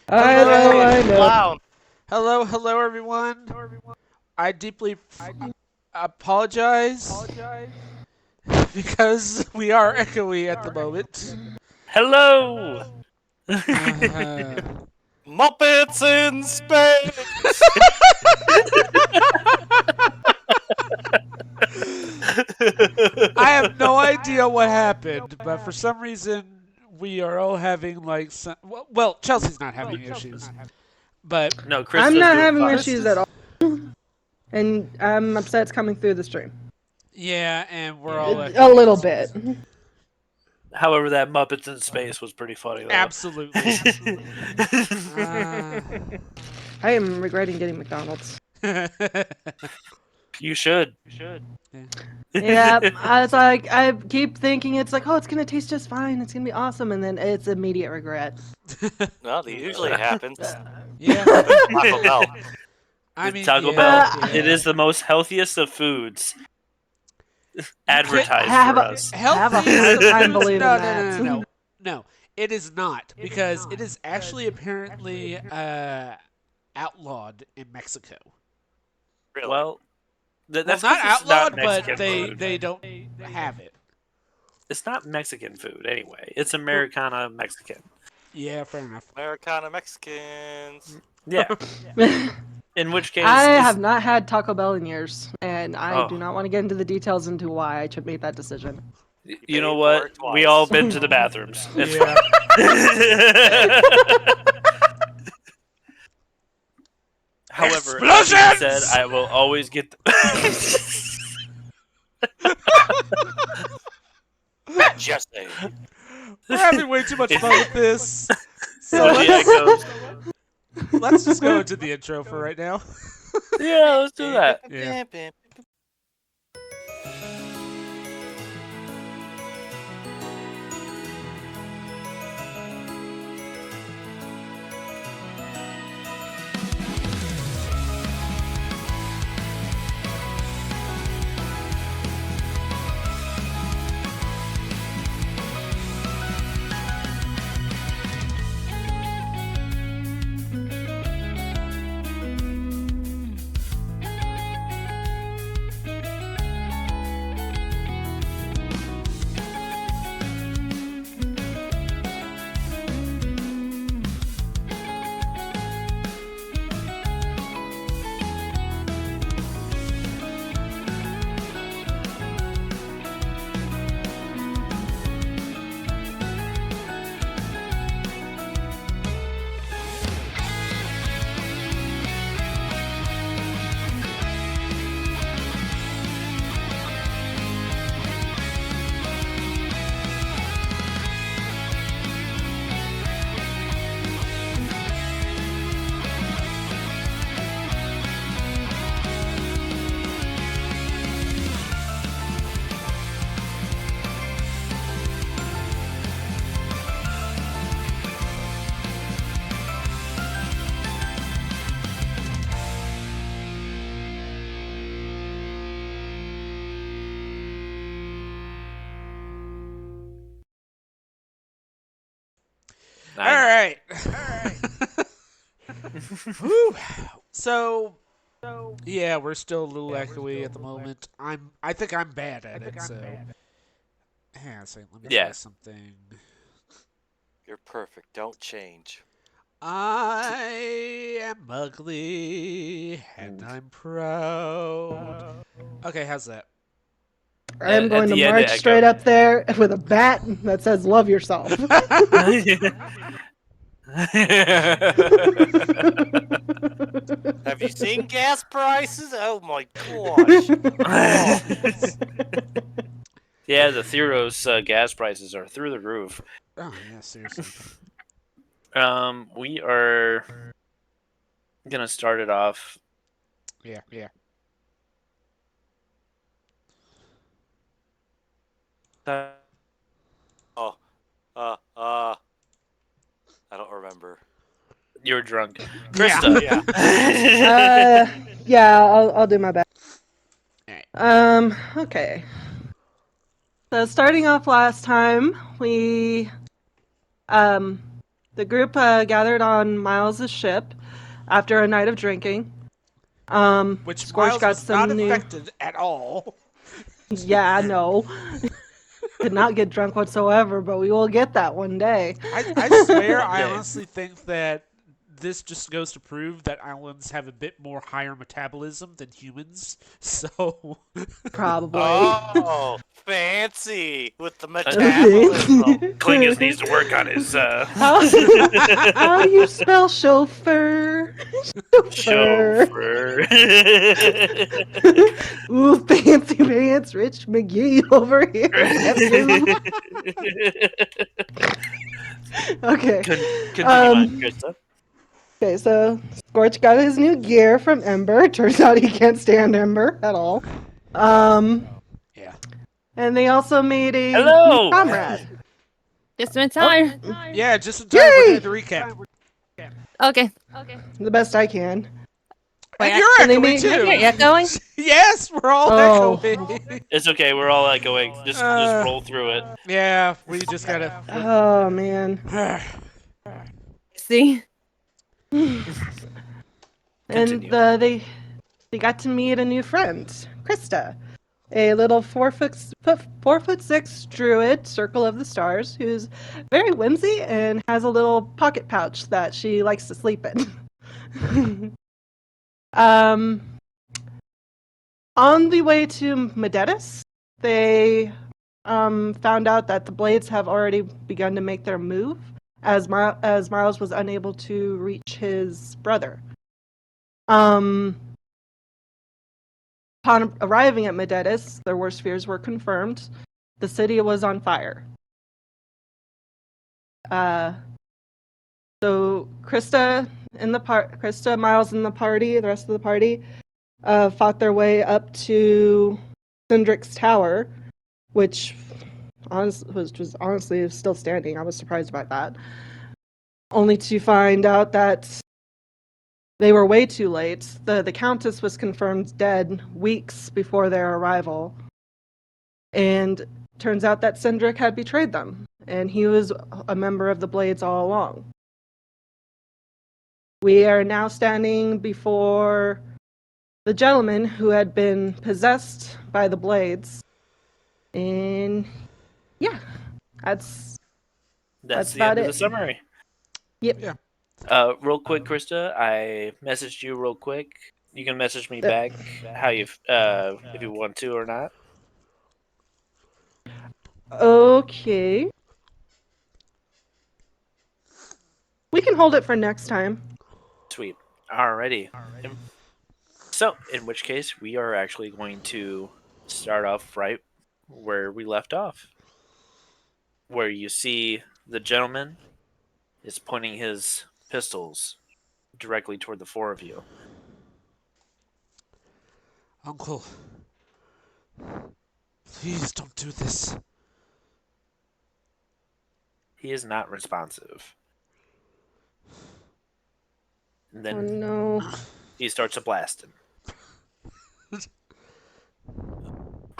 I know, I know. Wow. Hello, everyone. I deeply apologize because we are echoey at the moment. Hello. Uh, Muppets in space. I have no idea what happened, but for some reason we are all having like some. Well, Chelsea's not having issues, but No, I'm Krista's not doing having fine. issues at all, and I'm upset it's coming through the stream. Yeah, and we're all A echoing. little bit. However, that Muppets in space was pretty funny though. Absolutely. I am regretting getting McDonald's. You should. Yeah, it's like I keep thinking it's like, oh, it's gonna taste just fine. It's gonna be awesome, and then it's immediate regret. Well, that usually happens. Yeah. Taco Bell. I mean, Taco yeah, Bell. yeah. It is the most healthiest of foods. You can't Advertised for us. have a healthy hard time foods. believing No, that. no. It is not because it is actually apparently outlawed in Mexico. Really? Well, Well, that's not because it's not outlawed, Mexican but they food. they don't have it. It's not Mexican food anyway. It's Americana Mexican. Yeah, fair enough. Americana Mexicans. Yeah. In which case, I have not had Taco Bell in years, and I Oh. do not want to get into the details into why I should make that decision. You know paid what? for it twice. We all been to the bathrooms. It's Yeah. However, that being said, Explosions! I will always get. Jesse. We're having way too much fun with this. So Oh, the echoes. let's just go into the intro for right now. Yeah, let's do that. Yeah. All right. Whew. So, yeah, we're still a little echoey at the moment. I think I'm bad at it. So, hang on a second. Let me try something. You're perfect. Don't change. I am ugly and I'm proud. Okay, how's that? I'm At going to the end, march it straight echoed. up there with a bat that says "Love yourself." Have you seen gas prices? Oh my gosh. Oh. Yeah, the Tyros gas prices are through the roof. Oh yeah, seriously. We are gonna start it off. Yeah. Oh. I don't remember. You're drunk, Yeah. Krista. Yeah, I'll do my best. Alright. Okay. So starting off last time, we, the group gathered on Miles' ship after a night of drinking. Which Scorch Miles got was some not new. affected at all. Yeah, no. Did not get drunk whatsoever, but we will get that one day. I swear, I Okay. honestly think that this just goes to prove that islands have a bit more higher metabolism than humans. So, Probably. Oh, fancy with the Fancy. metabolism. Klingus needs to work on his How do you spell chauffeur? chauffeur. Ooh, fancy pants, Rich McGee over here. Okay. Continue on, Krista. Okay, so Scorch got his new gear from Ember. Turns out he can't stand Ember at all. yeah. And they also made a Hello! comrade. Just in time. Yeah, just in time. We're Yay! going to recap. Okay. The best I can. And Wait, you're and they echoing made- too. You're echoing? Yes, we're all Oh. echoing. It's okay, we're all echoing. Just roll through it. Yeah, we just gotta. Oh man. See? And Continue. they got to meet a new friend, Krista, a little 4'6" druid, Circle of the Stars, who's very whimsy and has a little pocket pouch that she likes to sleep in. On the way to Medetis, they found out that the Blades have already begun to make their move, as Miles was unable to reach his brother. Upon arriving at Medetis, their worst fears were confirmed. The city was on fire. So Krista, Miles, and the party, the rest of the party, fought their way up to Cindric's tower, which was honestly still standing. I was surprised by that. Only to find out that they were way too late. The Countess was confirmed dead weeks before their arrival. And turns out that Cindric had betrayed them, and he was a member of the Blades all along. We are now standing before the gentleman who had been possessed by the Blades. And yeah, that's the about end of it. the summary. Yep. Yeah. Real quick, Krista, I messaged you real quick. You can message me back how you if you want to or not. Okay. We can hold it for next time. Sweet. Alrighty. So, in which case, we are actually going to start off right where we left off. Where you see the gentleman is pointing his pistols directly toward the four of you. Uncle, please don't do this. He is not responsive. And Oh then no. he starts a blasting.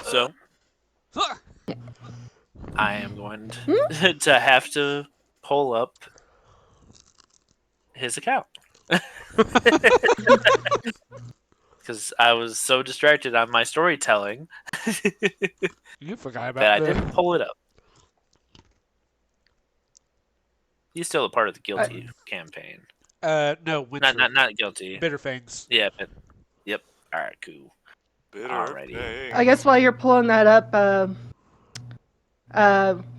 So, I am going to have to pull up his account. Because I was so distracted on my storytelling You forgot about that I the... didn't pull it up. He's still a part of the Guilty campaign. No, Winter. Not Guilty. Bitterfangs. Yeah, but yep. All right, cool. Bitter I guess while you're pulling that up,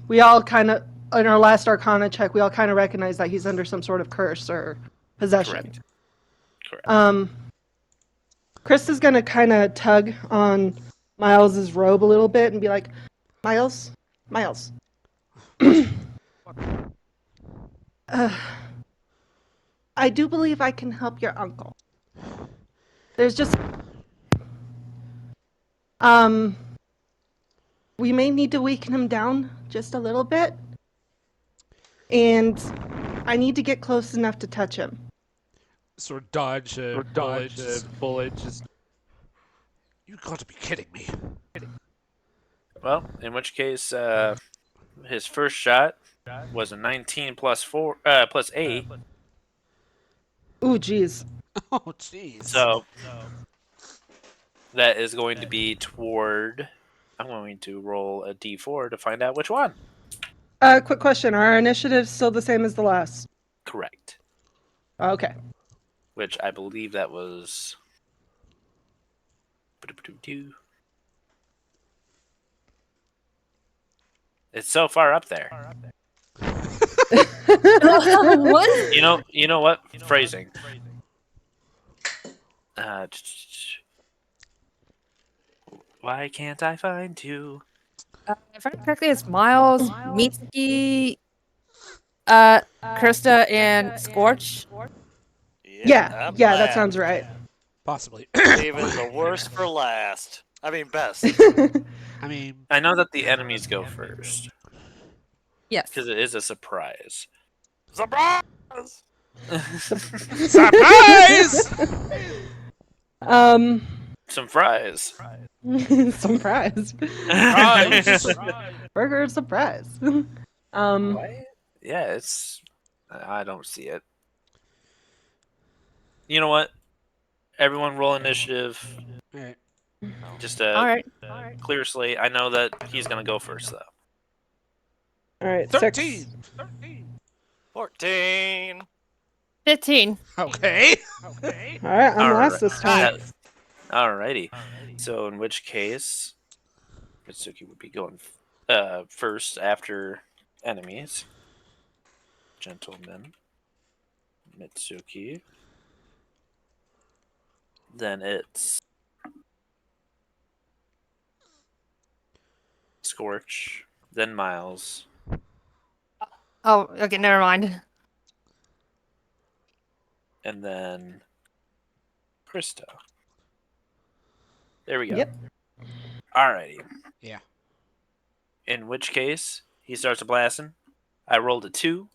we all kind of, in our last Arcana check, we all kind of recognize that he's under some sort of curse or possession. Correct. Chris is gonna kind of tug on Miles's robe a little bit and be like, Miles. I do believe I can help your uncle. There's just we may need to weaken him down just a little bit. And I need to get close enough to touch him. Sort of dodge a bullet. Just... You got to be kidding me. Well, in which case, his first shot was a 19 plus 8. Ooh, jeez. Oh, jeez. So that is going to be toward. I'm going to roll a d4 to find out which one. Quick question. Are our initiatives still the same as the last? Correct. Okay. Which I believe that was. It's so far up there. What? You know what? Phrasing. Why can't I find you? If I remember correctly, it's Miles, Mitsuki, Krista, and Scorch. Yeah, that sounds right. Possibly. Even the worst for last. I mean, best. I mean... I know that the enemies go first. Yes. Because it is a surprise. Surprise! Surprise! Some fries. Surprise. Burger surprise. What? Yeah, it's. I don't see it. You know what? Everyone roll initiative. Alright. Just All a right. clear slate. I know that he's gonna go first though. All right, 13. 14. 15. Okay. All right, I'm last this time. Alrighty. So in which case, Mitsuki would be going first after enemies. Gentleman. Mitsuki. Then it's Scorch. Then Miles. Oh, okay, never mind. And then Krista. There we go. Yep. Alrighty. Yeah. In which case, he starts blasting. I rolled a 2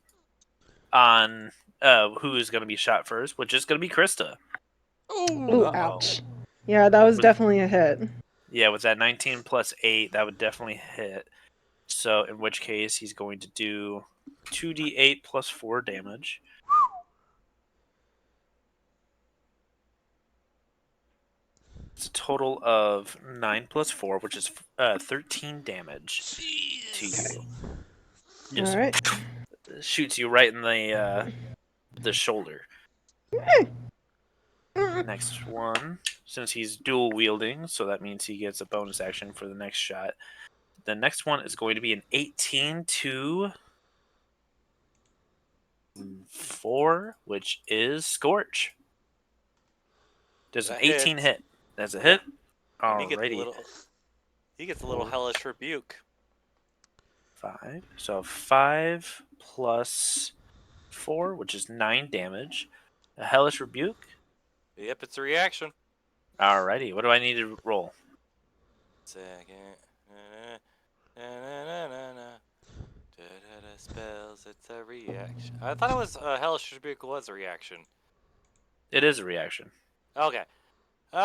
on who is going to be shot first, which is going to be Krista. Ooh, Ooh. ouch. Yeah, that was definitely a hit. Yeah, with that 19 plus 8, that would definitely hit. So, in which case, he's going to do 2d8 plus 4 damage. It's a total of 9 plus 4, which is 13 damage to you. Just All right. shoots you right in the shoulder. Next one, since he's dual wielding, so that means he gets a bonus action for the next shot. The next one is going to be an 18 to 4, which is Scorch. Does an That 18 hits. hit? That's a hit. And he gets a Alrighty. little hellish rebuke. 5. So 5 plus 4, which is 9 damage. A hellish rebuke. Yep, it's a reaction. Alrighty. What do I need to roll? Second. Na-na-na-na-na. Da-da-da spells, it's a reaction. I thought it was hellish rebuke was a reaction. It is a reaction. Okay. Yeah.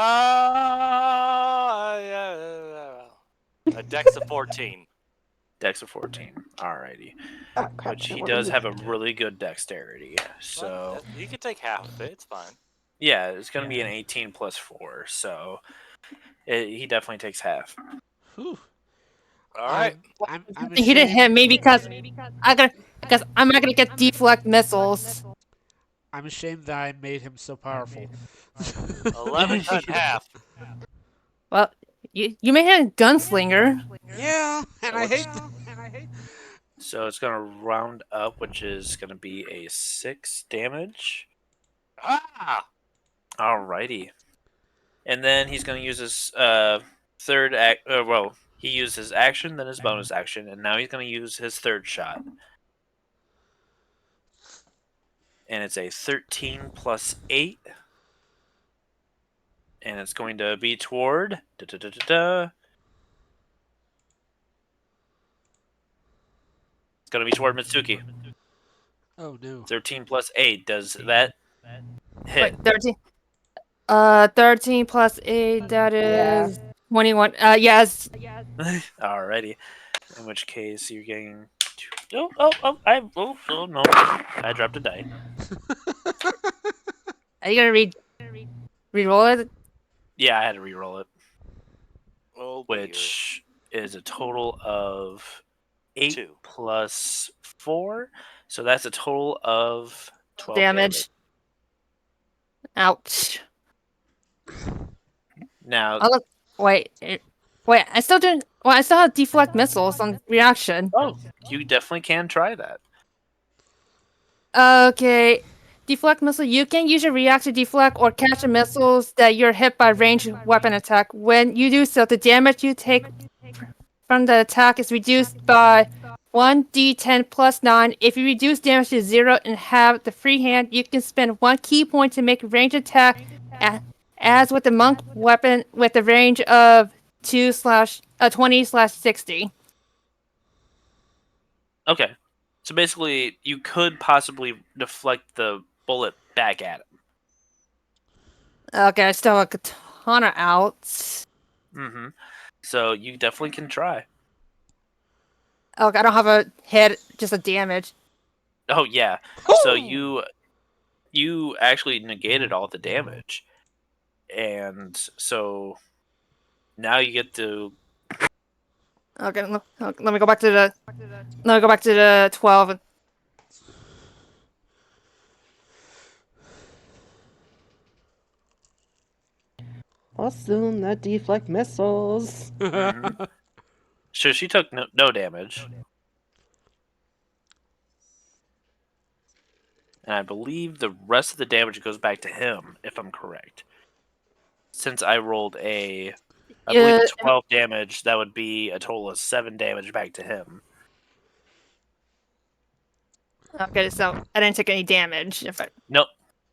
A dex of 14. Dex of 14. Alrighty. Oh, crap. Which he does have a really good dexterity. So He could take half of it. It's fine. yeah, it's going to be an 18 plus 4. So he definitely takes half. Whew. All right. I'm He didn't hit ashamed. me because I'm not gonna get deflect missiles. I'm ashamed that I made him so powerful. 11 cut in half. Well, you made him a gunslinger. Yeah, and I hate. So it's going to round up, which is going to be a 6 damage. Ah! Alrighty. And then he's going to use his third act. He used his action, then his bonus action, and now he's going to use his third shot. And it's a 13 plus 8. And it's going to be toward. It's going to be toward Mitsuki. Oh no. 13 plus 8. Does that hit? Wait, 13. 13 plus 8. That is 21. Yes. Alrighty. In which case you're getting. No! I dropped a die. Are you gonna re-roll it? Yeah, I had to re-roll it, Oh, which is a total of 8 2. plus 4. So that's a total of 12 Damage. Ouch. Now, Oh, look. Wait. I still didn't. Well, I still have deflect missiles on reaction. you definitely can try that. Okay. Deflect missile. You can use your react to deflect or catch the missiles that you're hit by ranged weapon attack. When you do so, the damage you take from the attack is reduced by 1d10 plus 9. If you reduce damage to 0 and have the free hand, you can spend 1 key point to make a ranged attack as with the monk weapon with a range of 20/60. Okay. So basically, you could possibly deflect the bullet back at him. Okay, I still have a katana out. Mm-hmm. So you definitely can try. Okay, I don't have a hit, just a damage. Oh yeah. So you actually negated all the damage, and so Now you get to. Okay, let me go back to the. Let me go back to the 12. Awesome, that deflect missiles. Mhm. So she took no damage. And I believe the rest of the damage goes back to him, if I'm correct. Since I rolled I believe Yeah. 12 damage, that would be a total of 7 damage back to him. Okay, so I didn't take any damage. Nope,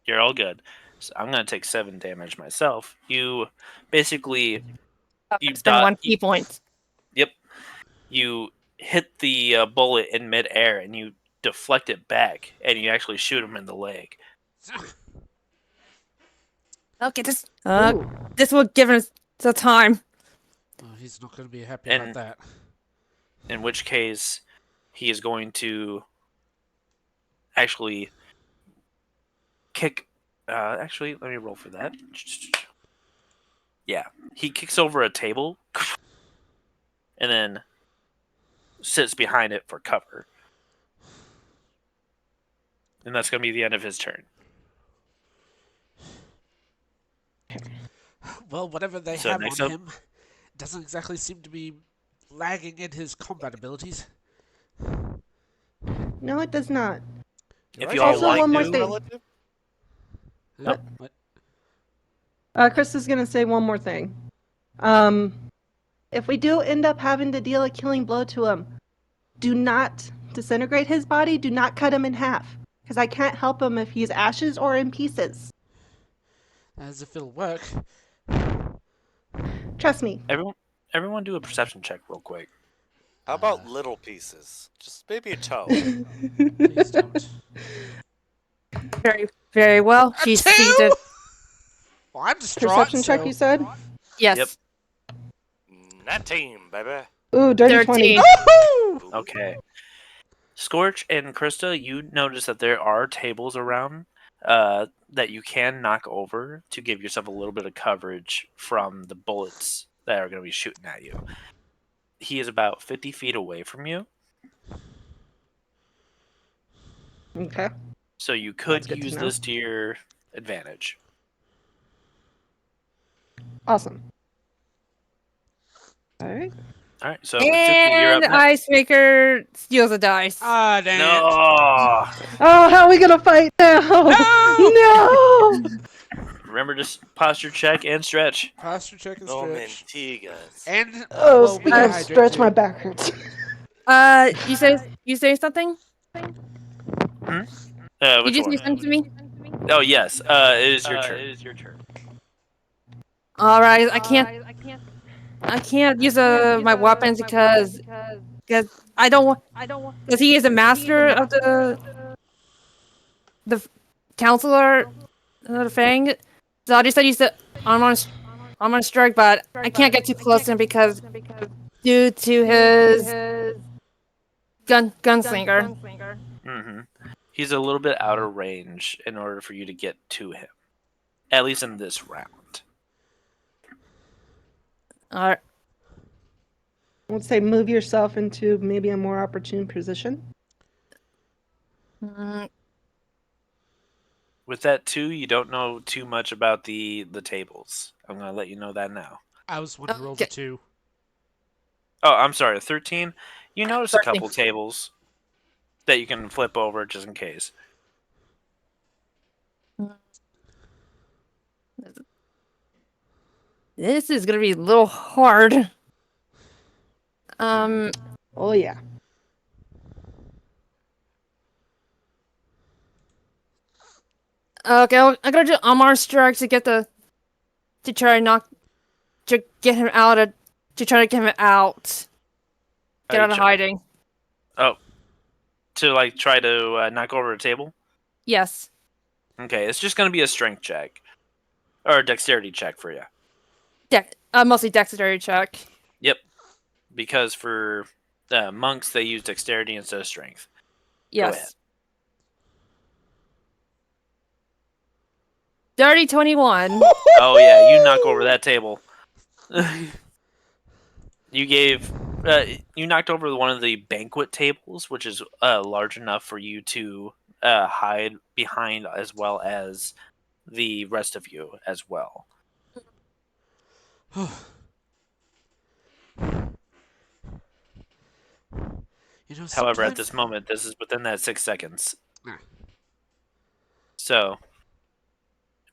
you're all good. So I'm gonna take 7 damage myself. You basically you Spend dot. one key point. Yep, you hit the bullet in midair and you deflect it back, and you actually shoot him in the leg. Okay, Ooh. this will give us the time. Oh, he's not going to be happy And- about that. In which case, he is going to actually kick. Actually, let me roll for that. Yeah, he kicks over a table and then sits behind it for cover. And that's going to be the end of his turn. Well, whatever they So have next on up- him doesn't exactly seem to be lagging in his combat abilities. No, it does not. If Right. you all Also, like one more to, thing. Relative? What? Chris is gonna say one more thing. If we do end up having to deal a killing blow to him, do not disintegrate his body. Do not cut him in half, because I can't help him if he's ashes or in pieces. As if it'll work. Trust me. everyone do a perception check real quick. How about little pieces? Just maybe a toe. Please don't. Very, very well. She two? sees it. Well, I'm distraught. Perception so... check, you said? Yes. Yep. 19, baby. Ooh, dirty 20. 13. Woohoo! Okay. Scorch and Krista, you notice that there are tables around that you can knock over to give yourself a little bit of coverage from the bullets that are going to be shooting at you. He is about 50 feet away from you, Okay. so you That's could good to use know. this to your advantage. Awesome. All right. All right, so Mitsuki, you're up And next. Icemaker steals a dice. Ah, dang it. No, Oh, how are we gonna fight now? No! No! remember to posture check and stretch. Posture check and No stretch. mentigas. And, Oh, well, we I can hydrate stretch too. my back hurts. You say something? Did Which you one? say something to me? Oh yes, it is your turn. All right, I can't use my weapons because I don't want because he is a master of the counselor the Fang. So I just said I'm on strike, but I can't get too close to him because due to his gunslinger. Mm-hmm. He's a little bit out of range in order for you to get to him, at least in this round. All right. Let's say move yourself into maybe a more opportune position. Mm, With that too, you don't know too much about the tables. I'm gonna let you know that now. I was one who rolled a Okay. 2. Oh, I'm sorry, 13. You notice a 13. couple tables that you can flip over just in case. This is gonna be a little hard. Um. Oh yeah. Okay, I'm gonna do Amar strike to get to try to get him out of to try to get him out. Get Oh, out of hiding. Oh, to like try to knock over a table. Yes. Okay, it's just gonna be a strength check or a dexterity check for you. Mostly dexterity check. Yep, because for monks they use dexterity instead of strength. Yes. ahead. Dirty 21. Oh yeah, you knock over that table. You gave you knocked over one of the banquet tables, which is large enough for you to hide behind, as well as the rest of you as well. However, at this moment, this is within that 6 seconds. Ah. So,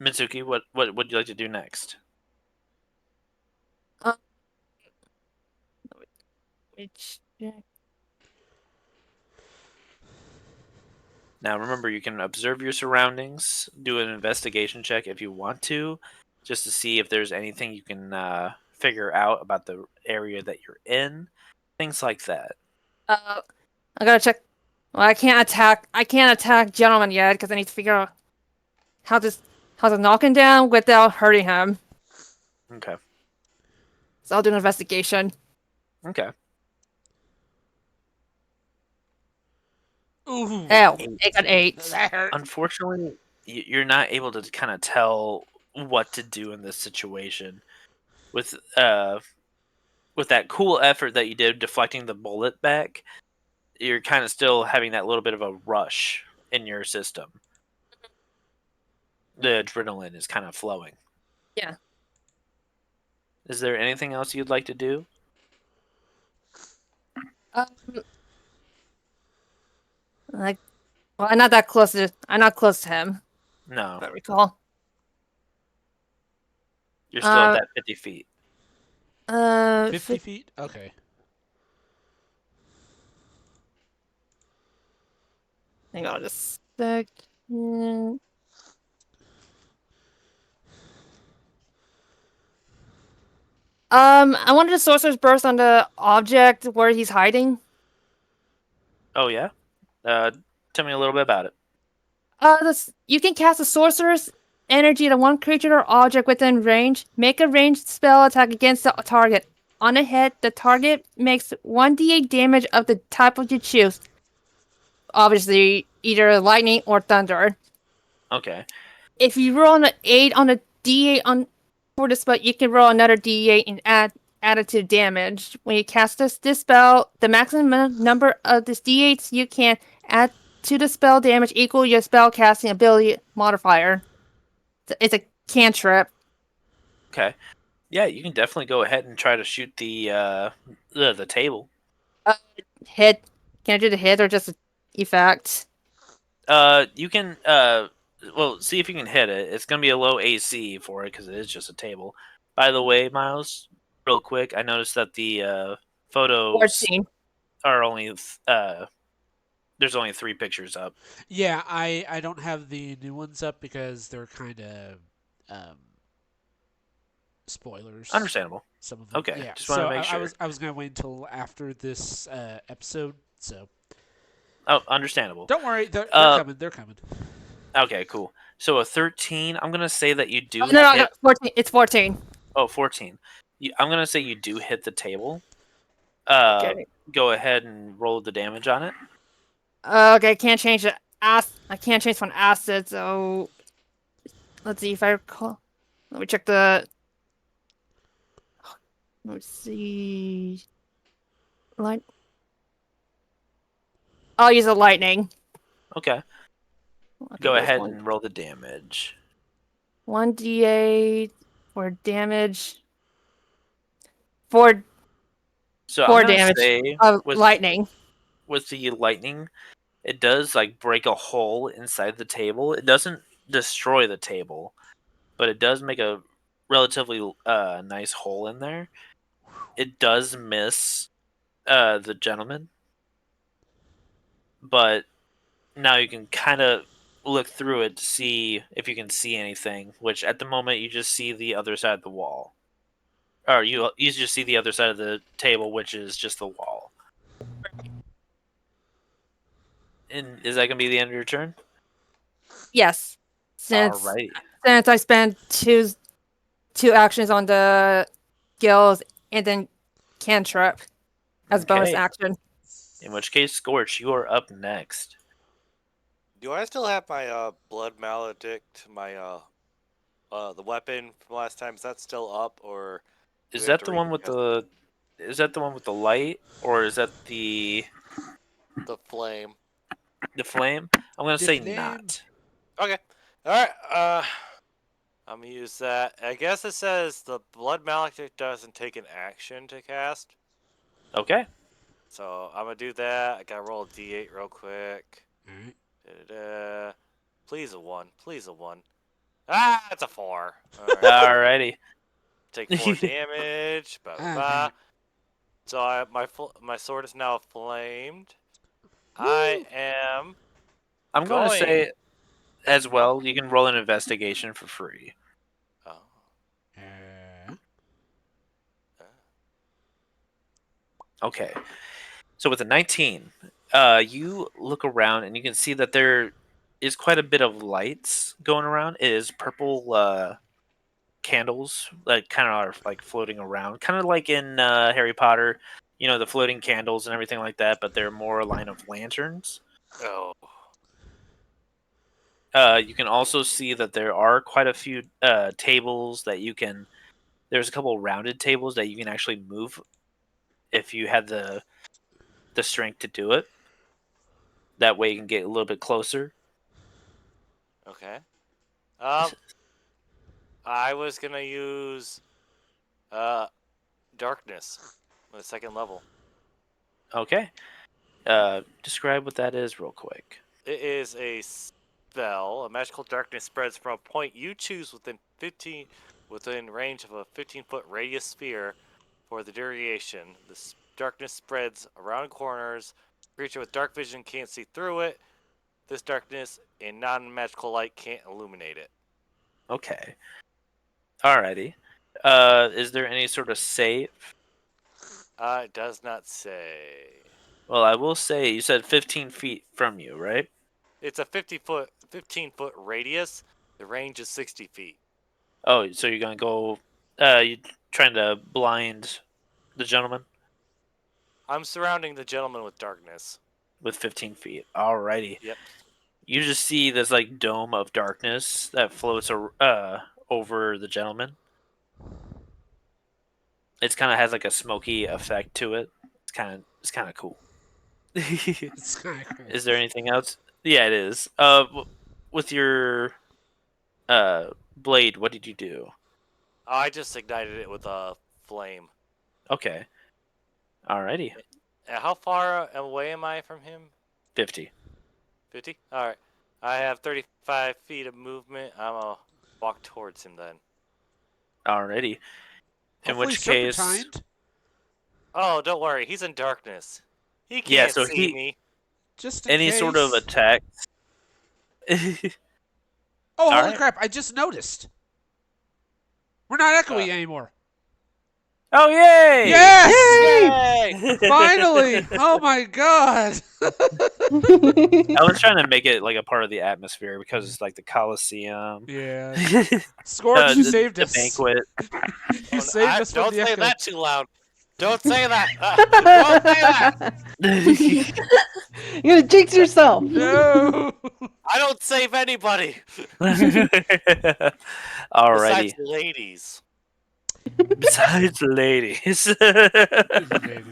Mitsuki, what would you like to do next? Which Now, remember, you can observe your surroundings, do an investigation check if you want to, just to see if there's anything you can figure out about the area that you're in, things like that. I gotta check. Well, I can't attack. I can't attack gentleman yet because I need to figure out how to knock him down without hurting him. Okay. So I'll do an investigation. Okay. Ooh. Oh, Eight. it got 8. That hurt. Unfortunately, you're not able to kind of tell what to do in this situation. With that cool effort that you did deflecting the bullet back, you're kind of still having that little bit of a rush in your system. The adrenaline is kind of flowing. Yeah. Is there anything else you'd like to do? Like, well, I'm not that close to. I'm not close to him. No. If I recall. You're still at that 50 feet. 50 feet? Okay. Hang on just a second. I wanted a sorcerer's burst on the object where he's hiding. Oh yeah. Tell me a little bit about it. You can cast a sorcerer's energy to one creature or object within range. Make a ranged spell attack against the target. On a hit, the target makes 1d8 damage of the type of you choose. Obviously, either lightning or thunder. Okay. If you roll an 8 on a d8 for the spell, you can roll another d8 and add it to damage. When you cast this spell, the maximum number of this d8s you can add to the spell damage equal your spell casting ability modifier. It's a cantrip. Okay. Yeah, you can definitely go ahead and try to shoot the table. Hit. Can I do the hit or just effect? You can well, see if you can hit it. It's gonna be a low AC for it because it is just a table. By the way, Miles, real quick, I noticed that the photos 14. are only there's only 3 pictures up. Yeah, I don't have the new ones up because they're kind of spoilers. Understandable. Some of them. Okay, Yeah. just wanted So to make sure. I was gonna wait until after this episode. So Oh, understandable. don't worry, they're coming. They're coming. Okay, cool. So a 13, I'm gonna say that you do. No, 14. It's 14. Oh, 14. I'm gonna say you do hit the table. Okay. Go ahead and roll the damage on it. Okay, can't change the I can't change from acid, so let's see if I recall. Let me check the. Let's see. Light. I'll use a lightning. Okay. Go ahead and roll the damage. 1d8 for damage. 4 So 4 I'm gonna damage say of lightning. With the lightning, it does like break a hole inside the table. It doesn't destroy the table, but it does make a relatively nice hole in there. It does miss the gentleman, but now you can kind of look through it to see if you can see anything. Which at the moment you just see the other side of the wall, or you just see the other side of the table, which is just the wall. And is that gonna be the end of your turn? Yes. Since Alrighty. I spent two actions on the skills and then cantrip as bonus Okay. action. In which case, Scorch, you are up next. Do I still have my blood maledict, my the weapon from last time? Is that still up, or Is we have that to the one with recast it? Is that the one with the light, or is that the flame. flame? I'm gonna The say flame. not. Okay. All right. I'm gonna use that. I guess it says the blood maledict doesn't take an action to cast. Okay. So I'm gonna do that. I gotta roll a d8 real quick. Alright. Da-da-da. Please a 1. Please a 1. Ah, it's a 4. Alright. Alrighty. Take 4 damage. Blah, blah, blah. Okay. So my sword is now flamed. I am I'm going to going. say as well. You can roll an investigation for free. Oh. Okay. So with a 19, you look around and you can see that there is quite a bit of lights going around. It is purple candles that kind of are like floating around, kind of like in Harry Potter. You know, the floating candles and everything like that, but they're more a line of lanterns. Oh. You can also see that there are quite a few tables that you can. There's a couple rounded tables that you can actually move if you had the strength to do it. That way you can get a little bit closer. Okay. I was gonna use darkness on the second level. Okay. Describe what that is real quick. It is a spell. A magical darkness spreads from a point you choose within range of a 15-foot radius sphere for the duration. This darkness spreads around corners. Creature with dark vision can't see through it. This darkness and non-magical light can't illuminate it. Okay. Alrighty. Is there any sort of save? It does not say. Well, I will say you said 15 feet from you, right? It's a 15-foot radius. The range is 60 feet. Oh, so you're gonna go? You trying to blind the gentleman I'm surrounding the gentleman with darkness. with 15 feet? Alrighty. Yep. You just see this like dome of darkness that floats over the gentleman. It's kind of has like a smoky effect to it. It's kind of cool. It's kind of cool. Is there anything else? Yeah, it is. With your blade, what did you do? I just ignited it with a flame. Okay. Alrighty. How far away am I from him? 50. 50? Alright. I have 35 feet of movement. I'm going to walk towards him then. Alrighty. In Hopefully which case, serpentined. Oh, don't worry. He's in darkness. He Yeah, can't so see me. Just in any case. sort of attack. Oh, holy Alright. crap! I just noticed. We're not echoey anymore. Oh yay! Yes! Yay! Finally! Oh my god! I was trying to make it like a part of the atmosphere because it's like the Coliseum. Yeah. Scorch, you saved the us. banquet. You saved us from Don't the say echo. that too loud. Don't say that. Don't say that. You're gonna jinx yourself. No! I don't save anybody. Alrighty. Besides ladies. Besides ladies. Ladies.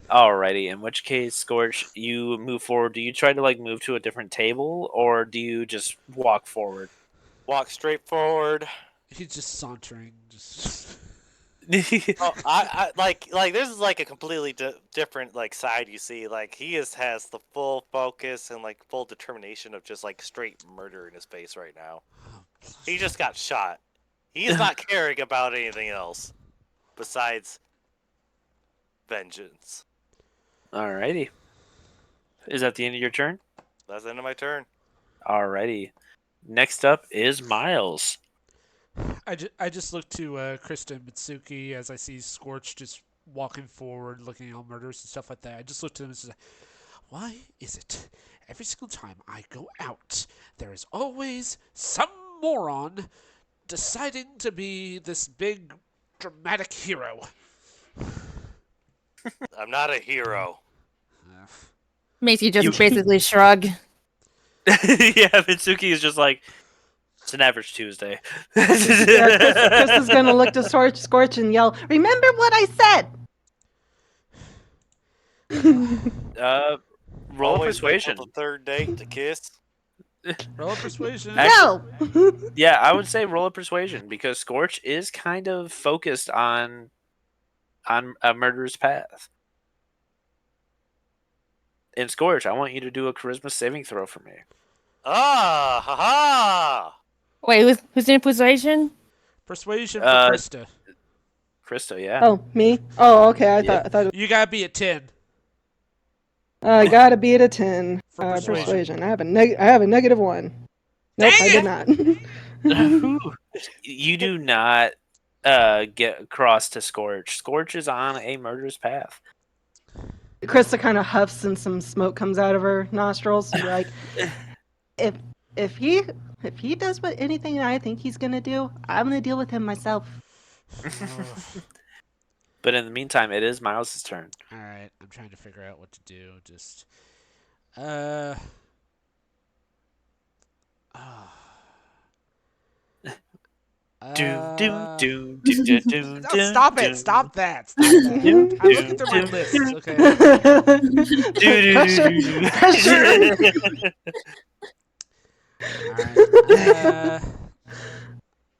Alrighty. In which case, Scorch, you move forward. Do you try to like move to a different table, or do you just walk forward? Walk straight forward. He's just sauntering. Just. Oh, I like this is like a completely different like side you see. Like he has the full focus and like full determination of just like straight murder in his face right now. He just got shot. He's not caring about anything else besides vengeance. Alrighty. Is that the end of your turn? That's the end of my turn. Alrighty. Next up is Miles. I just look to Krista and Mitsuki as I see Scorch just walking forward, looking at all murders and stuff like that. I just look to them and say, why is it every single time I go out, there is always some moron deciding to be this big, dramatic hero? I'm not a hero. Makes you just basically shrug. Yeah, Mitsuki is just like, It's an average Tuesday. Yeah, Chris is gonna look to Scorch and yell, "Remember what I said!" Roll a Always wait till persuasion. the third date to kiss. Roll a persuasion. Actually- No. Yeah, I would say roll a persuasion because Scorch is kind of focused on a murderous path. And Scorch, I want you to do a charisma saving throw for me. Ah, ha ha! Wait, who's doing persuasion? Persuasion for Uh, Krista. Krista, yeah. Oh, me? Oh, okay. I Yeah. thought You gotta be at 10 I gotta be at a 10. for persuasion. Persuasion. I have a -1. Nope, Dang I did not. You do not get across to Scorch. Scorch is on a murderous path. Krista kind of huffs and some smoke comes out of her nostrils. And be like, if he does what anything I think he's gonna do, I'm gonna deal with him myself. But in the meantime, it is Miles' turn. All right, I'm trying to figure out what to do. Just, Stop it! Stop that! Stop that! I'm looking through my list. Okay. Pressure.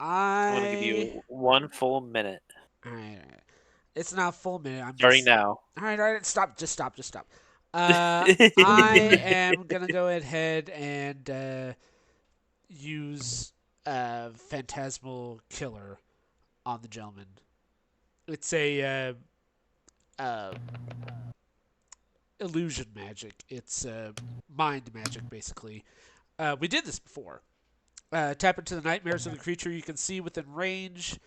Alright. I'm gonna give you 1 full minute. Alright. It's not a full minute. I'm Starting just. now. Alright. Stop. Just stop. I am gonna go ahead and use Phantasmal Killer on the gentleman. It's a illusion magic. It's mind magic, basically. We did this before. Tap into the nightmares of the creature you can see within range,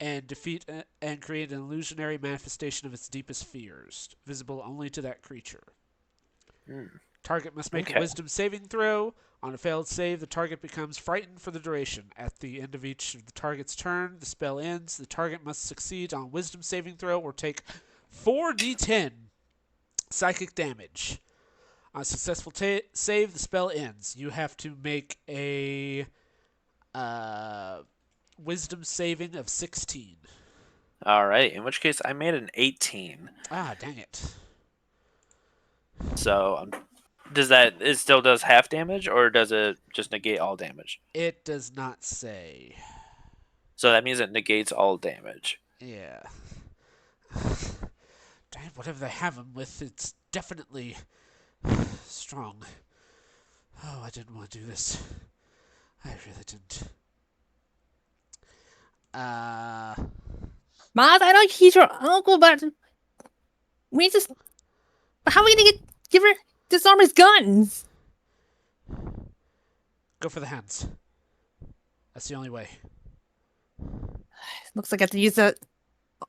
and defeat and create an illusionary manifestation of its deepest fears, visible only to that creature. Target must make a wisdom saving throw. On a failed save, the target becomes frightened for the duration. At the end of each of the target's turn, the spell ends. The target must succeed on a wisdom saving throw or take 4d10 psychic damage. On a successful save, the spell ends. You have to make a wisdom saving of 16. All right. In which case, I made an 18. Ah, dang it. So, it still does half damage, or does it just negate all damage? It does not say. So that means it negates all damage. Yeah. Dang, whatever they have him with, it's definitely strong. Oh, I didn't want to do this. I really didn't. Miles, I know he's your uncle, but we just. How are we gonna disarm his guns? Go for the hands. That's the only way. Looks like I have to use the.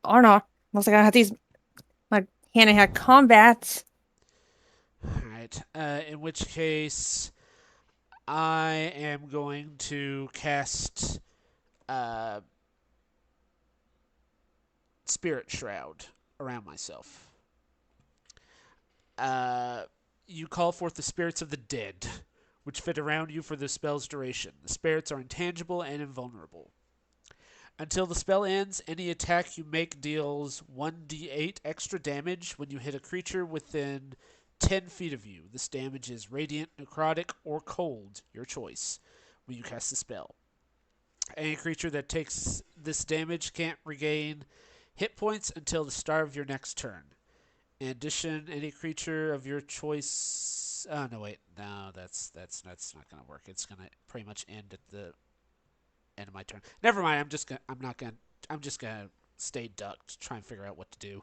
Or not. Looks like I have to use my hand-to-hand combat. Alright. In which case, I am going to cast Spirit Shroud around myself. You call forth the spirits of the dead, which fit around you for the spell's duration. The spirits are intangible and invulnerable. Until the spell ends, any attack you make deals 1d8 extra damage when you hit a creature within 10 feet of you. This damage is radiant, necrotic, or cold, your choice, when you cast the spell. Any creature that takes this damage can't regain hit points until the start of your next turn. In addition, any creature of your choice. Oh no, wait, no, that's not gonna work. It's gonna pretty much end at the end of my turn. Never mind. I'm just gonna stay ducked, try and figure out what to do.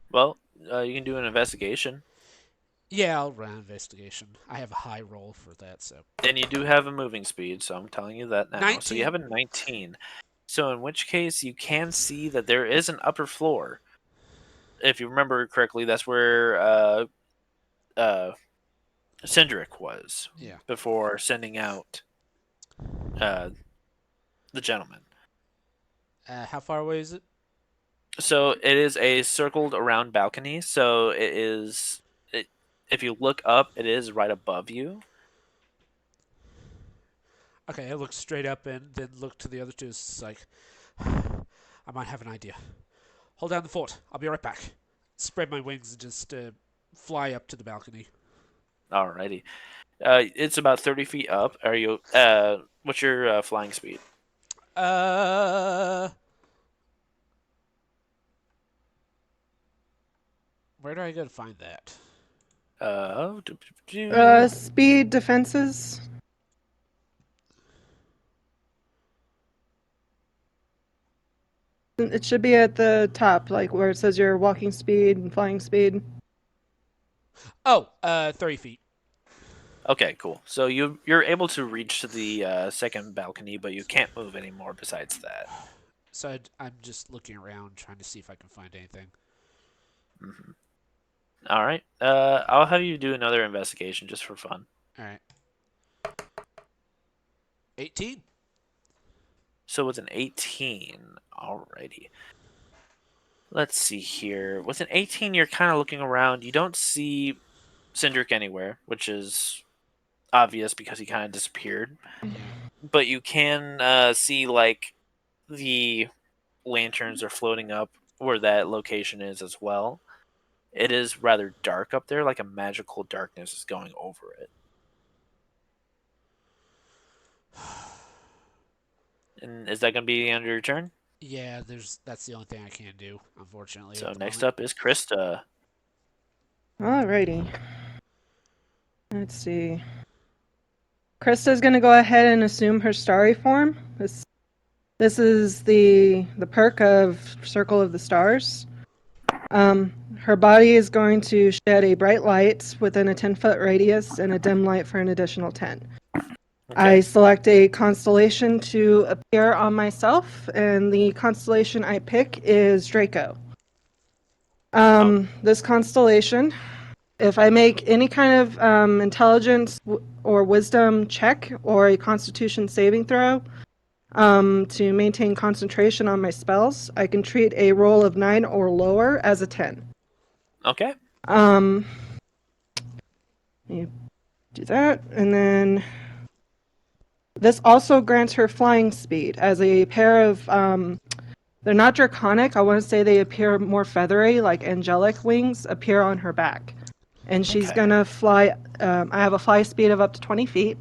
Well, you can do an investigation. Yeah, I'll run an investigation. I have a high roll for that, so. And you do have a moving speed, so I'm telling you that now. 19. So you have a 19. So in which case you can see that there is an upper floor. If you remember correctly, that's where Cindric was before sending out the gentleman. How far away is it? So it is a circled around balcony. So if you look up, it is right above you. Okay, I look straight up and then look to the other two. It's like, I might have an idea. Hold down the fort. I'll be right back. Spread my wings and just fly up to the balcony. Alrighty. It's about 30 feet up. Are you? What's your flying speed? Uh, where do I go to find that? Do, do, do. Speed defenses. It should be at the top, like where it says your walking speed and flying speed. Oh, 30 feet. Okay, cool. So you're able to reach to the second balcony, but you can't move anymore. Besides that. So I'm just looking around, trying to see if I can find anything. Mm-hmm. All right. I'll have you do another investigation just for fun. All right. 18. So with an 18, alrighty. Let's see here. With an 18, you're kind of looking around. You don't see Cindric anywhere, which is obvious because he kind of disappeared. Yeah. But you can see like the lanterns are floating up where that location is as well. It is rather dark up there, like a magical darkness is going over it. And is that going to be the end of your turn? Yeah, that's the only thing I can do, unfortunately. So at the next moment. up is Krista. Alrighty. Let's see. Krista's gonna go ahead and assume her starry form. This is the perk of Circle of the Stars. Her body is going to shed a bright light within a 10-foot radius and a dim light for an additional 10. I Okay. select a constellation to appear on myself, and the constellation I pick is Draco. This constellation, if I make any kind of intelligence or wisdom check or a constitution saving throw to maintain concentration on my spells, I can treat a roll of 9 or lower as a 10. Okay. Let me do that, and then this also grants her flying speed as a pair of they're not draconic. I want to say they appear more feathery, like angelic wings appear on her back. And she's Okay. gonna fly. I have a fly speed of up to 20 feet.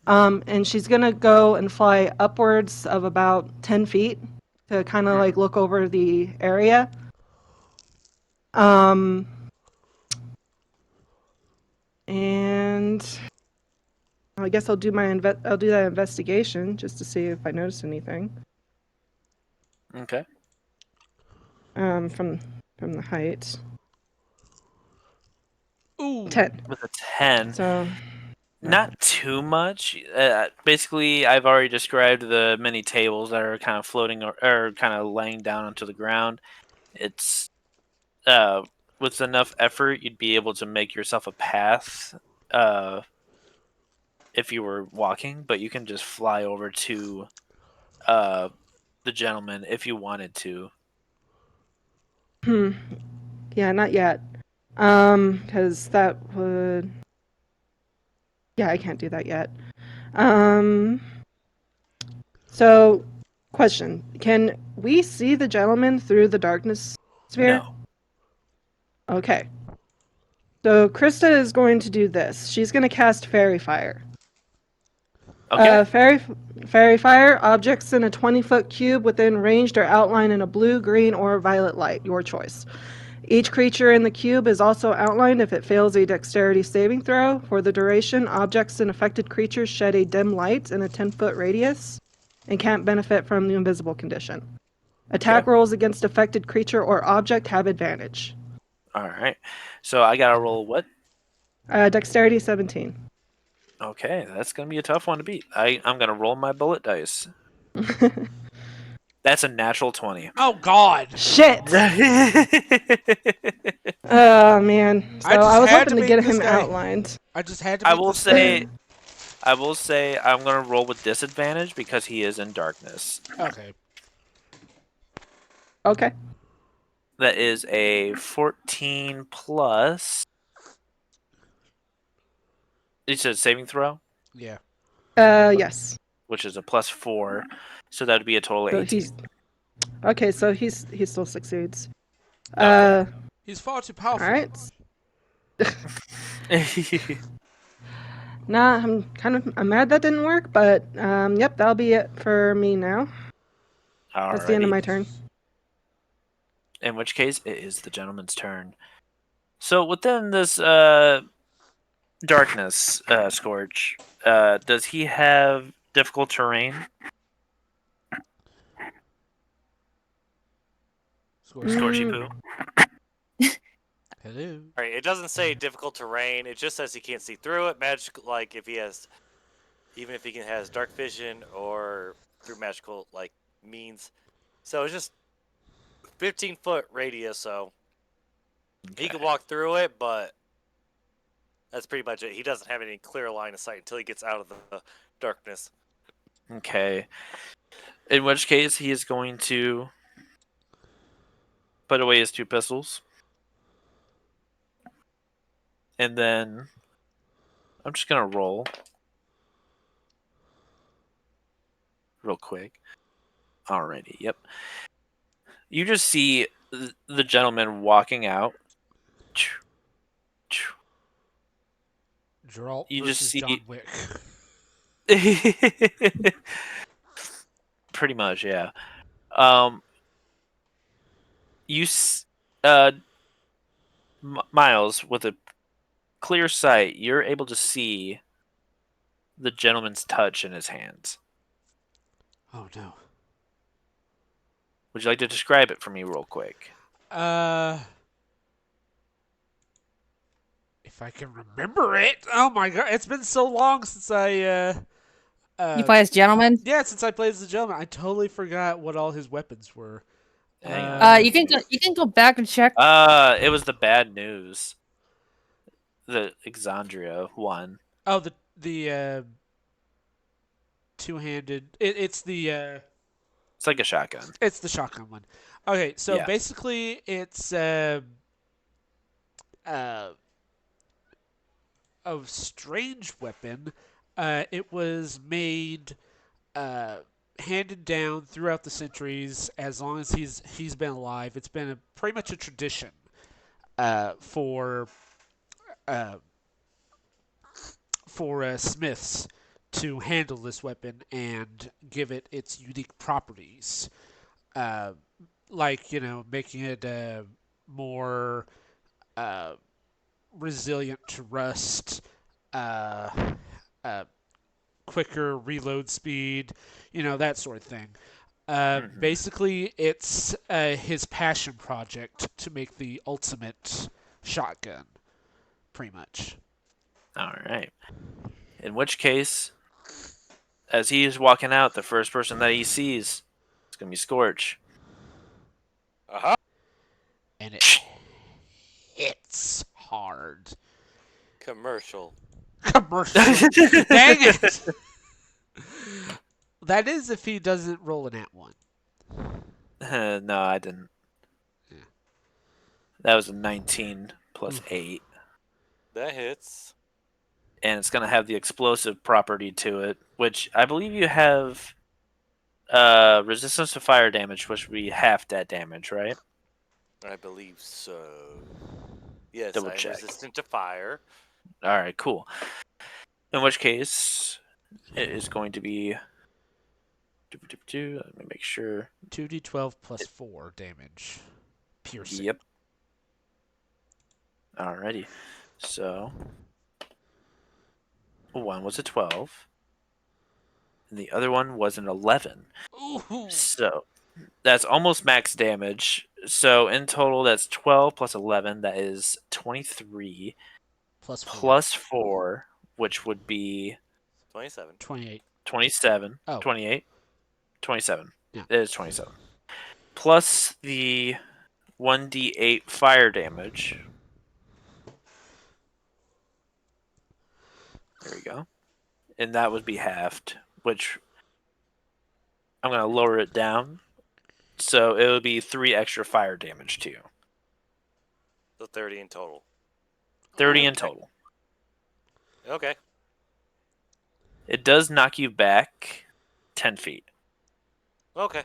And she's gonna go and fly upwards of about 10 feet to kind of like look over the area. And I guess I'll do I'll do that investigation just to see if I notice anything. Okay. From the height. Ooh. 10. With a 10. So Not too much. Basically, I've already described the many tables that are kind of floating or kind of laying down onto the ground. It's with enough effort, you'd be able to make yourself a path uh, if you were walking, but you can just fly over to uh, the gentleman if you wanted to. yeah, not yet. Because that would. Yeah, I can't do that yet. Um, so, question. Can we see the gentleman through the darkness sphere? No. Okay. So, Krista is going to do this. She's going to cast Fairy Fire. Okay. Fairy Fire, objects in a 20-foot cube within ranged or outlined in a blue, green, or violet light, your choice. Each creature in the cube is also outlined if it fails a dexterity saving throw. For the duration, objects and affected creatures shed a dim light in a 10-foot radius and can't benefit from the invisible condition. Attack Okay. rolls against affected creature or object have advantage. All right. So I gotta roll what? Dexterity 17. Okay, that's gonna be a tough one to beat. I'm gonna roll my bullet dice. That's a natural 20. Oh God. Shit! Oh man. So I just I was had hoping to to make get this him guy. outlined. I just had to I make will this guy. say I'm gonna roll with disadvantage because he is in darkness. Okay. Okay. That is a 14 plus. You said saving throw? Yeah. Yes. which is a +4, so that'd be a total of So 18. he's okay. So he still succeeds. Okay. He's far too All powerful. right. Nah, I'm mad that didn't work, but yep, that'll be it for me now. That's the end of Alrighty. my turn. In which case, it is the gentleman's turn. So within this darkness, Scorch, does he have difficult terrain? Scorchy Mm, poo. Hello. All right, it doesn't say difficult terrain. It just says he can't see through it. Magic, like if he has, even if he has dark vision or through magical like means. So it's just 15-foot radius. So he can walk through it, but that's pretty much it. He doesn't have any clear line of sight until he gets out of the darkness. Okay. In which case, he is going to put away his 2 pistols. And then I'm just going to roll real quick. Alrighty, yep. You just see the gentleman walking out. Geralt You just versus see- John Wick. Pretty much, yeah. You, Miles, with a clear sight, you're able to see the gentleman's touch in his hands. Oh no. Would you like to describe it for me real quick? If I can remember it. Oh my god, it's been so long since I You play as gentleman. yeah, since I played as a gentleman. I totally forgot what all his weapons were. Hang on. You can go back and check. It was the bad news. The Exandria one. Oh, the two-handed. It's the It's like a shotgun. it's the shotgun one. Okay, so Yeah. basically it's uh, a strange weapon. It was made, handed down throughout the centuries. As long as he's been alive, it's been pretty much a tradition uh, for smiths to handle this weapon and give it its unique properties, uh, like making it more uh, resilient to rust, uh, uh, quicker reload speed, that sort of thing. Basically, it's his passion project to make the ultimate shotgun, pretty much. All right. In which case, as he is walking out, the first person that he sees is going to be Scorch. Uh-huh. And it hits hard. Commercial. Commercial. Dang it! That is if he doesn't roll an at one. No, I didn't. Yeah. That was a 19 plus Oof. 8. That hits. And it's going to have the explosive property to it, which I believe you have resistance to fire damage, which would be half that damage, right? I believe so. Yes, Double I am check. resistant to fire. All right, cool. In which case, it is going to be. Let me make sure. 2d12 plus 4 damage. Piercing. Yep. Alrighty. So, one was a 12, and the other one was an 11. Ooh. So, that's almost max damage. So, in total, that's 12 plus 11. That is 23 Plus 4. plus 4, which would be 27. 28. 27. Oh. 28. 27. Yeah. It is 27. Plus the 1d8 fire damage. There we go. And that would be halved, which I'm going to lower it down. So it would be 3 extra fire damage to you. So 30 in total. 30 in total. Okay. It does knock you back 10 feet. Okay.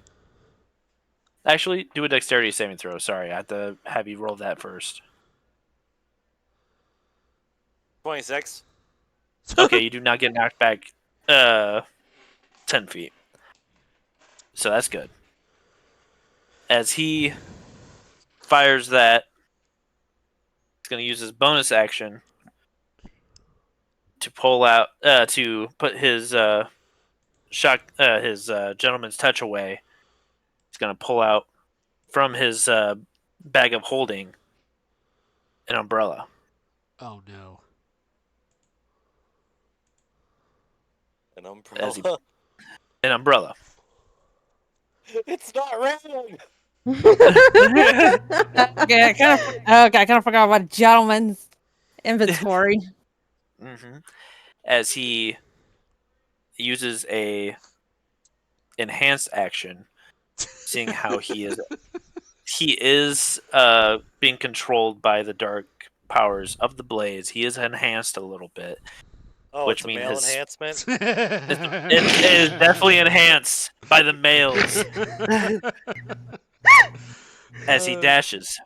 Actually, do a dexterity saving throw. Sorry, I have to have you roll that first. 26. Okay, you do not get knocked back 10 feet. So that's good. As he fires that, he's going to use his bonus action to pull out, to put his gentleman's touch away. He's going to pull out from his bag of holding an umbrella. Oh no. An As he- umbrella. An umbrella. It's not raining. Okay, I kind of forgot about gentleman's inventory. hmm As he uses a enhanced action, seeing how he is being controlled by the dark powers of the blaze. He is enhanced a little bit, Oh, which it's a means male his enhancement. it is definitely enhanced by the males as he dashes.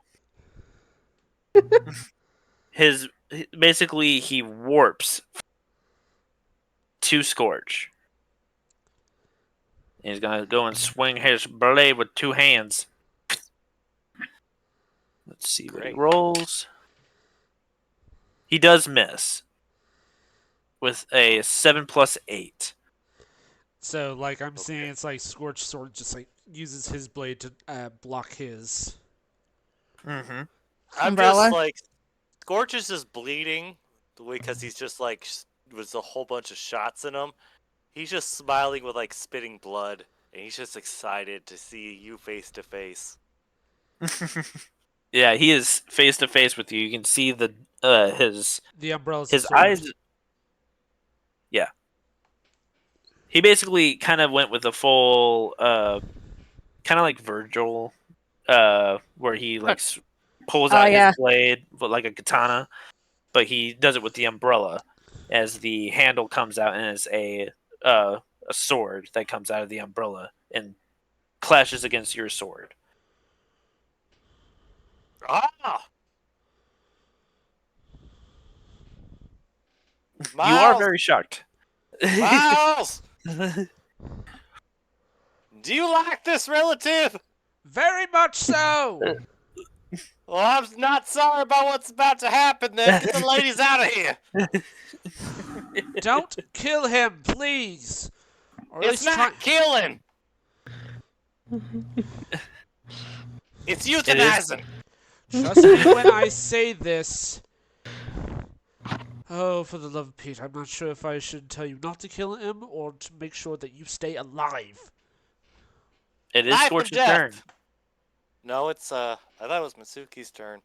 Basically he warps to Scorch. He's gonna go and swing his blade with two hands. Let's see what he Great. rolls. He does miss with a 7 plus 8. So, like, I'm seeing it's like Scorch Sword just like uses his blade to block his. Mm-hmm. I'm Umbrella? just like, Scorch is just bleeding because he's just like, there's a whole bunch of shots in him. He's just smiling with like spitting blood, and he's just excited to see you face to face. Yeah, he is face to face with you. You can see the his umbrella's his absorbed. eyes. Yeah, he basically kind of went with a full kind of like Virgil, where he like pulls Oh, out yeah. his blade but like a katana, but he does it with the umbrella, as the handle comes out and is a sword that comes out of the umbrella and clashes against your sword. Ah, You are Miles, very shocked. Miles, do you like this relative? Very much so. Well, I'm not sorry about what's about to happen. Then get the ladies out of here. Don't kill him, please. Or at It's least not killing. It's euthanizing. Trust me when I say this. Oh, for the love of Pete, I'm not sure if I should tell you not to kill him or to make sure that you stay alive. It is Life or Scorch's death. turn. No, it's I thought it was Mitsuki's turn.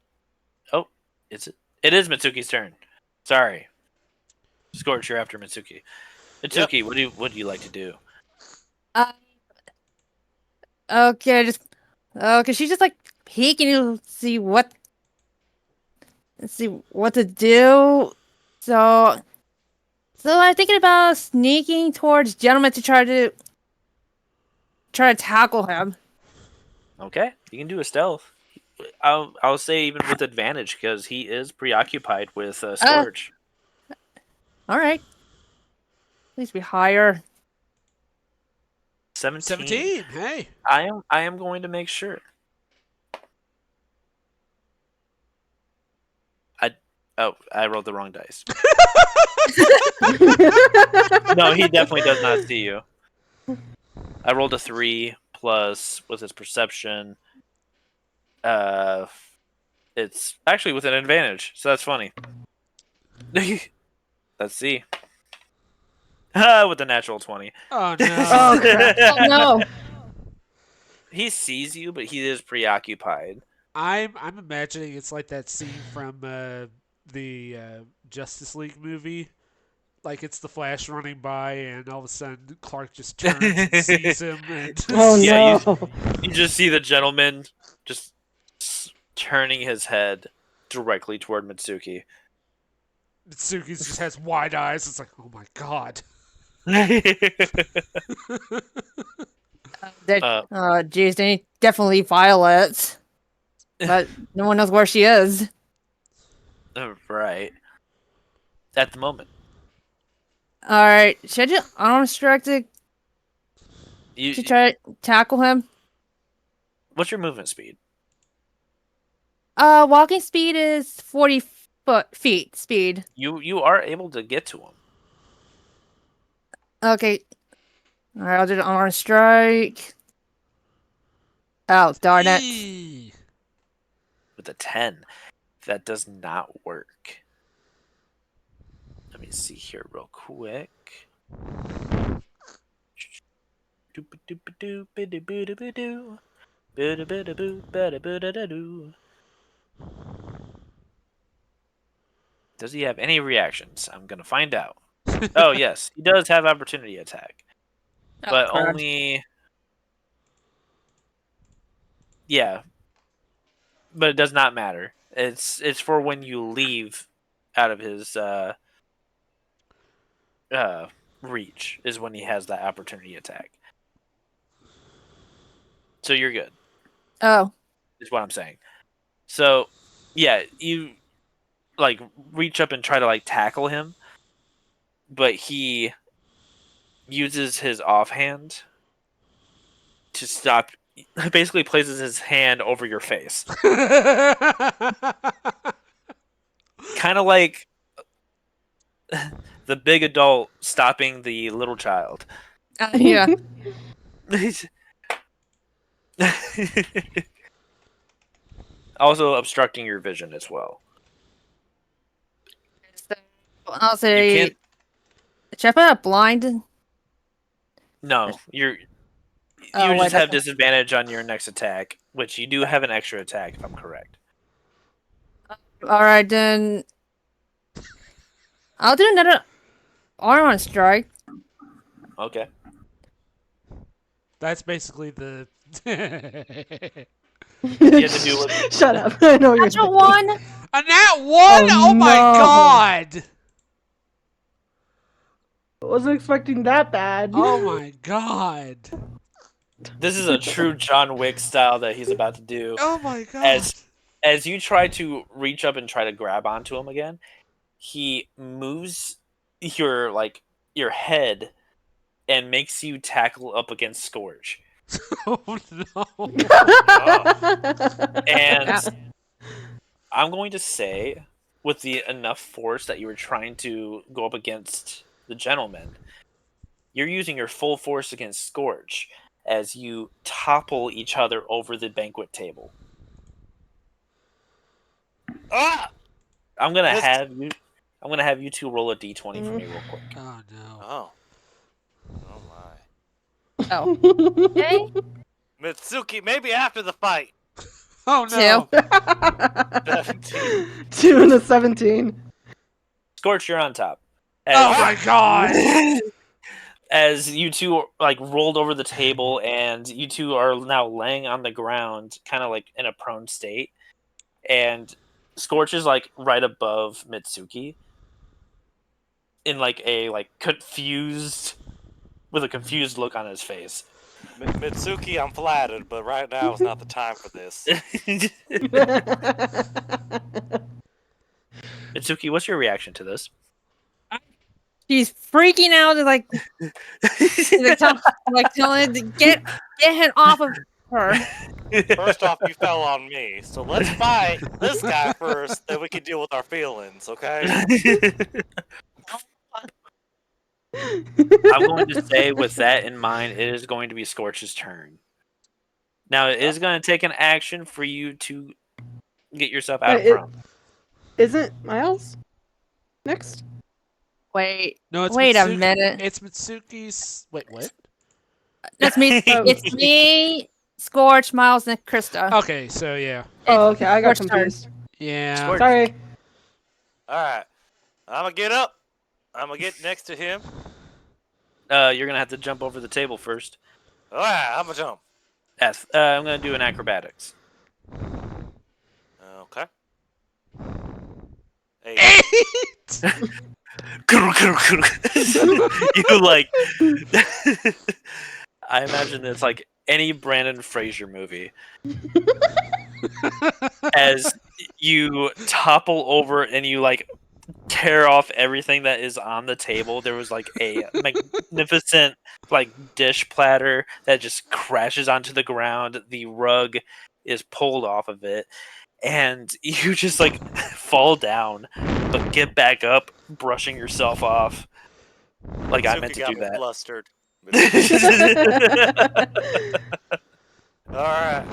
Oh, is it? It is Mitsuki's turn. Sorry, Scorch, you're after Mitsuki. Mitsuki, what do you like to do? Okay, okay. She's just like peeking to see what to do. So I'm thinking about sneaking towards gentleman to try to tackle him. Okay, you can do a stealth. I'll say even with advantage because he is preoccupied with Scorch. All right. At least be higher. 17. 17, hey. I am going to make sure. I rolled the wrong dice. No, he definitely does not see you. I rolled a 3 plus with his perception. It's actually with an advantage, so that's funny. Let's see. With a natural 20. Oh, no. Oh, crap. Oh, no. He sees you, but he is preoccupied. I'm imagining it's like that scene from the Justice League movie. Like it's the Flash running by, and all of a sudden Clark just turns and sees him. And Oh Yeah, no. You just see the gentleman just turning his head directly toward Mitsuki. Mitsuki just has wide eyes. It's like, oh my god. Geez, they definitely Violet, but no one knows where she is. Right. At the moment. All right, should I just unarmed strike to You, try to tackle him? what's your movement speed? Walking speed is 40 feet speed. You are able to get to him. Okay. All right, I'll do the unarmed strike. Oh, darn it. Eee. With a 10. That does not work. Let me see here real quick. Does he have any reactions? I'm gonna find out. Oh yes, he does have opportunity attack, but crap. only. Yeah, but it does not matter. It's for when you leave out of his reach is when he has that opportunity attack. So you're good. Oh. Is what I'm saying. So yeah, you like reach up and try to like tackle him, but he uses his offhand to stop. Basically, places his hand over your face, kind of like the big adult stopping the little child. Yeah. Also obstructing your vision as well. So, I'll You say, can't. should I put a blind? No, you Oh, wait, just have that's- disadvantage on your next attack, which you do have an extra attack if I'm correct. All right, then. I'll do another unarmed strike. Okay. That's basically the. You have to do with Shut up. I know you're Natural one. A nat 1? Oh, my no. god! I wasn't expecting that bad. Oh my god! This is a true John Wick style that he's about to do. Oh my god! As you try to reach up and try to grab onto him again, he moves your head and makes you tackle up against Scourge. Oh no! And Yeah. I'm going to say, with the enough force that you were trying to go up against the gentleman, you're using your full force against Scourge as you topple each other over the banquet table. Ah! I'm gonna Missed. have you two roll a d20 for me real quick. Oh no! Oh. Oh my. Oh. Okay. Mitsuki, maybe after the fight. Oh no! 17. 2 and a 17. Scorch, you're on top. Oh my god! As you two like rolled over the table, and you two are now laying on the ground, kind of like in a prone state, and Scorch is like right above Mitsuki, in like a confused, with a confused look on his face. Mitsuki, I'm flattered, but right now is not the time for this. Mitsuki, what's your reaction to this? She's freaking out, like telling it to get him off of her. First off, you fell on me, so let's fight this guy first, then we can deal with our feelings, okay? I'm going to say, with that in mind, it is going to be Scorch's turn. Now, it is going to take an action for you to get yourself out of Wait, prone. Isn't Miles next? Wait. No, it's Wait a Mitsuki. minute. It's Mitsuki's. Wait, what? That's me. It's me, Scorch, Miles, and Krista. Okay, so yeah, Oh, okay. I got Scorch's turn. confused. yeah. Scorch. Sorry. Alright. I'm gonna get up. I'm gonna get next to him. You're going to have to jump over the table first. Alright, I'm gonna jump. F. I'm going to do an acrobatics. Okay. 8. you like. I imagine it's like any Brandon Fraser movie. As you topple over and you like tear off everything that is on the table. There was like a magnificent like dish platter that just crashes onto the ground. The rug is pulled off of it, and you just like fall down, but get back up, brushing yourself off. Like I meant Suki to got do that. flustered. All Alright.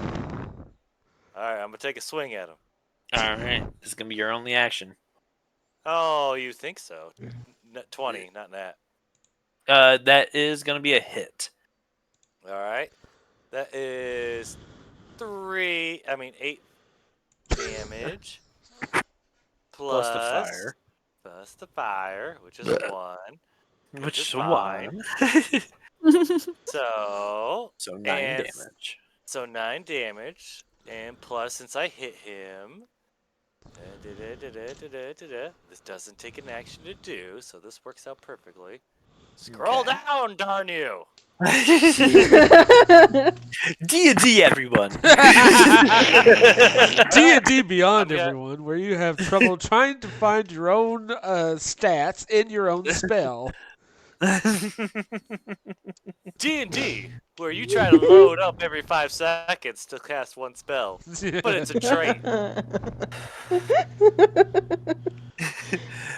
Alright, I'm gonna take a swing at him. right, this is gonna be your only action. Oh, you think so? 20, not that. That is gonna be a hit. Alright. That is 8 damage. Plus the fire. Plus the fire, which is 1. Which is is fine. 1. So. So 9 and damage. So 9 damage. And plus, since I hit him. This doesn't take an action to do, so this works out perfectly. Scroll Okay. down, darn you! D&D, everyone. D&D Beyond, I'm gonna- everyone, where you have trouble trying to find your own stats in your own spell. D&D, where you try to load up every 5 seconds to cast one spell. But it's a trait.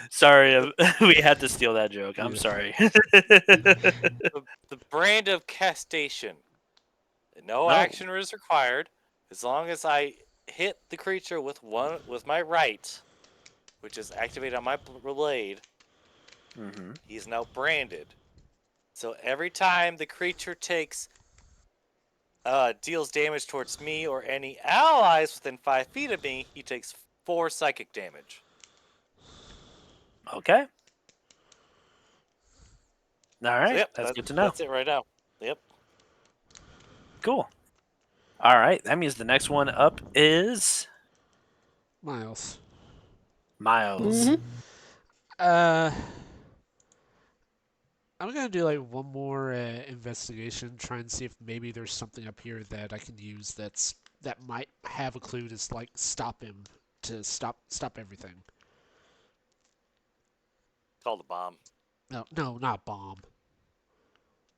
Sorry, we had to steal that joke. I'm Yeah. sorry. The brand of castation. No Oh. action is required. As long as I hit the creature with my right, which is activated on my blade, Mm-hmm. he's now branded. So every time the creature deals damage towards me or any allies within 5 feet of me, he takes 4 psychic damage. Okay. All right. So, yep, that's good to know. That's it right now. Yep. Cool. All right. That means the next one up is Miles. Miles. Mhm. I'm gonna do like one more investigation, try and see if maybe there's something up here that I can use that might have a clue to like stop him, to stop everything. It's called a bomb. No, not bomb.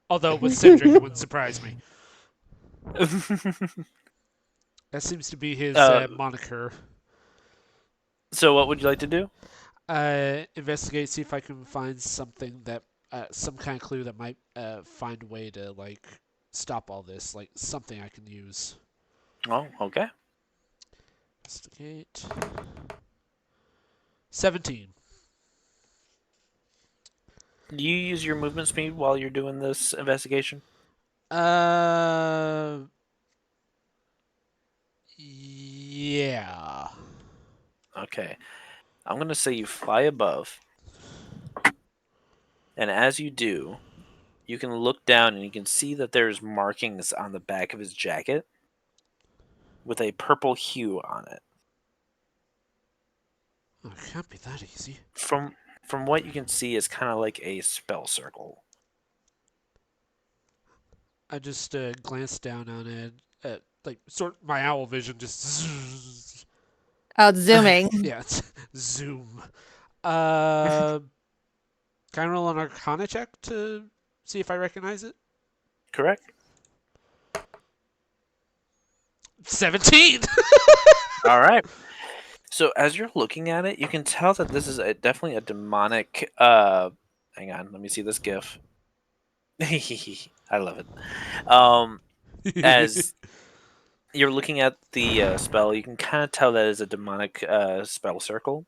Although with Cindric, it wouldn't surprise me. That seems to be his moniker. So what would you like to do? Investigate, see if I can find something that, some kind of clue that might find a way to like stop all this, like something I can use. Oh, okay. Investigate. 17. Do you use your movement speed while you're doing this investigation? Yeah. Okay. I'm going to say you fly above. And as you do, you can look down and you can see that there's markings on the back of his jacket with a purple hue on it. Oh, it can't be that easy. From what you can see, it's kind of like a spell circle. I just glanced down on it. Like sort my owl vision just Out zooming. yeah, it's zoom. Can I roll an Arcana check to see if I recognize it? Correct? 17. All right. So as you're looking at it, you can tell that this is definitely a demonic. Hang on, let me see this GIF. I love it. As you're looking at the spell, you can kind of tell that it's a demonic spell circle,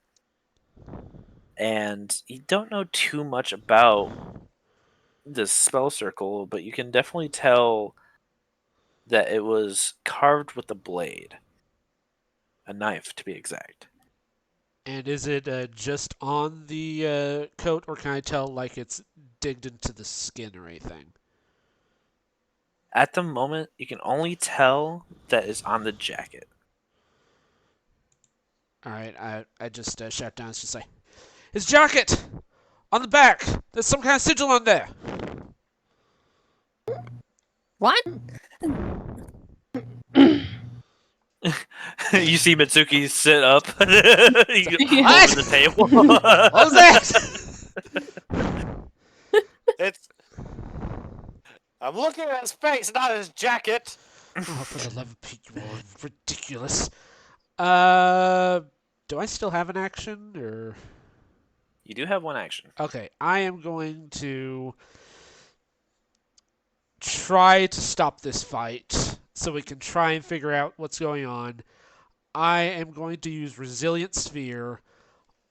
and you don't know too much about this spell circle, but you can definitely tell that it was carved with a blade, a knife to be exact. And is it just on the coat, or can I tell like it's digged into the skin or anything? At the moment, you can only tell that it's on the jacket. All right, I just shut down. It's just like his jacket. On the back, there's some kind of sigil on there. What? You see Mitsuki sit up over the table. What was that? It's. I'm looking at his face, not his jacket. Oh, for the love of Pete, you are ridiculous. Do I still have an action, or? You do have one action. Okay, I am going to try to stop this fight so we can try and figure out what's going on. I am going to use Resilient Sphere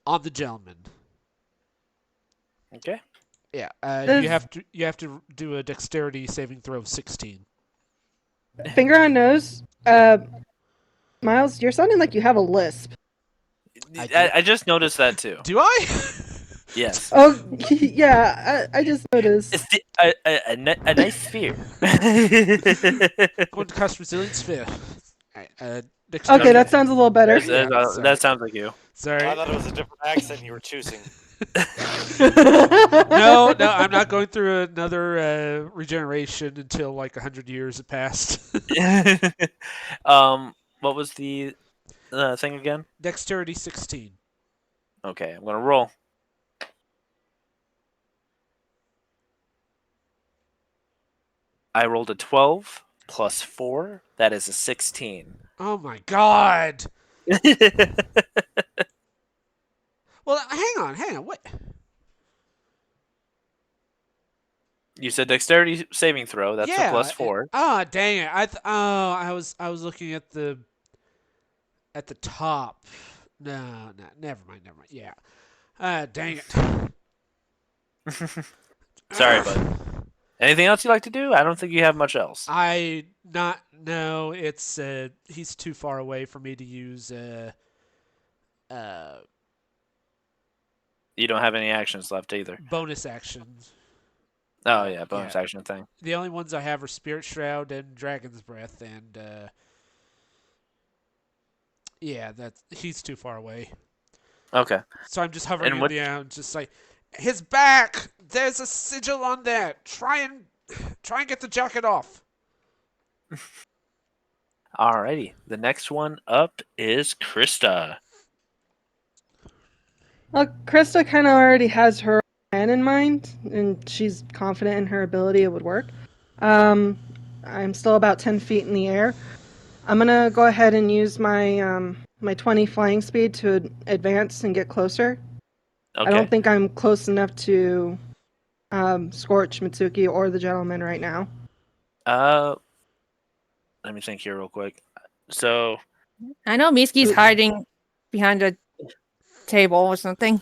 on the gentleman. Okay. Yeah, Does- you have to do a Dexterity saving throw of 16. Finger on nose. Miles, you're sounding like you have a lisp. I just noticed that too. Do I? Yes. Oh, yeah, I just noticed. It's a nice sphere. Going to cast Resilient Sphere. Alright, Okay, that sounds a little better. That sounds like you. Sorry. I thought it was a different accent you were choosing. No, I'm not going through another regeneration until like 100 years have passed. What was the thing again? Dexterity 16. Okay, I'm gonna roll. I rolled a 12 plus 4. That is a 16. Oh my god! Well, hang on, what? You said dexterity saving throw. That's a plus 4. Dang it! I was looking at the top. No, never mind. Yeah. Dang it. Sorry, bud. Anything else you like to do? I don't think you have much else. No, it's he's too far away for me to use You don't have any actions left either. bonus actions. Oh yeah, bonus action thing. The only ones I have are Spirit Shroud and Dragon's Breath, and yeah, he's too far away. Okay. So I'm just hovering And in what- the air, and just like his back. There's a sigil on there. Try and get the jacket off. Alrighty. The next one up is Krista. Well, Krista kind of already has her plan in mind, and she's confident in her ability it would work. I'm still about 10 feet in the air. I'm gonna go ahead and use my my 20 flying speed to advance and get closer. Okay. I don't think I'm close enough to scorch Mitsuki or the gentleman right now. Let me think here real quick. So I know Miski's hiding behind a table or something.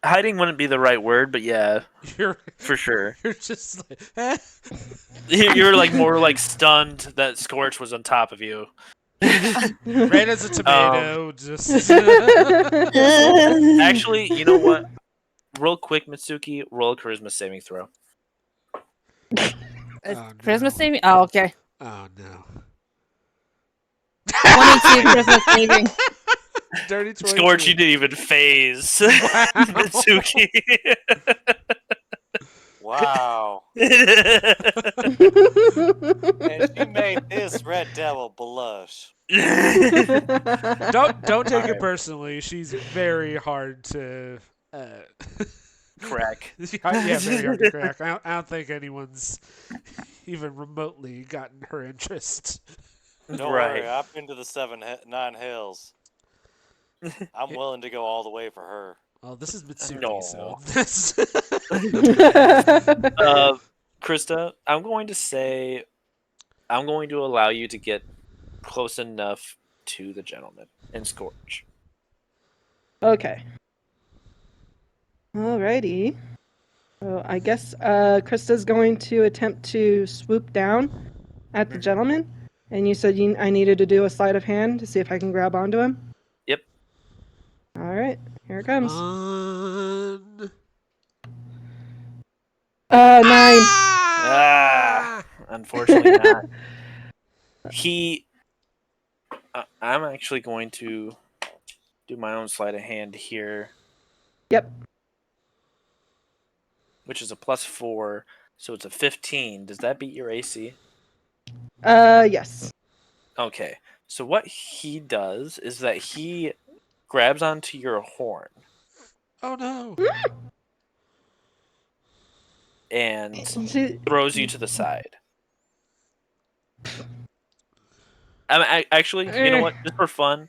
hiding wouldn't be the right word, but yeah, You're for sure. you're just like You're like more like stunned that Scorch was on top of you. red as a tomato. Just Actually, you know what? Real quick, Mitsuki, roll a charisma saving throw. Christmas saving? Oh, okay. Oh no. 22 Christmas saving. Dirty 22. Scorch, you didn't even phase Mitsuki. Wow. And she made this red devil blush. Don't take it Alright. personally. She's very hard to. Crack. Yeah, very hard to crack. I don't think anyone's even remotely gotten her interest. Don't Right. worry, I've been to the 9 hills. I'm willing to go all the way for her. Well, this is Mitsuki, No. so this. Krista, I'm going to allow you to get close enough to the gentleman and Scorch. Okay. Alrighty. So I guess Krista's going to attempt to swoop down at the gentleman. And you said I needed to do a sleight of hand to see if I can grab onto him? Yep. Alright, here it comes. 9. Ah, unfortunately not. I'm actually going to do my own sleight of hand here. Yep. which is a +4, so it's a 15. Does that beat your AC? Yes. Okay. So what he does is that he grabs onto your horn Oh no! and She, throws you to the side. Actually, you know what? Just for fun,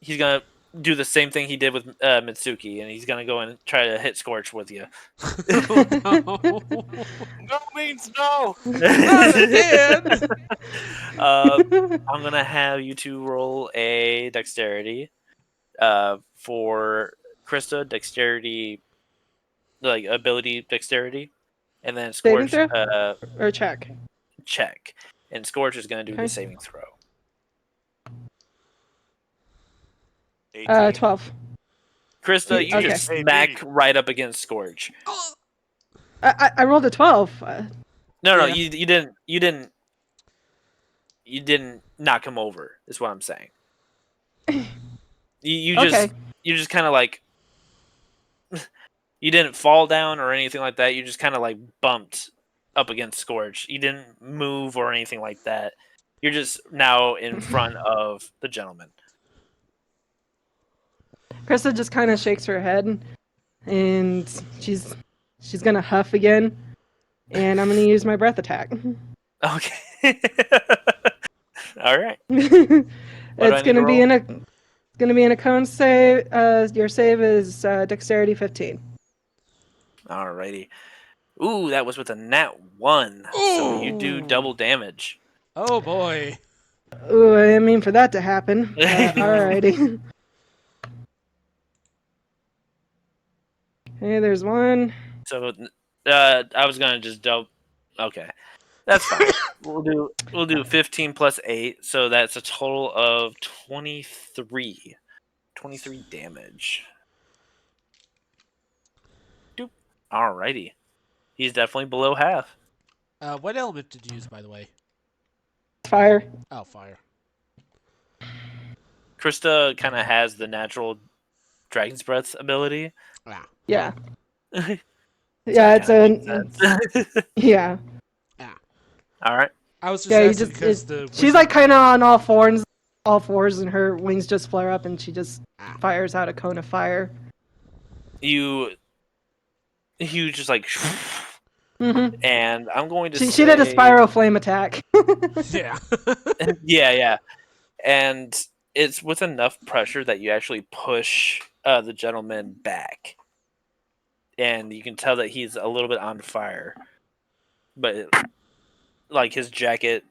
he's gonna do the same thing he did with Mitsuki, and he's gonna go and try to hit Scorch with you. Oh no! No means no. Not again! I'm gonna have you two roll a dexterity. For Krista, dexterity, like ability dexterity, and then Saving Scorch, throw or check? check, and Scorch is gonna do the Okay. saving throw. 18. 12. Krista, you Okay. just Hey, smack me. right up against Scorch. I rolled a 12. No, Yeah. you didn't knock him over. Is what I'm saying. You Okay. just kind of like you didn't fall down or anything like that. You just kind of like bumped up against Scorch. You didn't move or anything like that. You're just now in front of the gentleman. Krista just kind of shakes her head, and she's gonna huff again, and I'm gonna use my breath attack. Okay. All right. It's do I need to gonna be roll? in a cone save. Your save is dexterity 15. Alrighty. Ooh, that was with a nat 1. So you do Ooh. double damage. Oh boy! Ooh, I didn't mean for that to happen. Alrighty. Okay, there's one. So I was gonna just double. Okay, that's fine. we'll do 15 plus 8, so that's a total of 23. 23 damage. Doop. Alrighty. He's definitely below half. What element did you use, by the way? Fire. Oh, fire. Krista kind of has the natural Dragon's Breath ability. Ah. Yeah. So Yeah, that it's kinda makes sense. yeah. Ah. Alright. I was just Yeah, you asking just because the she's wizard... like kind of on all fours, and her wings just flare up, and she just Ah. fires out a cone of fire. You just like, Mm-hmm. and I'm going to She say, did a spiral flame attack. Yeah. yeah, and it's with enough pressure that you actually push the gentleman back, and you can tell that he's a little bit on fire, but like his jacket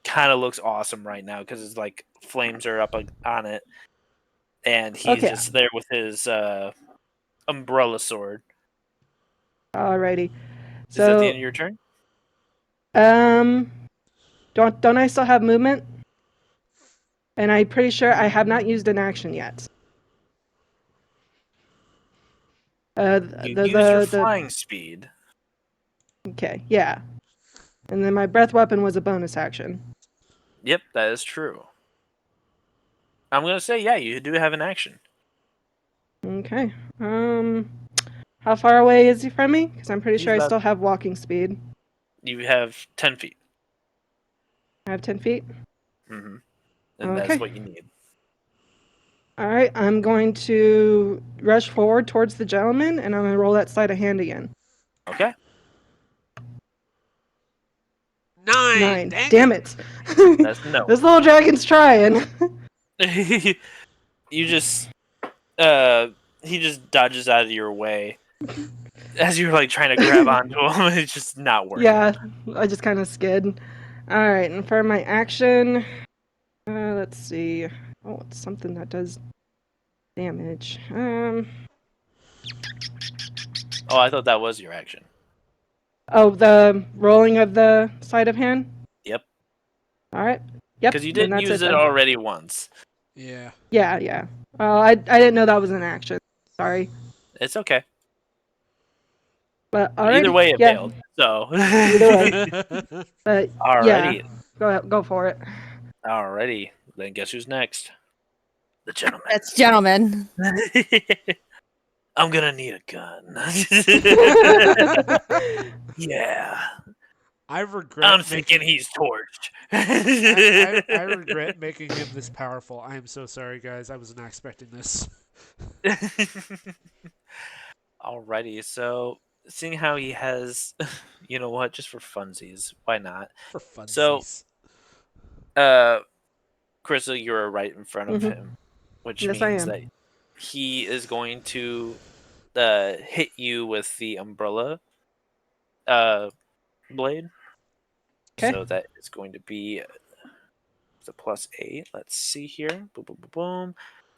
kind of looks awesome right now because his like flames are up on it, and he's Okay. just there with his umbrella sword. Alrighty. Is that the So end of your turn? don't I still have movement? And I'm pretty sure I have not used an action yet. You The use your the flying speed. okay, yeah. And then my breath weapon was a bonus action. Yep, that is true. I'm gonna say, yeah, you do have an action. Okay. How far away is he from me? Because I'm pretty He's sure I about- still have walking speed. You have 10 feet. I have 10 feet. Mm-hmm. And Okay. that's what you need. All right, I'm going to rush forward towards the gentleman, and I'm going to roll that sleight of hand again. Okay. 9! 9. Dang Damn it! it. That's no. This little dragon's trying. You just he just dodges out of your way as you're like trying to grab onto him. It's just not working. Yeah, I just kind of skid. All right, and for my action, let's see. Oh, it's something that does damage. Oh, I thought that was your action. Oh, the rolling of the sleight of hand. Yep. All right. Yep. Because you then didn't that's use it then. already once. Yeah. Yeah. I didn't know that was an action. Sorry. It's okay. But all Either right. way, it yeah. failed. So. Either way. But Alrighty. yeah, go for it. Alrighty. Then guess who's next? The gentleman. It's gentlemen. I'm gonna need a gun. Yeah. I regret I'm making. thinking he's torched. I regret making him this powerful. I am so sorry, guys. I was not expecting this. Alrighty, so seeing how he has, you know what, just for funsies, why not? For So, funsies. Crystal, you're right in front of Mhm. him, which Yes, I means am. that he is going to hit you with the umbrella blade. Okay. So that is going to be the +8. Let's see here. Boom, boom, boom, boom.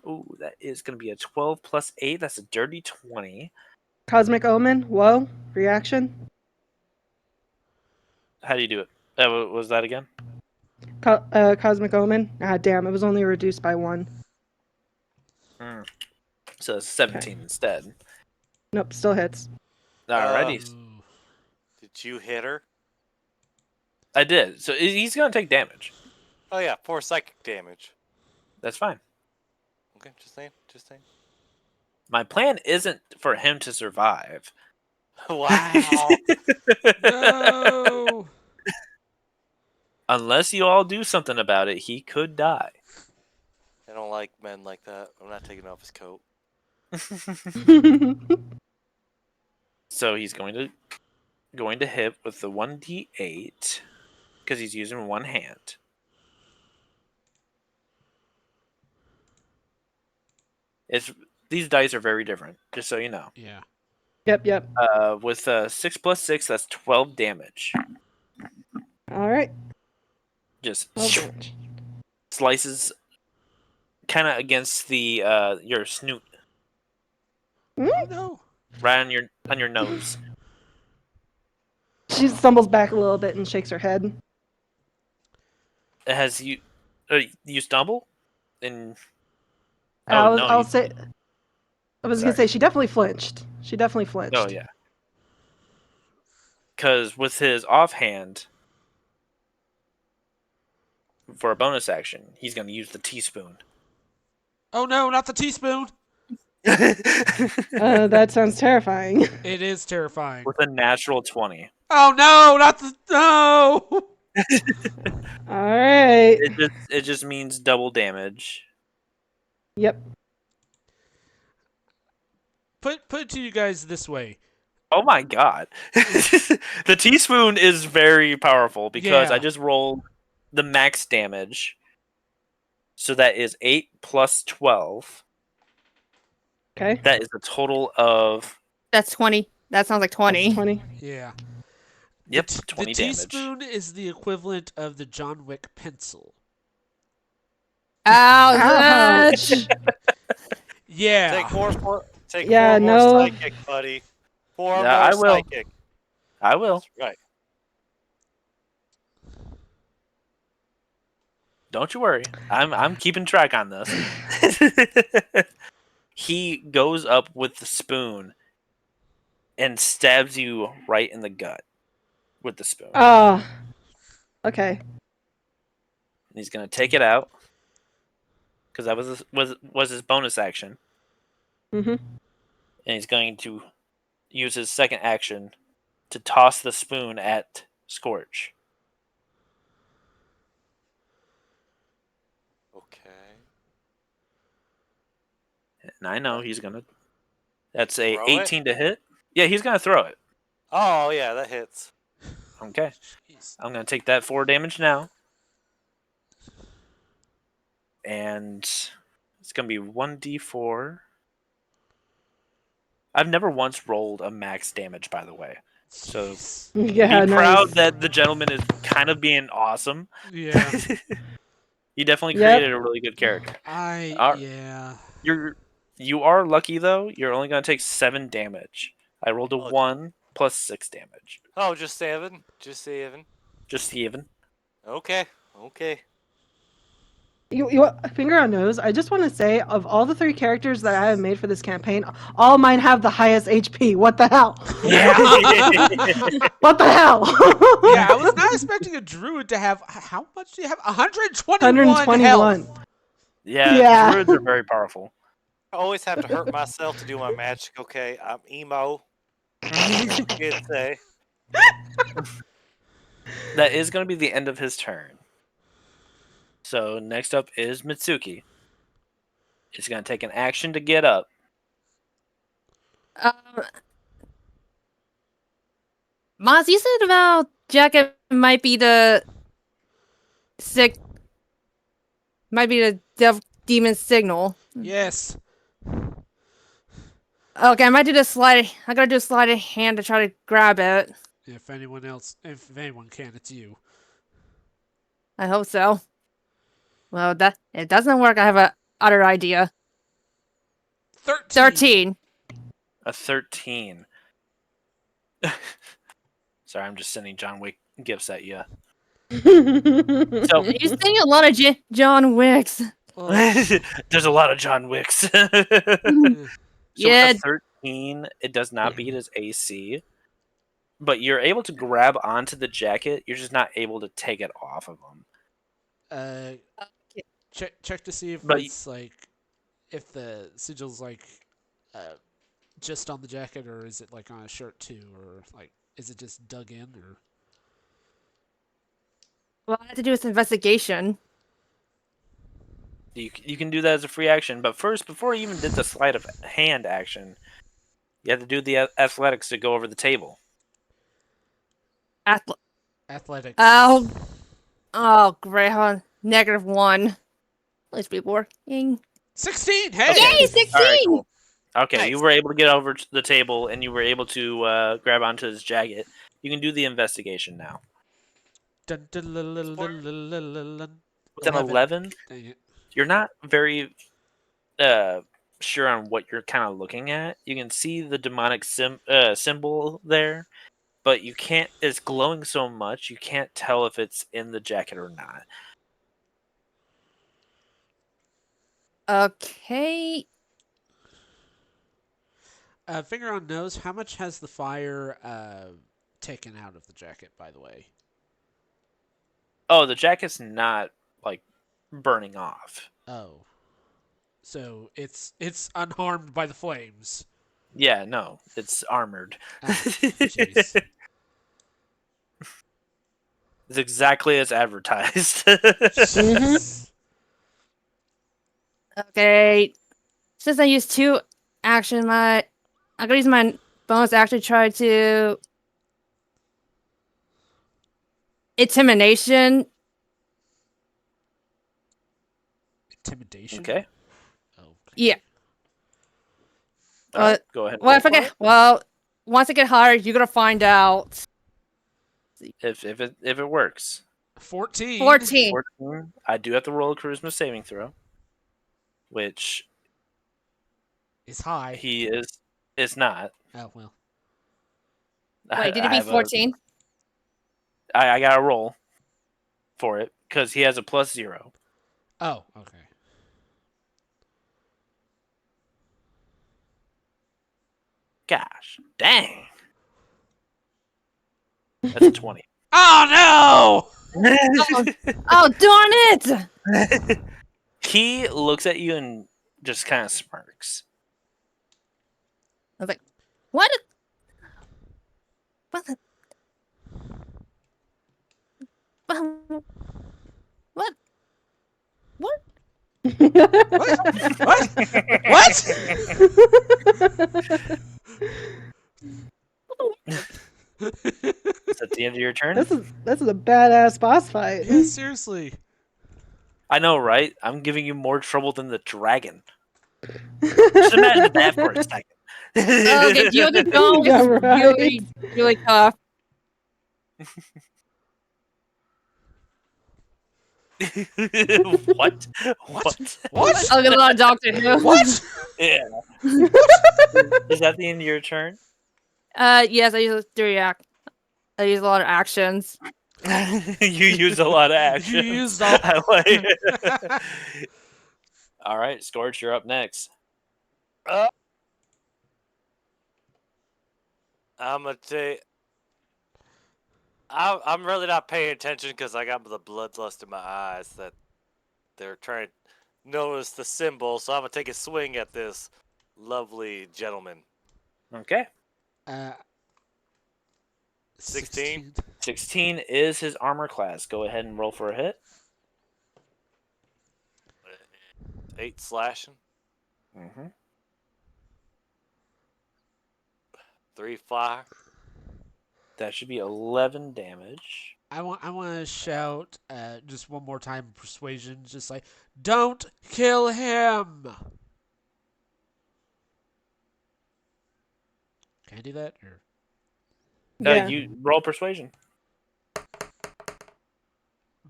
Ooh, that is going to be a 12 plus 8. That's a dirty 20. Cosmic Omen. Whoa. Reaction. How do you do it? What was that again? Cosmic Omen. Ah, damn. It was only reduced by 1. So it's 17 instead. Nope. Still hits. Alrighty. Ooh. Did you hit her? I did. So he's going to take damage. Oh yeah, 4 psychic damage. That's fine. Okay, just saying, just saying. My plan isn't for him to survive. Wow. No. Unless you all do something about it, he could die. I don't like men like that. I'm not taking off his coat. So he's going to hit with the 1d8 because he's using one hand. These dice are very different, just so you know. Yeah. Yep. With 6 plus 6, that's 12 damage. All right. Just 12 damage. slices kind of against the your snoot, Oh no. right on your nose. She stumbles back a little bit and shakes her head. It has you you stumble and I'll say. I was gonna Sorry. say she definitely flinched. She definitely flinched. Oh yeah. Because with his offhand, for a bonus action, he's going to use the teaspoon. Oh no, not the teaspoon. That sounds terrifying. It is terrifying. With a natural 20. Oh no, not the no. All right. It just means double damage. Yep. Put it to you guys this way. Oh my god. The teaspoon is very powerful because Yeah. I just rolled the max damage. So that is 8 plus 12. Okay. That is a total of That's 20. That sounds like 20. 20. Yeah. yep, The 20 damage. teaspoon is the equivalent of the John Wick pencil. Ouch! Yeah. Take 4 Yeah, more no. psychic, buddy. 4 Yeah, more I will. psychic. I will. Right. Don't you worry. I'm keeping track on this. He goes up with the spoon and stabs you right in the gut with the spoon. Okay. And he's gonna take it out because that was his bonus action, Mhm. and he's going to use his second action to toss the spoon at Scorch. Okay. And I know he's gonna. That's a Throw it? 18 to hit. Yeah, he's gonna throw it. Oh yeah, that hits. Okay, Jeez. I'm gonna take that 4 damage now, and it's gonna be 1d4. I've never once rolled a max damage, by the way. So Jeez. Yeah, be proud nice. that the gentleman is kind of being awesome. Yeah. You definitely Yep. created a really good character. Yeah. You are lucky though. You're only gonna take 7 damage. I rolled a Oh. 1 plus 6 damage. Oh, just 7. Just 7. Just even. Okay. Okay. You finger on nose. I just want to say, of all the 3 characters that I have made for this campaign, all mine have the highest HP. What the hell? Yeah. What the hell? Yeah, I was not expecting a druid to have. How much do you have? 121 health. 121. Yeah, Yeah. druids are very powerful. always have to hurt myself to do my magic. Okay, I'm emo. That's what kids say. That is going to be the end of his turn. So next up is Mitsuki. He's going to take an action to get up. Um, Maz, you said about jacket might be the demon signal. Yes. Okay, I might do the slide. I gotta do a sleight of hand to try to grab it. If anyone can, it's you. I hope so. Well, that it doesn't work. I have a other idea. 13. A 13. Sorry, I'm just sending John Wick gifts at you. So You're saying a lot of John Wicks. there's a lot of John Wicks. So Yeah. a 13, it does not beat his AC, but you're able to grab onto the jacket. You're just not able to take it off of him. Check to see if But it's like if the sigil's like just on the jacket, or is it like on a shirt too, or like is it just dug in, or? Well, I have to do this investigation. you can do that as a free action. But first, before you even did the sleight of hand action, you have to do the athletics to go over the table. Athletics. Oh, great. Hold on. -1. Let's be working. 16. Hey. Yay, 16! All right, cool. Okay, Nice. you were able to get over to the table, and you were able to grab onto his jacket. You can do the investigation now. Dun, dun, dun, dun, dun, dun, dun, dun, dun. With an 11, Dang it. you're not very sure on what you're kind of looking at. You can see the demonic symbol there, but you can't. It's glowing so much you can't tell if it's in the jacket or not. Okay. Finger on nose. How much has the fire taken out of the jacket? By the way. Oh, the jacket's not like burning off. Oh. So it's unharmed by the flames. Yeah, no, it's armored. Jeez. It's exactly as advertised. Okay. Since I used 2 action, I'm gonna use my bonus action to try to intimidation. Intimidation. Okay. Oh. Yeah. All right, go ahead. Well, once I get hired, you're gonna find out. If it works. 14. 14. 14. I do have to roll a charisma saving throw, which Is high. he is not. Oh well. Wait, did it be 14? I got a roll for it because he has a +0. Oh, okay. Gosh, dang. That's a 20. Oh Oh, darn it! He looks at you and just kind of smirks. I was like, what? What? What? What? What? Is that the end of your turn? This is a badass boss fight. Yeah, seriously. I know, right? I'm giving you more trouble than the dragon. Just imagine that for a second. Okay, you the dome Yeah, is right. really, really tough. What? What? I'll get a lot of Doctor Who. What? Yeah. Is that the end of your turn? Yes, I use 3 I use a lot of actions. You used a lot of action. You used all. I like it. All right, Scorch, you're up next. I'm gonna say I'm really not paying attention because I got the bloodlust in my eyes that they're trying. notice the symbol, so I'm gonna take a swing at this lovely gentleman. Okay. 16. 16 is his armor class. Go ahead and roll for a hit. 8 slashing. Mm-hmm. 3 fire. That should be 11 damage. I want to shout just one more time persuasion, just like, don't kill him. Can I do that? Or Yeah. You roll persuasion.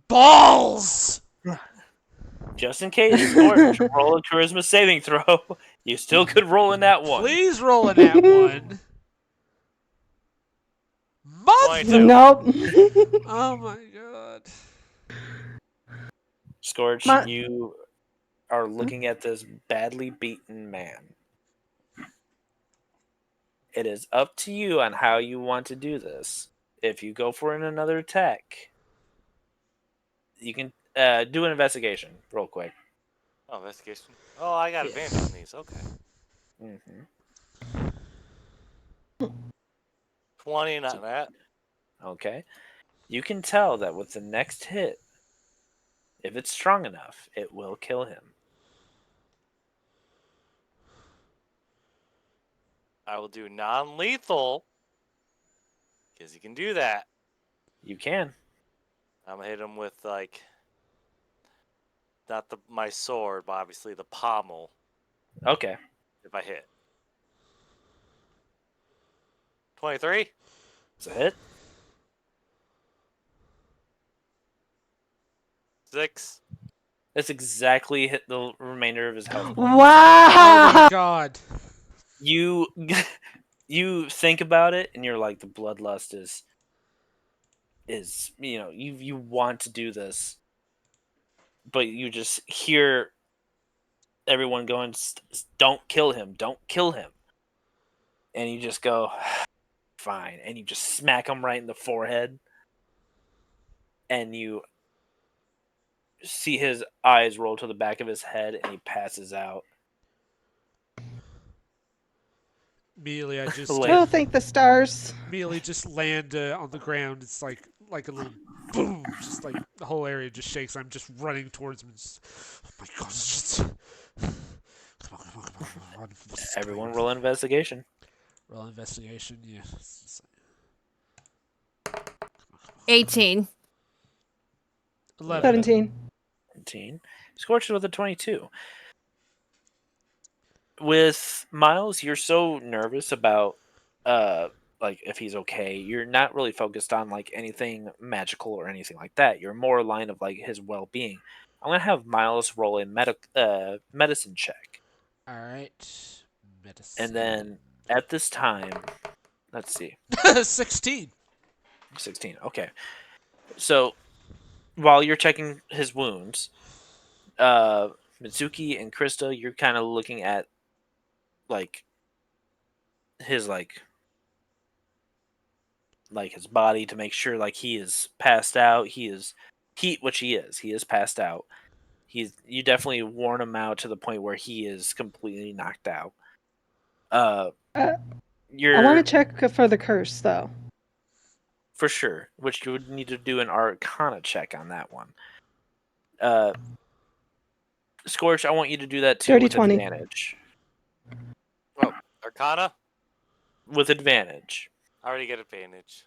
balls? Just in case, Scorch, roll a charisma saving throw. You still could roll in that one. Please roll in that one. Mother! 22. Nope. Oh my god. Scorch, My- you are looking at this badly beaten man. It is up to you on how you want to do this. If you go for another attack, you can do an investigation real quick. Oh, investigation. Oh, I got Yeah. advantage on these. Okay. Mm-hmm. 20, not that. Okay. You can tell that with the next hit, if it's strong enough, it will kill him. I will do non-lethal, because you can do that. You can. I'm gonna hit him with like, not my sword, but obviously the pommel. Okay. If I hit. 23. It's a hit. 6. That's exactly hit the remainder of his health. Oh my Wow. god. You you think about it and you're like, the bloodlust is you want to do this, but you just hear everyone going, don't kill him, don't kill him. And you just go, fine. And you just smack him right in the forehead. And you see his eyes roll to the back of his head and he passes out. Immediately, I just Like- Oh, thank the stars. immediately just land on the ground. It's like a little boom, just like the whole area just shakes. I'm just running towards him. Oh my god! It's just... Come on. Everyone roll investigation. Roll investigation. Yeah. 18. 11. 17. 17. Scorched with a 22. With Miles, you're so nervous about like if he's okay. You're not really focused on like anything magical or anything like that. You're more line of like his well-being. I'm gonna have Miles roll a medicine check, All right. Medicine. and then at this time, let's see, 16. 16. Okay, so while you're checking his wounds, Mitsuki and Krista, you're kind of looking at like his like his body to make sure like he is passed out. He is which he is. He is passed out. You definitely worn him out to the point where he is completely knocked out. Uh, You're I want to check for the curse, though. for sure, which you would need to do an Arcana check on that one. Scorch, I want you to do that too Dirty with 20. advantage. Oh, Arcana? With advantage. I already get advantage.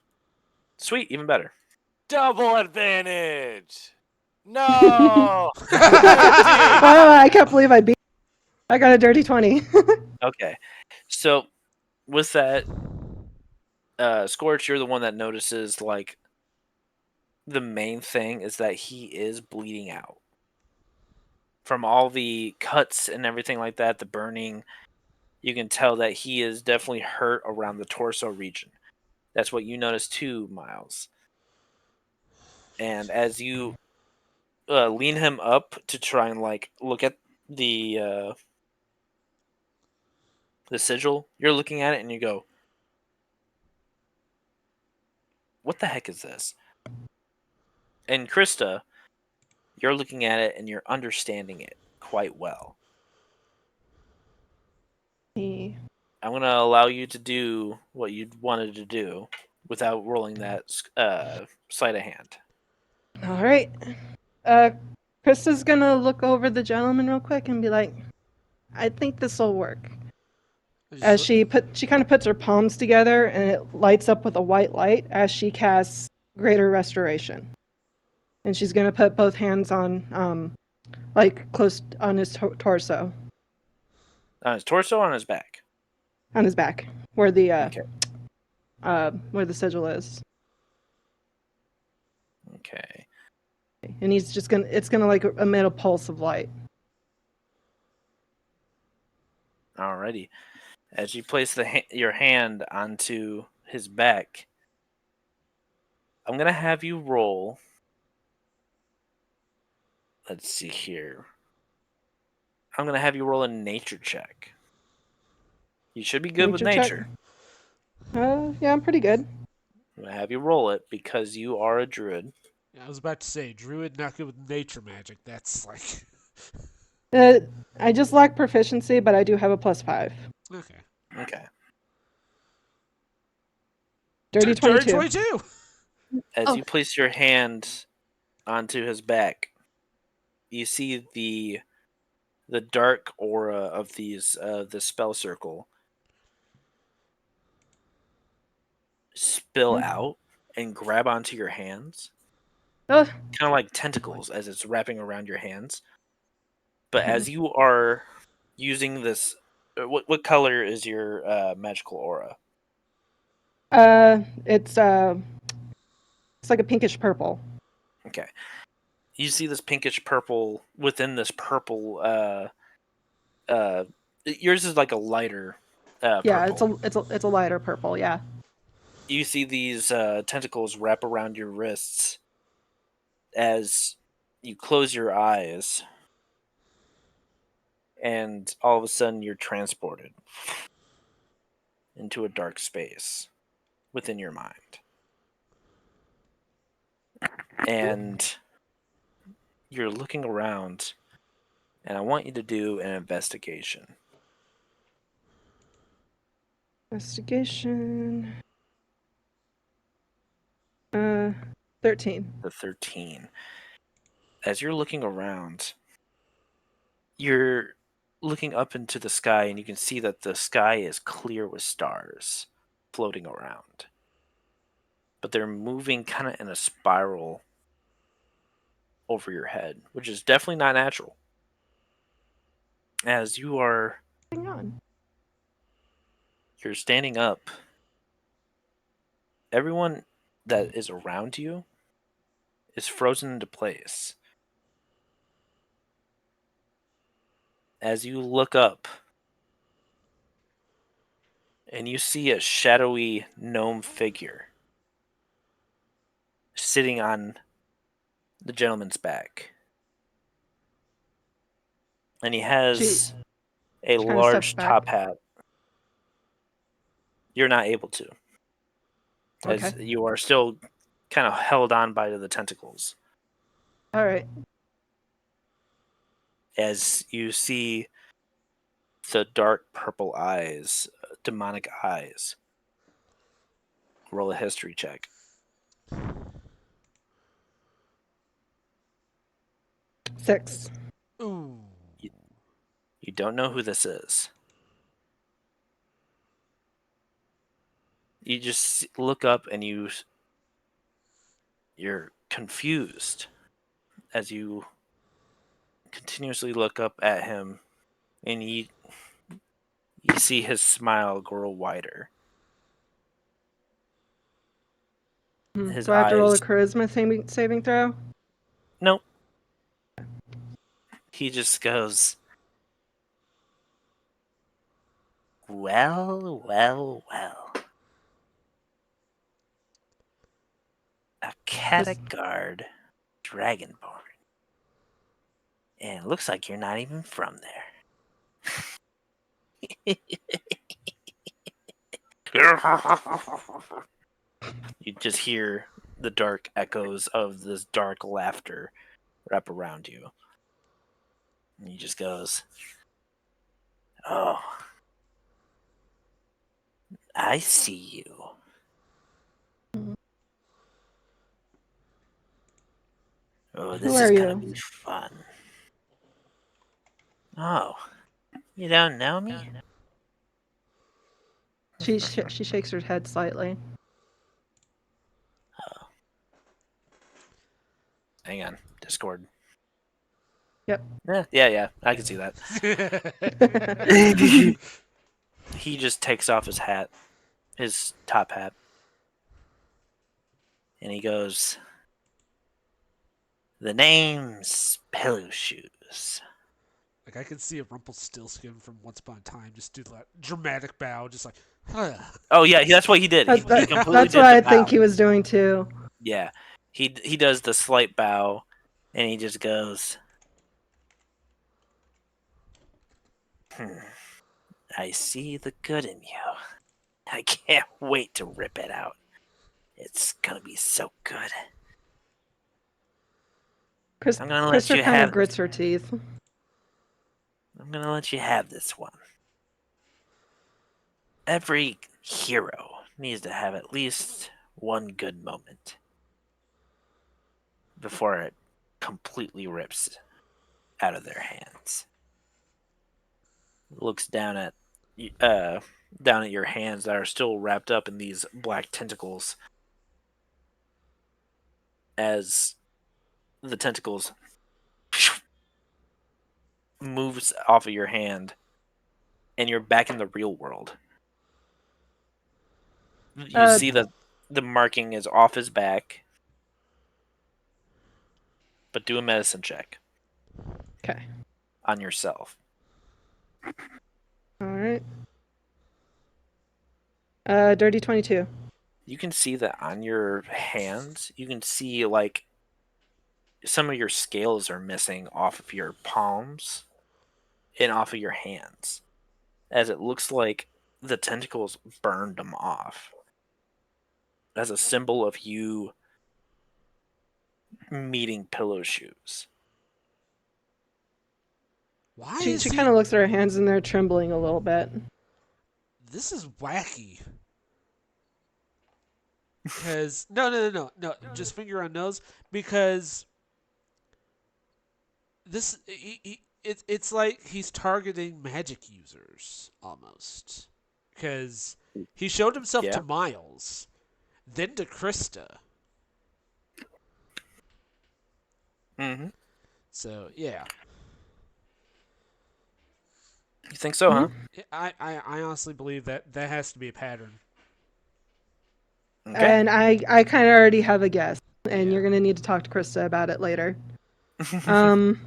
Sweet, even better. Double advantage! No! Wow, I can't believe I beat. I got a dirty 20. Okay, so with that, Scorch, you're the one that notices like the main thing is that he is bleeding out from all the cuts and everything like that. The burning, you can tell that he is definitely hurt around the torso region. That's what you notice too, Miles. And as you lean him up to try and like look at the sigil, you're looking at it and you go, "What the heck is this?" And Krista, you're looking at it and you're understanding it quite well. He- I'm going to allow you to do what you wanted to do without rolling that sleight of hand. All right. Uh, Krista's gonna look over the gentleman real quick and be like, "I think this will work." As she kind of puts her palms together and it lights up with a white light as she casts Greater Restoration. And she's gonna put both hands on, like close on his torso, On his torso, or on his back? on his back, where the Okay. where the sigil is. Okay. And he's just it's gonna like emit a pulse of light. Alrighty. As you place your hand onto his back, I'm going to have you roll. Let's see here. I'm going to have you roll a nature check. You should be good with check. nature. Yeah, I'm pretty good. I'm going to have you roll it because you are a druid. Yeah, I was about to say, druid not good with nature magic. That's like. I just lack proficiency, but I do have a +5. Okay. Okay. Dirty 22. 22! As Oh. you place your hand onto his back, you see the dark aura of the spell circle spill out and grab onto your hands, Ugh. kind of like tentacles as it's wrapping around your hands. But as you are using this, what color is your magical aura? It's like a pinkish purple. Okay, you see this pinkish purple within this purple. Yours is like a lighter Yeah, purple. it's a lighter purple. Yeah. You see these tentacles wrap around your wrists as you close your eyes, and all of a sudden you're transported into a dark space within your mind. And you're looking around, and I want you to do an investigation. Investigation. 13. The 13. As you're looking around, you're looking up into the sky, and you can see that the sky is clear with stars floating around. But they're moving kind of in a spiral over your head, which is definitely not natural. As you're standing up, everyone that is around you is frozen into place. As you look up, and you see a shadowy gnome figure sitting on the gentleman's back. And he has a she kinda large steps back. top hat. You're not able to, as Okay. you are still kind of held on by the tentacles. All right. As you see the dark purple eyes, demonic eyes. Roll a history check. 6. Ooh. You don't know who this is. You just look up and you're confused as you continuously look up at him, and you see his smile grow wider. His Do I have to roll a eyes. charisma saving throw? Nope. He just goes, well, well, well. A Katagard Dragonborn. And it looks like you're not even from there. You just hear the dark echoes of this dark laughter wrap around you. And he just goes, "Oh, I see you. Oh, Who this are is gonna you? be fun. Oh, you don't know me? She shakes her head slightly. Hang on, Discord. Yep. Yeah, I can see that. He just takes off his hat, his top hat, and he goes, "The name's Pillow Shoes." Like I can see a Rumpelstiltskin from Once Upon a Time just do that dramatic bow, just like, huh. Oh yeah, that's what he did. He That's, completely that's did what the I bow. think he was doing too. Yeah, he does the slight bow, and he just goes, "I see the good in you. I can't wait to rip it out. It's gonna be so good. I'm gonna let Krista you kind of have grits this. her teeth. I'm gonna let you have this one. Every hero needs to have at least one good moment before it completely rips out of their hands." Looks down at your hands that are still wrapped up in these black tentacles as the tentacles moves off of your hand and you're back in the real world. You Uh, see that the marking is off his back, but do a medicine check Okay. on yourself. All right. Dirty 22. You can see that on your hands, you can see like some of your scales are missing off of your palms and off of your hands, as it looks like the tentacles burned them off as a symbol of you meeting Pillow Shoes. Why She is he? kind of looks at her hands and they're trembling a little bit. This is wacky. Because no, just finger on nose. Because this, it's like he's targeting magic users almost. Because he showed himself Yeah. to Miles, then to Krista. Mm-hmm. So yeah, You think so, huh? I honestly believe that that has to be a pattern. Okay. And I kind of already have a guess, and Yeah. you're gonna need to talk to Krista about it later. Um,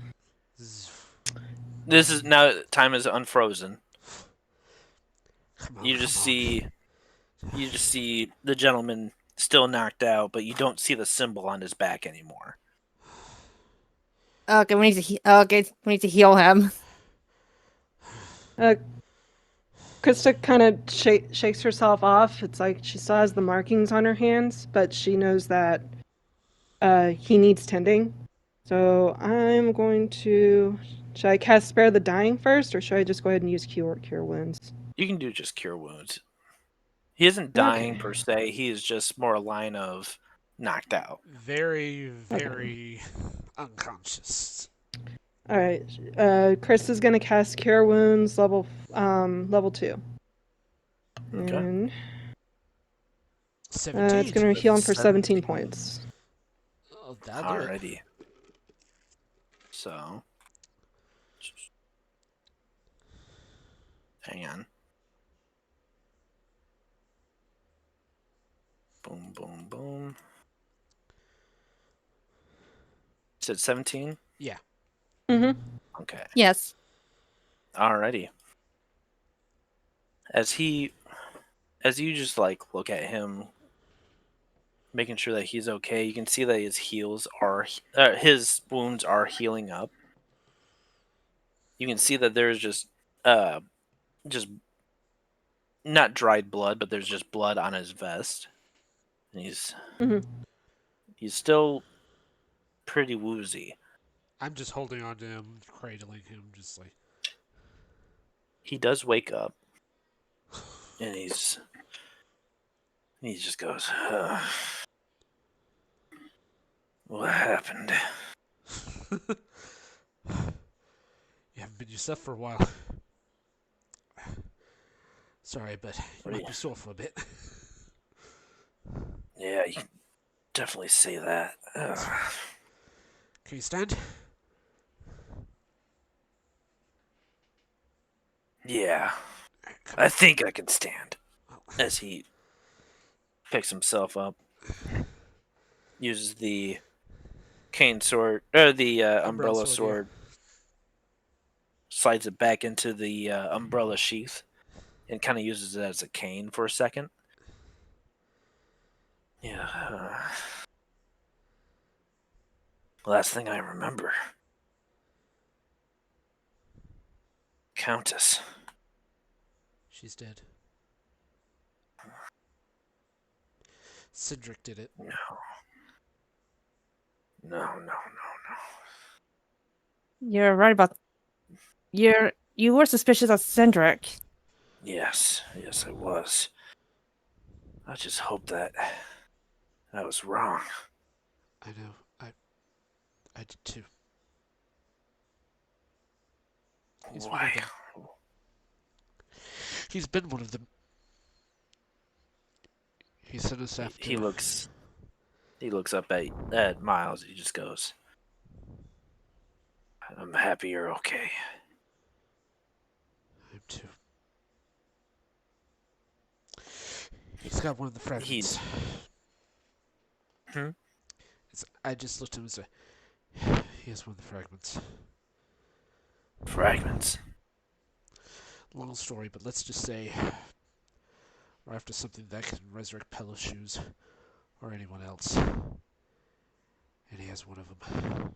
This is now time is unfrozen. Come on, You come just on. see the gentleman still knocked out, but you don't see the symbol on his back anymore. Okay, we need to heal him. uh, Krista kind of shakes herself off. It's like she still has the markings on her hands, but she knows that he needs tending. So I'm going to. Should I cast Spare the Dying first, or should I just go ahead and use Cure Wounds? You can do just cure wounds. He isn't dying Okay. per se. He is just more a line of knocked out. Very unconscious. All right. Chris is gonna cast Cure Wounds level 2, Okay. and 17. it's gonna heal him for 17 17. points. Oh, that'll do it. Alrighty. So, hang on. Boom, boom, boom. Said 17? Yeah. Mm-hmm. Okay. Yes. Alrighty. As you just like look at him, making sure that he's okay, you can see that his wounds are healing up. You can see that there's just not dried blood, but there's just blood on his vest. And he's Mm-hmm. still pretty woozy. I'm just holding on to him, cradling him, just like. He does wake up, and he just goes, "What happened?" You haven't been yourself for a while. Sorry, but you What do might you? be sore for a bit. Yeah, you can definitely say that. Can you stand? Yeah, Come I on. think I can stand. Well, As he picks himself up, uses the cane sword, or the umbrella Yeah. sword, slides it back into the umbrella sheath, and kind of uses it as a cane for a second. Yeah. Last thing I remember, Countess. She's dead. Cindric did it. No, no. You're right about you were suspicious of Cindric. Yes, I was. I just hope that I was wrong. I know. I did too. He's one of Why? them. He's been one of them. He sent us after. He looks up at Miles. He just goes, "I'm happy you're okay." Him too. He's got one of the fragments. Hmm? I just looked at him and said, he has one of the fragments. Fragments. Long story, but let's just say we're after something that can resurrect Pillow Shoes or anyone else. And he has one of them.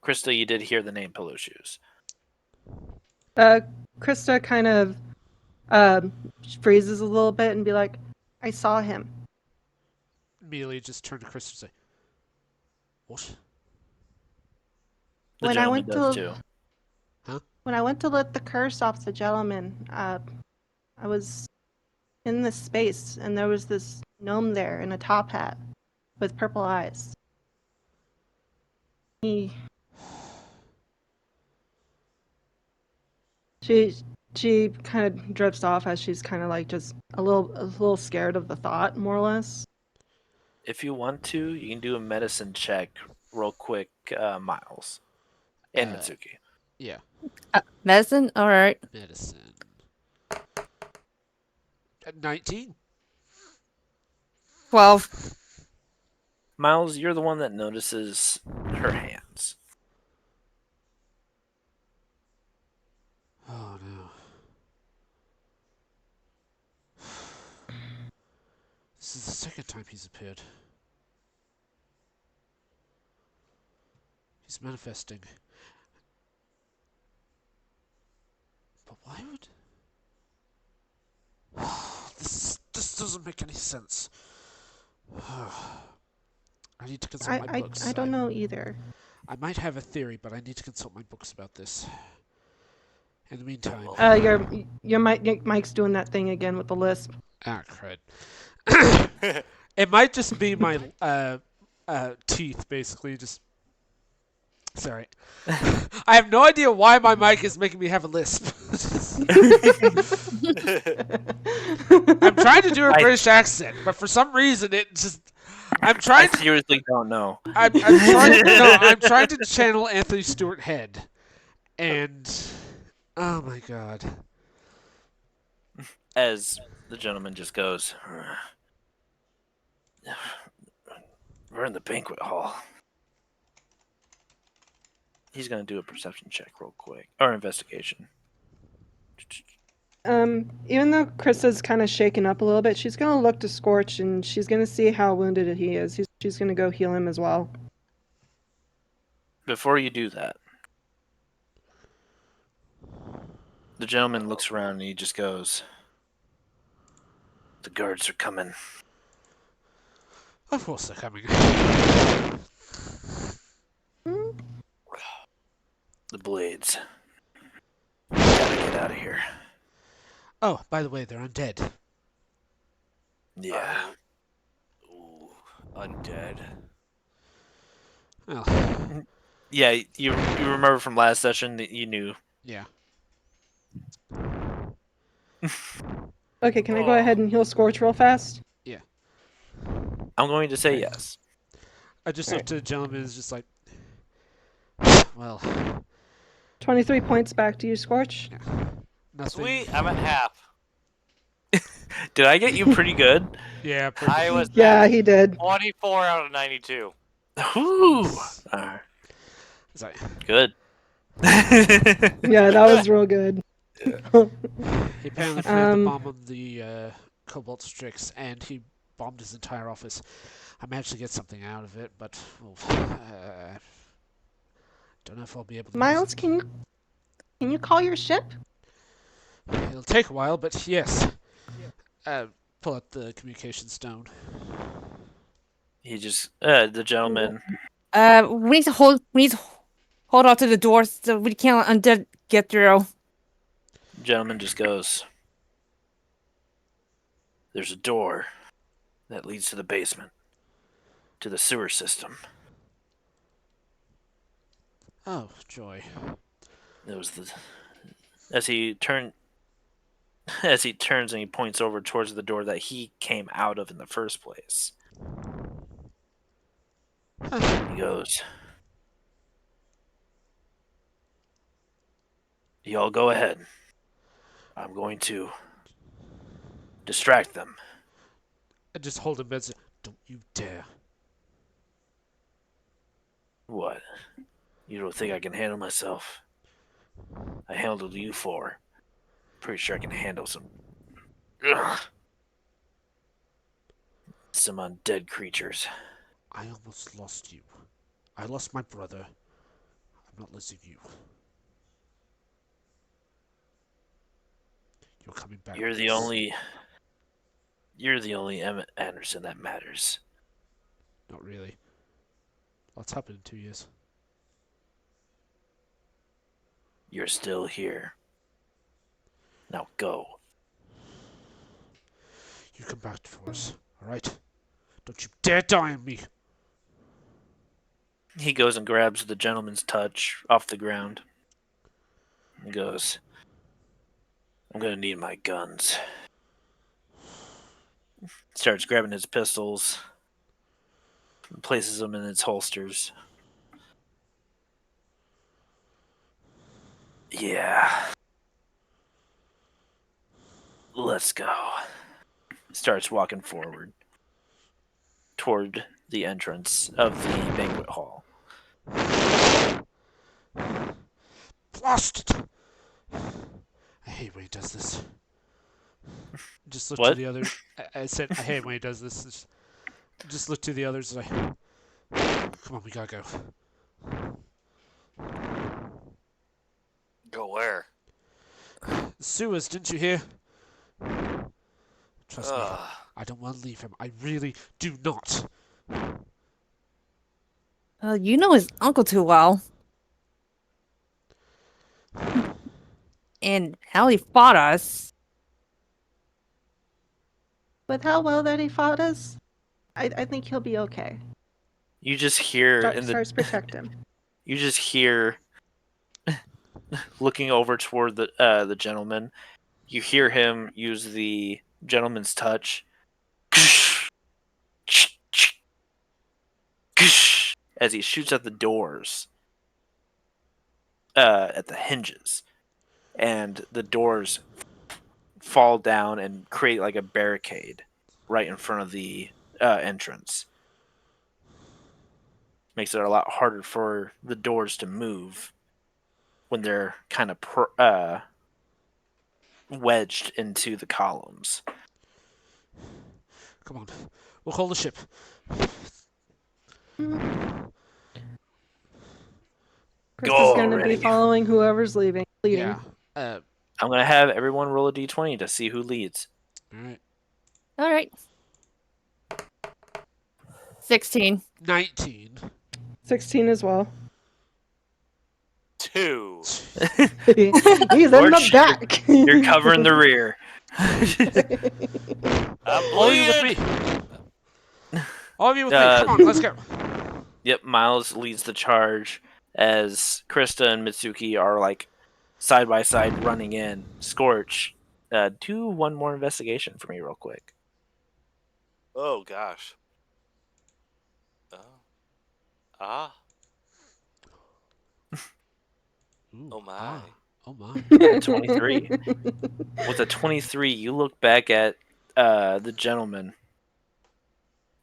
Krista, you did hear the name Pillow Shoes. Krista kind of um, freezes a little bit and be like, I saw him. Immediately just turned to Chris and say, what? The When I gentleman went does to too. when I went to let the curse off the gentleman, I was in this space and there was this gnome there in a top hat with purple eyes. He she she kind of drifts off as she's kind of like just a little scared of the thought, more or less. If you want to, you can do a medicine check real quick, Miles and Uh, Mitsuki. yeah. Medicine? Alright. Medicine. 19? 12. Miles, you're the one that notices her hands. Oh no. This is the second time he's appeared. He's manifesting. But why would... this doesn't make any sense. I need to consult my books. I don't know either. I might have a theory, but I need to consult my books about this. In the meantime... Your Mike's doing that thing again with the lisp. Ah, crud. It might just be my teeth, basically. Just sorry. I have no idea why my mic is making me have a lisp. I'm trying to do a British accent, but for some reason it just. I'm I trying. seriously don't know. I'm trying. No, I'm trying to channel Anthony Stewart Head, and oh my god. As the gentleman just goes, we're in the banquet hall. He's gonna do a perception check real quick, or investigation. Even though Krista's kind of shaken up a little bit, she's gonna look to Scorch and she's gonna see how wounded he is. She's gonna go heal him as well. Before you do that, the gentleman looks around and he just goes, "The guards are coming." Of course they're coming. The blades. Gotta get out of here. Oh, by the way, they're undead. Yeah. Ooh, undead. Well, Yeah, you remember from last session that you knew. yeah. Okay, can I go ahead and heal Scorch real fast? Yeah. I'm going to say Okay. yes. I just All looked at the gentleman and was just like, well, 23 points back to you, Scorch. nothing. Sweet, I'm at half. Did I get you pretty good? Yeah, pretty I was Yeah, at he did. 24 out of 92. Whew. Jeez. It's like, Good. Yeah, that was real good. he apparently planted the bomb on the Cobalt Strix, and he bombed his entire office. I managed to get something out of it, but don't know if I'll be able to Miles, use can you call your ship? it. It'll take a while, but yes. Pull out the communication stone. He just the gentleman. We need to hold on to the doors so we can't undead get through. Gentleman just goes. There's a door that leads to the basement, to the sewer system. Oh, joy. It was the as he turns and he points over towards the door that he came out of in the first place. He goes, "Y'all go ahead. I'm going to distract them." I just hold him and say, don't you dare. What? You don't think I can handle myself? I handled you four. Pretty sure I can handle some undead creatures. I almost lost you. I lost my brother. I'm not losing you. You're coming back. You're the Chris. only Emmett Anderson that matters. Not really. Lots happened in 2 years. You're still here. Now go. You come back for us, alright? Don't you dare die on me! He goes and grabs the gentleman's touch off the ground. He goes, I'm gonna need my guns. Starts grabbing his pistols, places them in its holsters. Yeah. Let's go. Starts walking forward toward the entrance of the banquet hall. Blast it! I hate when he does this. Just look to What? the other. I said, I hate when he does this. Just look to the others like, come on, we gotta go. Go where? The sewers, didn't you hear? Trust me, Ugh. I don't want to leave him. I really do not. You know his uncle too well. And how he fought us. With how well that he fought us, I think he'll be okay. You just hear Stars protect him. you just hear looking over toward the gentleman. You hear him use the gentleman's touch as he shoots at the doors, at the hinges, and the doors fall down and create like a barricade right in front of the entrance. Makes it a lot harder for the doors to move when they're kind of wedged into the columns. Come on, we'll hold the ship. Chris Go is going to already. be following whoever's leading. Yeah. I'm gonna have everyone roll a d20 to see who leads. Alright. All right. 16. 19. 16 as well. 2. He's in the Scorch, back. You're covering the rear. I'm All of you with bleeding. me. All of you with me. Uh, Come on, let's go. Yep, Miles leads the charge as Krista and Mitsuki are like side by side running in. Scorch, do one more investigation for me real quick. Oh gosh. Oh. Ah. Ooh, Oh my. Oh my. 23. With a 23, you look back at the gentleman,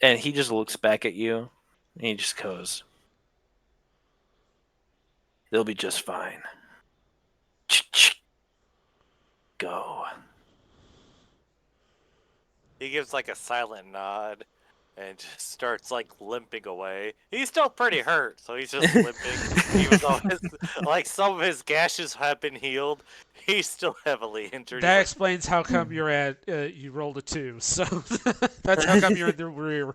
and he just looks back at you, and he just goes, "They'll be just fine. Go." He gives like a silent nod and just starts like limping away. He's still pretty hurt, so he's just limping. Even though like some of his gashes have been healed, he's still heavily injured. That He's explains how come you're at. You rolled a 2, so that's how come you're in the rear.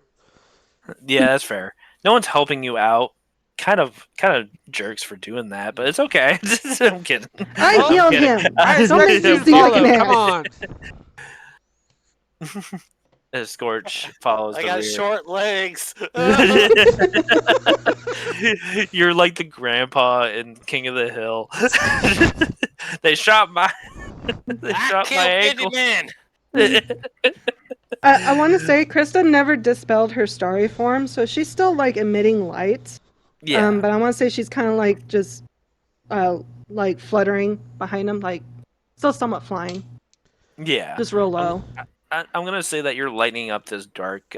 Yeah, that's fair. No one's helping you out. Kind of jerks for doing that, but it's okay. I'm kidding. I Well, healed kidding. him. I Don't make expected you me to see follow. looking Come on. Scorch follows I the got rear. short legs. You're like the grandpa in King of the Hill. They shot my ankle. Man. I want to say Krista never dispelled her starry form, so she's still like emitting light. Yeah. But I want to say she's kind of like just like fluttering behind him, like still somewhat flying, Yeah. just real low. I'm gonna say that you're lighting up this dark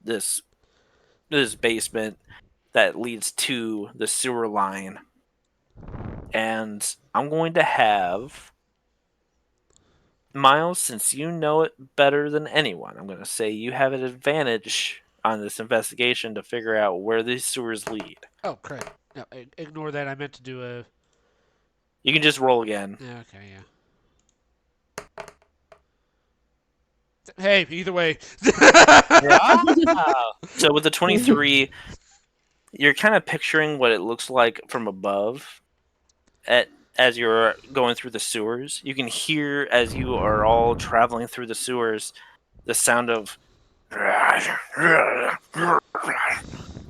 this basement that leads to the sewer line. And I'm going to have Miles, since you know it better than anyone, I'm going to say you have an advantage on this investigation to figure out where these sewers lead. Oh crap! No, ignore that. I meant to do a. You can just roll again. Yeah, okay, yeah. Hey, either way. So with the 23, you're kind of picturing what it looks like from above as you're going through the sewers. You can hear, as you are all traveling through the sewers, the sound of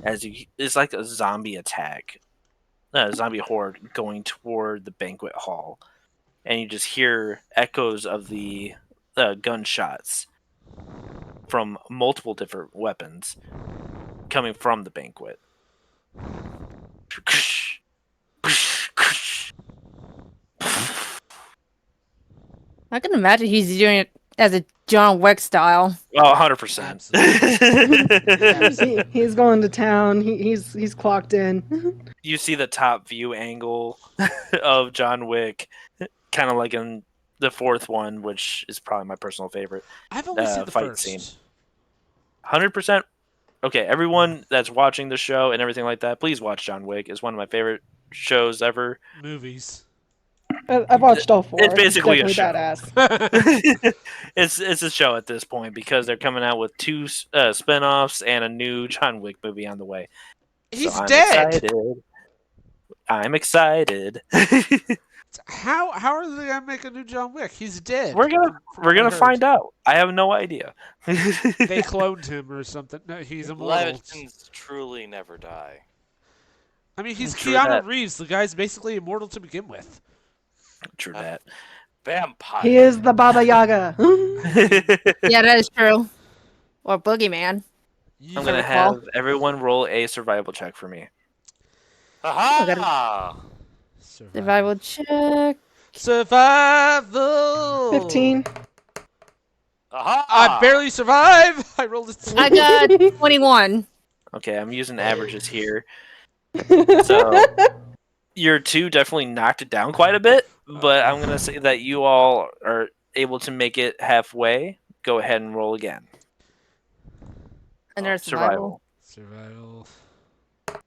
it's like a zombie attack, a zombie horde going toward the banquet hall, and you just hear echoes of the gunshots from multiple different weapons coming from the banquet. I can imagine he's doing it as a John Wick style. Oh, 100%. He's going to town. He's clocked in. You see the top view angle of John Wick, kind of like in the fourth one, which is probably my personal favorite. I've only seen the fight first. scene. 100%. Okay, everyone that's watching the show and everything like that, please watch John Wick. It's one of my favorite shows ever. Movies. I've watched all 4. It's basically a definitely show. badass. It's a show at this point because they're coming out with 2 spin-offs and a new John Wick movie on the way. He's I'm dead. Excited. I'm excited. How are they gonna make a new John Wick? He's dead. We're gonna find out. I have no idea. They cloned him or something. No, he's immortal. Legends truly never die. I mean, he's True Keanu that. Reeves. The guy's basically immortal to begin with. True that. Vampire. He is the Baba Yaga. Yeah, that is true. Or Boogeyman. I'm gonna have everyone roll a survival check for me. Aha! Survival check. Survival. 15. Aha! I barely survive. I rolled a 2. I got 21. Okay, I'm using averages here. So your 2 definitely knocked it down quite a bit, but I'm gonna say that you all are able to make it halfway. Go ahead and roll again. And there's survival. Survival.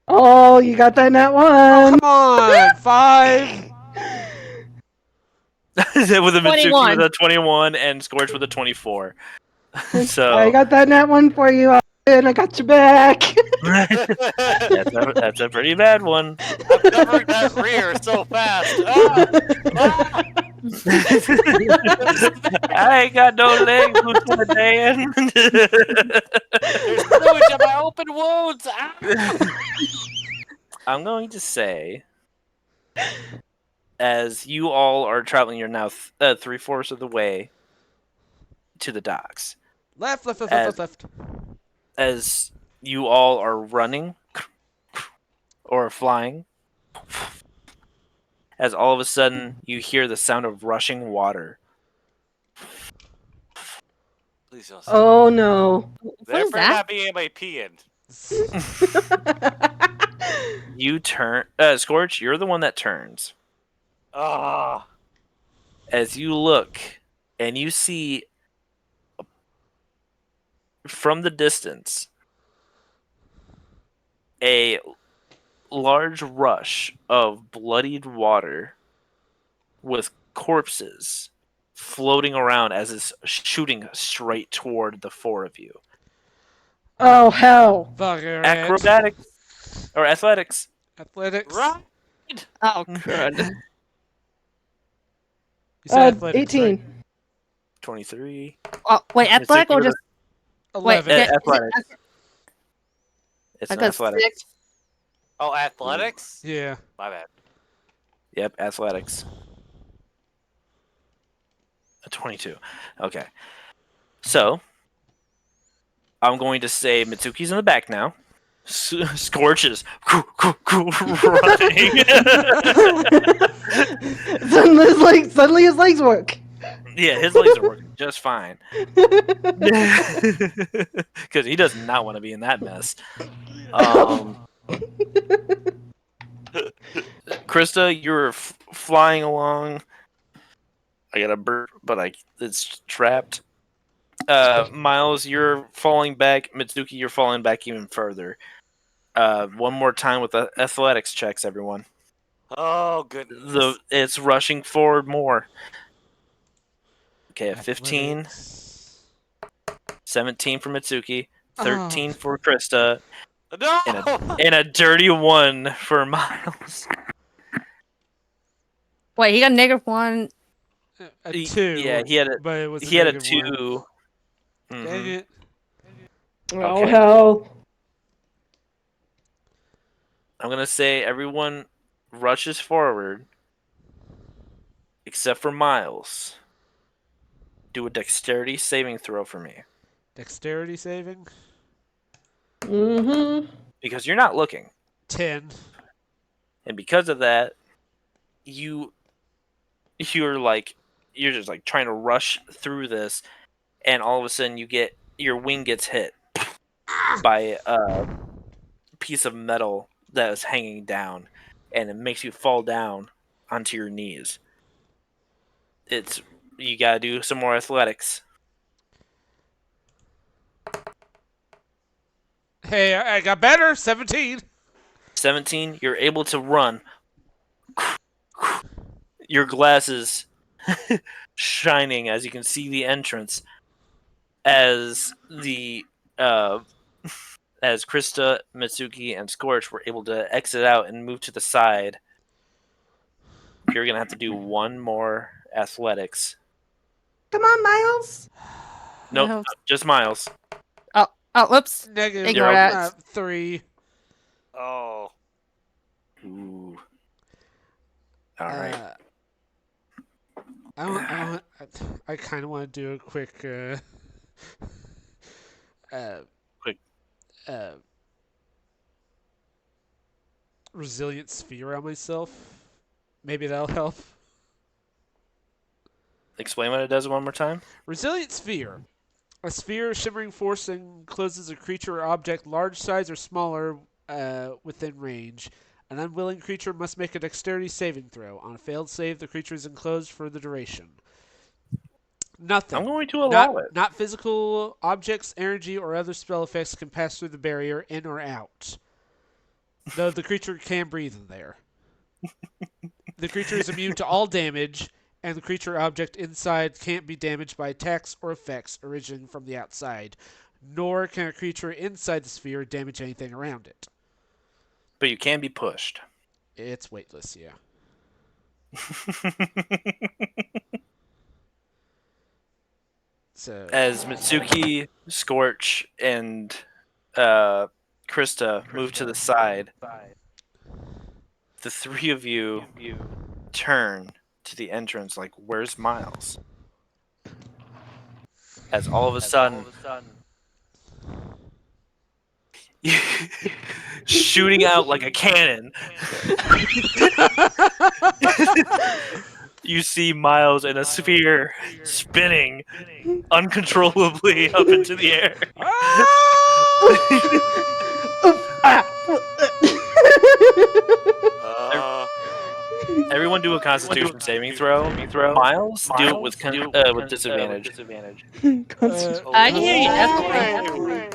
Oh, you got that nat 1. Oh, come on. 5. With a Mitsuki 21. with a 21 and Scorch with a 24. So I got that nat 1 for you. And I got your back. That's a pretty bad one. I'm covering that rear so fast. Ah! Ah! I ain't got no legs, Lieutenant Dan. There's sewage on my open wounds. Ah! I'm going to say, as you all are traveling, you're now 3/4 of the way to the docks. Left. As you all are running or flying, as all of a sudden you hear the sound of rushing water. Please don't. Oh no. What There is better that? not be anybody peeing. You turn, Scorch. You're the one that turns. Ah! As you look, and you see from the distance a large rush of bloodied water with corpses floating around as it's shooting straight toward the four of you. Oh hell. Fucker. Acrobatics or athletics. Athletics. Right? Oh, good. You said athletics, 18. right? 23. Oh, wait, athletic or give it just wait? 11. a- yeah, is it- athletics. It's I an got athletics. 6. Oh, athletics? Yeah. My bad. Yep, athletics. A 22. Okay. So, I'm going to say Mitsuki's in the back now. Scorch is running. Suddenly his legs work. Yeah, his legs are working just fine. Because he does not want to be in that mess. Krista, you're flying along. I got a bird, but it's trapped. Miles, you're falling back. Mitsuki, you're falling back even further. One more time with the athletics checks, everyone. Oh, goodness. It's rushing forward more. Okay, a 15, Athletics. 17 for Mitsuki, 13 for Krista, No! and a dirty 1 for Miles. Wait, he got -1. A 2. Yeah, but it was he had a negative 2. 1. Mhm. Dang it. Oh Okay. hell. I'm gonna say everyone rushes forward, except for Miles. Do a dexterity saving throw for me, Dexterity saving? Mm-hmm. because you're not looking, 10. and because of that, you're just like trying to rush through this, and all of a sudden your wing gets hit by a piece of metal that is hanging down, and it makes you fall down onto your knees. You gotta do some more athletics. Hey, I got better. 17. 17, you're able to run. Your glasses shining as you can see the entrance as as Krista, Mitsuki, and Scorch were able to exit out and move to the side. You're gonna have to do one more athletics. Come on, Miles. Nope, hope- just Miles. Oh, whoops. Negative Ignore that. 3. Oh. Ooh. All right. I kind of want to do a quick, Quick. resilient sphere on myself. Maybe that'll help. Explain what it does one more time. Resilient sphere. A sphere of shimmering force encloses a creature or object large size or smaller within range. An unwilling creature must make a dexterity saving throw. On a failed save, the creature is enclosed for the duration. Nothing. I'm going to allow it. Not physical objects, energy, or other spell effects can pass through the barrier, in or out. Though the creature can breathe in there. The creature is immune to all damage, and the creature or object inside can't be damaged by attacks or effects originating from the outside. nor can a creature inside the sphere damage anything around it. But you can be pushed. It's weightless, yeah. So As Mitsuki, Scorch, and Krista move to the side, the three of you turn to the entrance like, where's Miles? As all of a sudden, shooting out like a cannon, you see Miles in a sphere spinning uncontrollably up into the air. Everyone do a Constitution saving throw. Miles, do it with disadvantage. I can hear you echoing.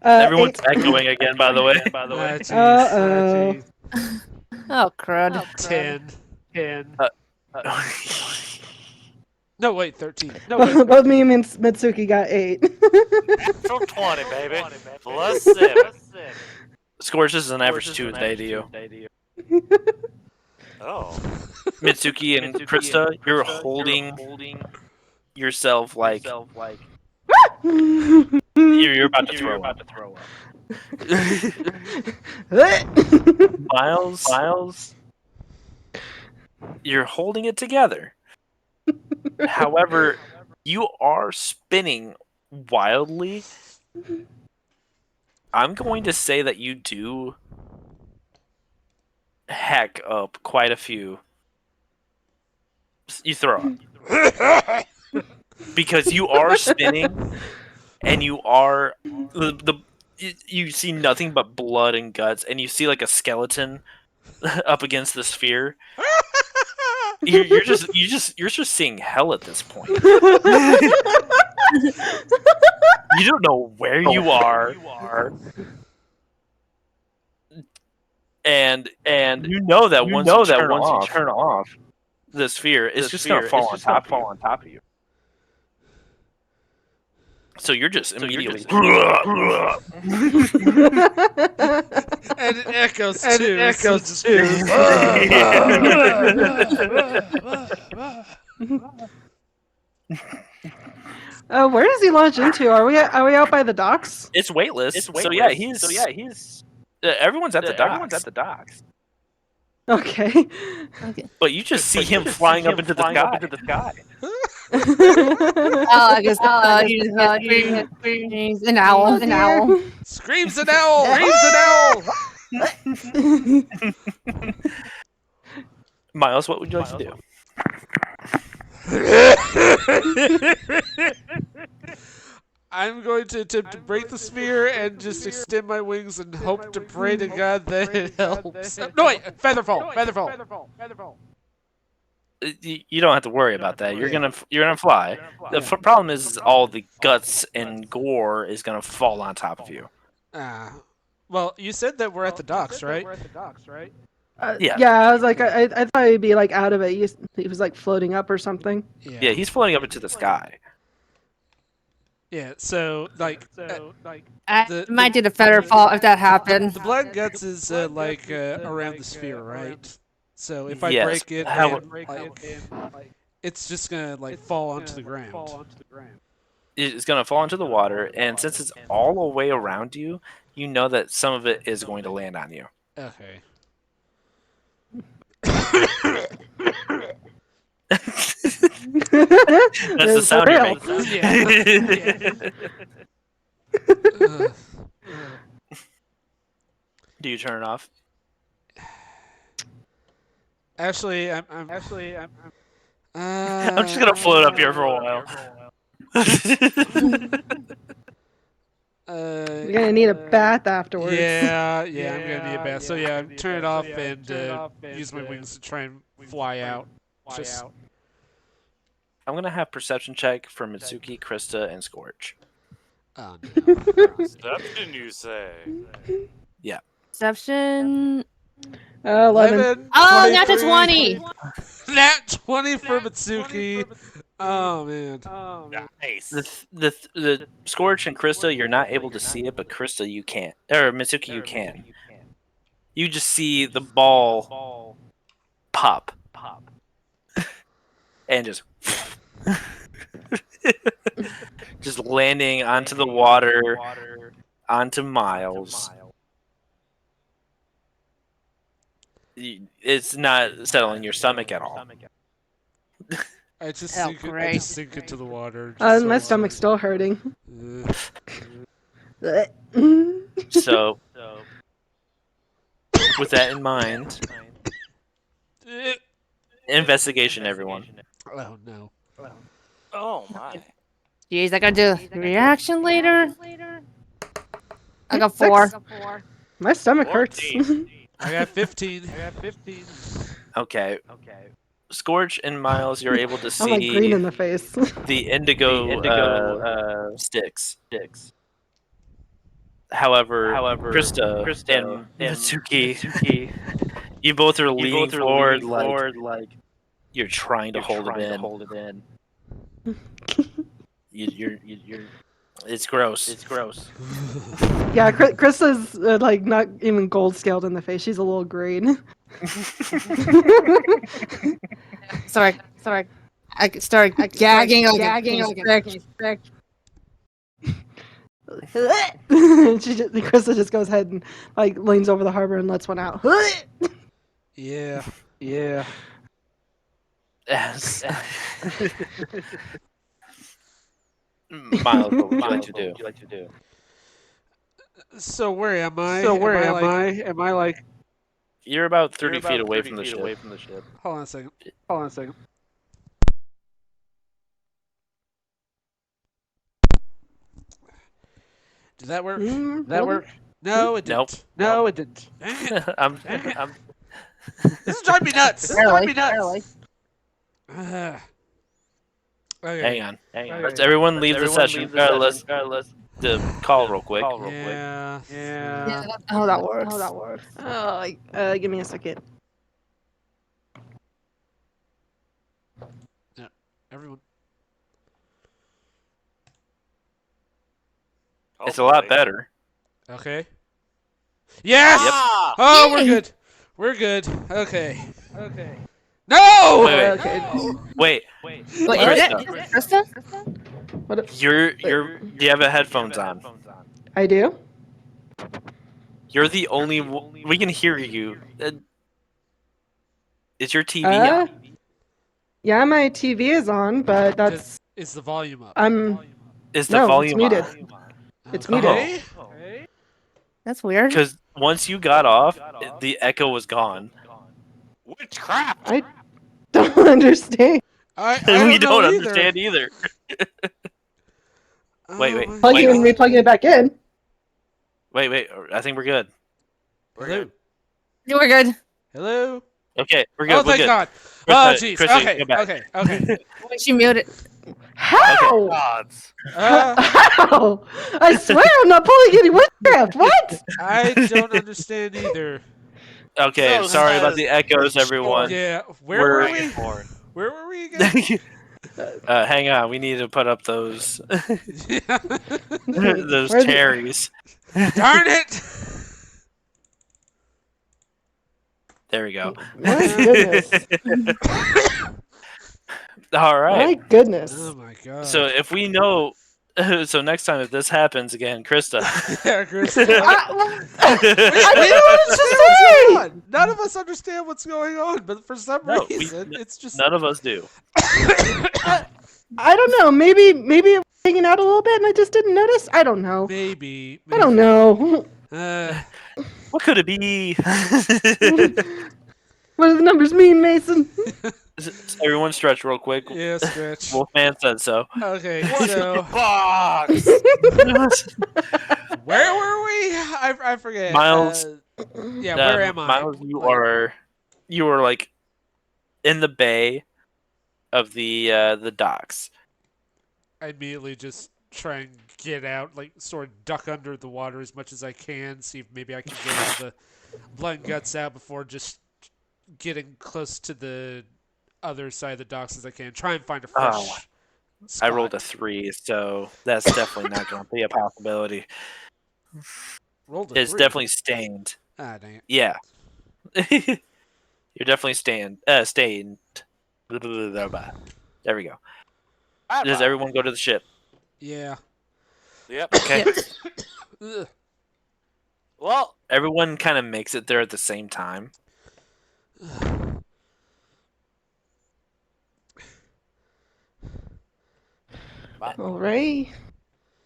Everyone's echoing again, by the way. Uh-oh. Oh, crud. 10. No, wait, 13. Both me and Mitsuki got 8. Natural 20, baby. Plus 7. Scorch is an average Tuesday to you. Oh. Mitsuki and Krista, you're holding yourself like you're about to throw up. Miles, you're holding it together. However, you are spinning wildly. I'm going to say that you do heck up quite a few. You throw up. Because you are spinning, and you are you see nothing but blood and guts, and you see like a skeleton up against the sphere. You're just seeing hell at this point. You don't know where you are, and you know that once you turn off the sphere, it's just gonna fall on top of you. So you're just immediately. And it echoes too. Where does he launch into? Are we out by the docks? It's weightless. So yeah, he's. Everyone's at the docks. Okay. But you just see him flying up into the sky. Oh, I guess he's an owl. An owl. Screams an owl! Miles, what would you like to do? I'm going to attempt to break the sphere and just extend my wings and hope to pray to God that it helps. No, wait! Featherfall! You don't have to worry about that. You're gonna fly. The problem is all the guts and gore is gonna fall on top of you. Well, you said that we're at the docks, right? Yeah. Yeah, I was like, I thought he'd be like out of it. He was like floating up or something. Yeah, he's floating up into the sky. Yeah, so like, I might do the feather fall if that happened. the blood guts is around the sphere, right? So if I Yes, break it, it's just gonna fall onto the ground. It's gonna fall into the water, and since it's all the way around you, you know that some of it is going to land on you. Okay. That's the sound you're making. Do you turn it off? Actually, I'm I'm just gonna float up here for a while. You're gonna need a bath afterwards. Yeah, I'm gonna need a bath. So yeah, turn it off and use my wings to try and fly out. I'm gonna have perception check for Mitsuki, Krista, and Scorch. Oh no. Perception, you say? Yeah. Perception. 11. Oh, not a 20. Nat 20 for Mitsuki. Oh man. Nice. The Scorch and Krista, you're not able to see it, but Krista, you can. Or Mitsuki, you can. You just see the ball pop. And just landing onto the water, onto Miles. It's not settling your stomach at all. I just Oh, sink it. I great. just sink into the water. just My sort stomach's still hurting. of, So, with that in mind, investigation, everyone. oh no. Oh my. Jeez, I gotta do reaction later. I got 6. 4. My stomach hurts. 14. I got 15. Okay. Scorch and Miles, you're able to I'm like green see in the face. the indigo sticks. However, Krista and Mitsuki, you both are leaning forward like you're trying to hold it in. You're it's gross. Yeah, Chris is like not even gold scaled in the face. She's a little green. Sorry. I started gagging like a sick. Krista just goes ahead and like leans over the harbor and lets one out. Yeah. Yes. Miles, what would you like to do? So where am I? Am I like? You're about 30 feet away from the ship. Hold on a second. Did that work? No, it Nope. didn't. No, it didn't. Dang it. I'm This is driving me nuts. Barely. Okay. hang on. Let's everyone leave the session. Let's the call real quick. Yeah. Yeah, that's how that works. Oh, give me a second. Everyone. It's a lot Hopefully. better. Okay. Yes! Ah! Oh, we're Yay! good. We're good. Okay. No! Wait. Wait, is Krista. it Krista? What? Do you have a headphones on? I do. You're the only we can hear you. Is your TV Uh, on? Yeah, my TV is on, but that's Is the volume up? Is the no, volume it's muted. on? It's Okay. muted. That's weird. Because once you got off, the echo was gone. Witchcraft! I don't understand. I We don't know don't understand either. Wait. my Plugging God. and replugging it back in. Wait. I think we're good. Hello. We're good. Hello. Okay, we're good. Oh, we're thank good. God. Krista, Oh, jeez. Krista, Okay. go back. Okay. She muted. How? Gods. How? I swear I'm not pulling any witchcraft. What? I don't understand either. Okay, So sorry about says the echoes, everyone. Yeah. Where We're- were Back we? and forth. Where were we again? Hang on, we need to put up those those Where's- cherries. Darn it! There we go. My goodness. All right. My goodness. Oh my God. So if we know, so next time if this happens again, Krista. Yeah, Chris. I We don't don't know understand what what's to going say. on. None of us understand what's going on, but for some No, reason, it's just. None of us do. I don't know. Maybe it was hanging out a little bit and I just didn't notice. I don't know. Maybe. I don't know. What could it be? What do the numbers mean, Mason? Everyone stretch real quick. Yeah, stretch. Wolfman said so. Okay, so Box! where were we? I forget. Miles. Yeah, where am I? Miles, you are like in the bay of the docks. I immediately just try and get out, like sort of duck under the water as much as I can, see if maybe I can get all the blood and guts out before just getting close to the other side of the docks as I can. Try and find a fresh I rolled Spot. a 3, so that's definitely not going to be a possibility. Rolled a It's 3. definitely stained. Ah, dang it. Yeah. You're definitely stained. Stained. There we go. Does everyone go to the ship? Yeah. Yep. Okay. Yes. Ugh. Well, Everyone kind of makes it there at the same time. All right.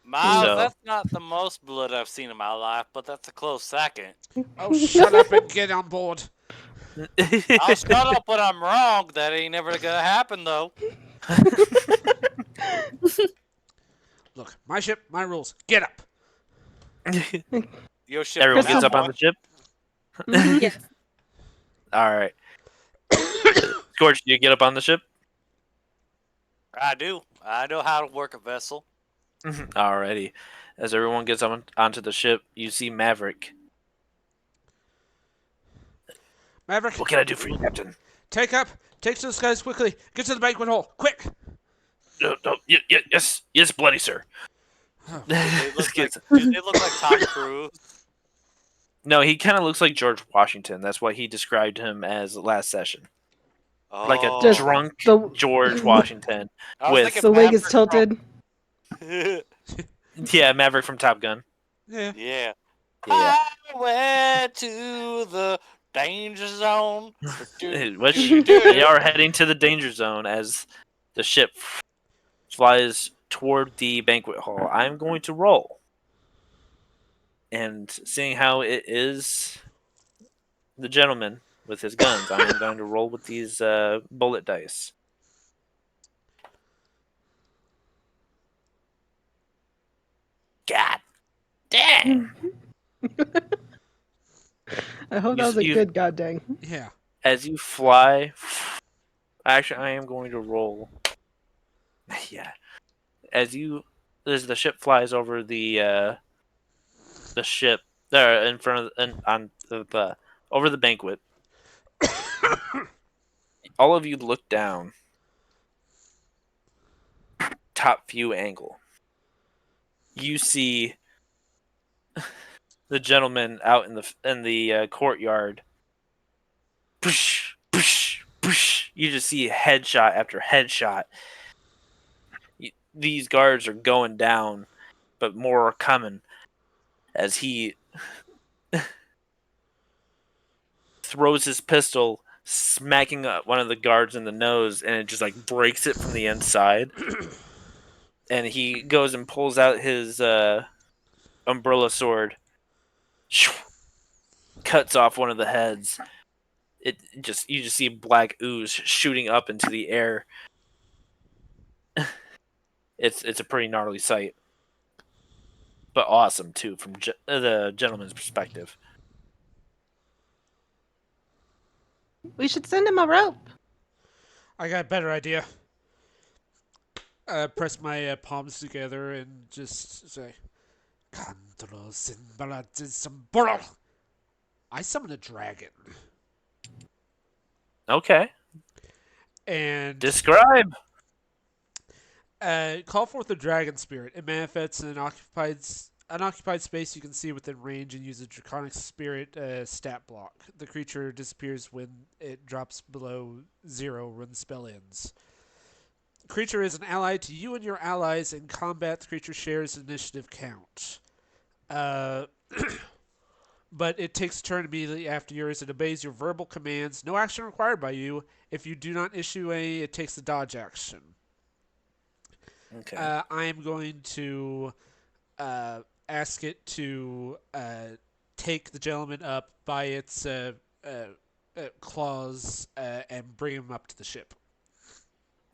Miles, So- that's not the most blood I've seen in my life, but that's a close second. Oh, shut up and get on board. I'll shut up when I'm wrong. That ain't never gonna happen, though. Look, my ship, my rules. Get up. Your ship Everyone Crystal- gets up on the ship? Mhm. Yes. All right. Scorch, do you get up on the ship? I do. I know how to work a vessel. Alrighty. As everyone gets onto the ship, you see Maverick. Maverick, What can I do for you, Captain? take up. Take to the skies quickly. Get to the banquet hall. Quick. Yes, bloody sir. Oh, Do they look like Tom Cruise? No, he kind of looks like George Washington. That's what he described him as last session. Like a Just drunk the- George Washington. I was with- thinking The wig is Maverick tilted. Yeah, Maverick from Top Gun. yeah. Yeah. Yeah. I went to the danger zone. Which they are heading to the danger zone as the ship flies toward the banquet hall. I'm going to roll. And seeing how it is the gentleman with his guns, I am going to roll with these bullet dice. God dang! I hope You- that was a you- good god dang. Yeah. As you fly, actually, I am going to roll. Yeah, as the ship flies over the ship there in front of and on the over the banquet. All of you look down, top view angle. You see the gentleman out in the courtyard. Push, push, push. You just see headshot after headshot. These guards are going down, but more are coming as he throws his pistol, smacking one of the guards in the nose, and it just like breaks it from the inside. And he goes and pulls out his umbrella sword, cuts off one of the heads. You just see black ooze shooting up into the air. It's a pretty gnarly sight, but awesome too from the gentleman's perspective. We should send him a rope. I got a better idea. Press my palms together and just say, "Cantro sin balatisamburl." I summon a dragon. Okay, And describe. call forth the dragon spirit. It manifests in an occupied space you can see within range and use a draconic spirit stat block. The creature disappears when it drops below 0 when the spell ends. Creature is an ally to you and your allies. In combat, the creature shares initiative count. But it takes a turn immediately after yours. It obeys your verbal commands. No action required by you. If you do not issue any, it takes the dodge action. Okay. I am going to ask it to take the gentleman up by its claws and bring him up to the ship.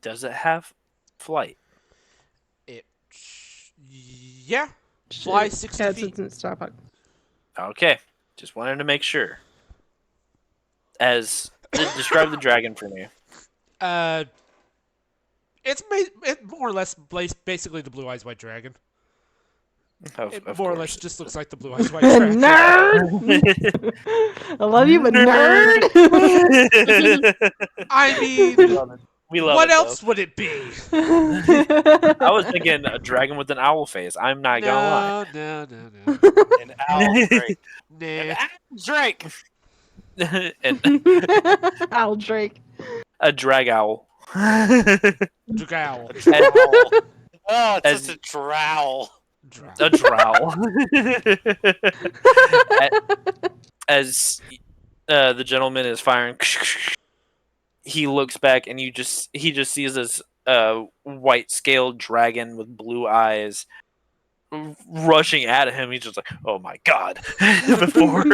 Does it have flight? Yeah. Fly Shit. 60 Yeah, it's feet. in Starbucks. Okay, just wanted to make sure. Describe the dragon for me. It's more or less basically the Blue Eyes White Dragon. It Of more or course. less just looks like the Blue Eyes White Dragon. Nerd! I love you, but nerd! I mean, We love What it, else would it be? though. I was thinking a dragon with an owl face. I'm not gonna lie. No. An owl drake. An Nah. owl drake. And Owl Drake. a drag owl. Drow. Drowl. Oh, it's As- such a drowl. A drow. As the gentleman is firing, he looks back and he just sees this white scaled dragon with blue eyes rushing at him. He's just like, "Oh my god!" before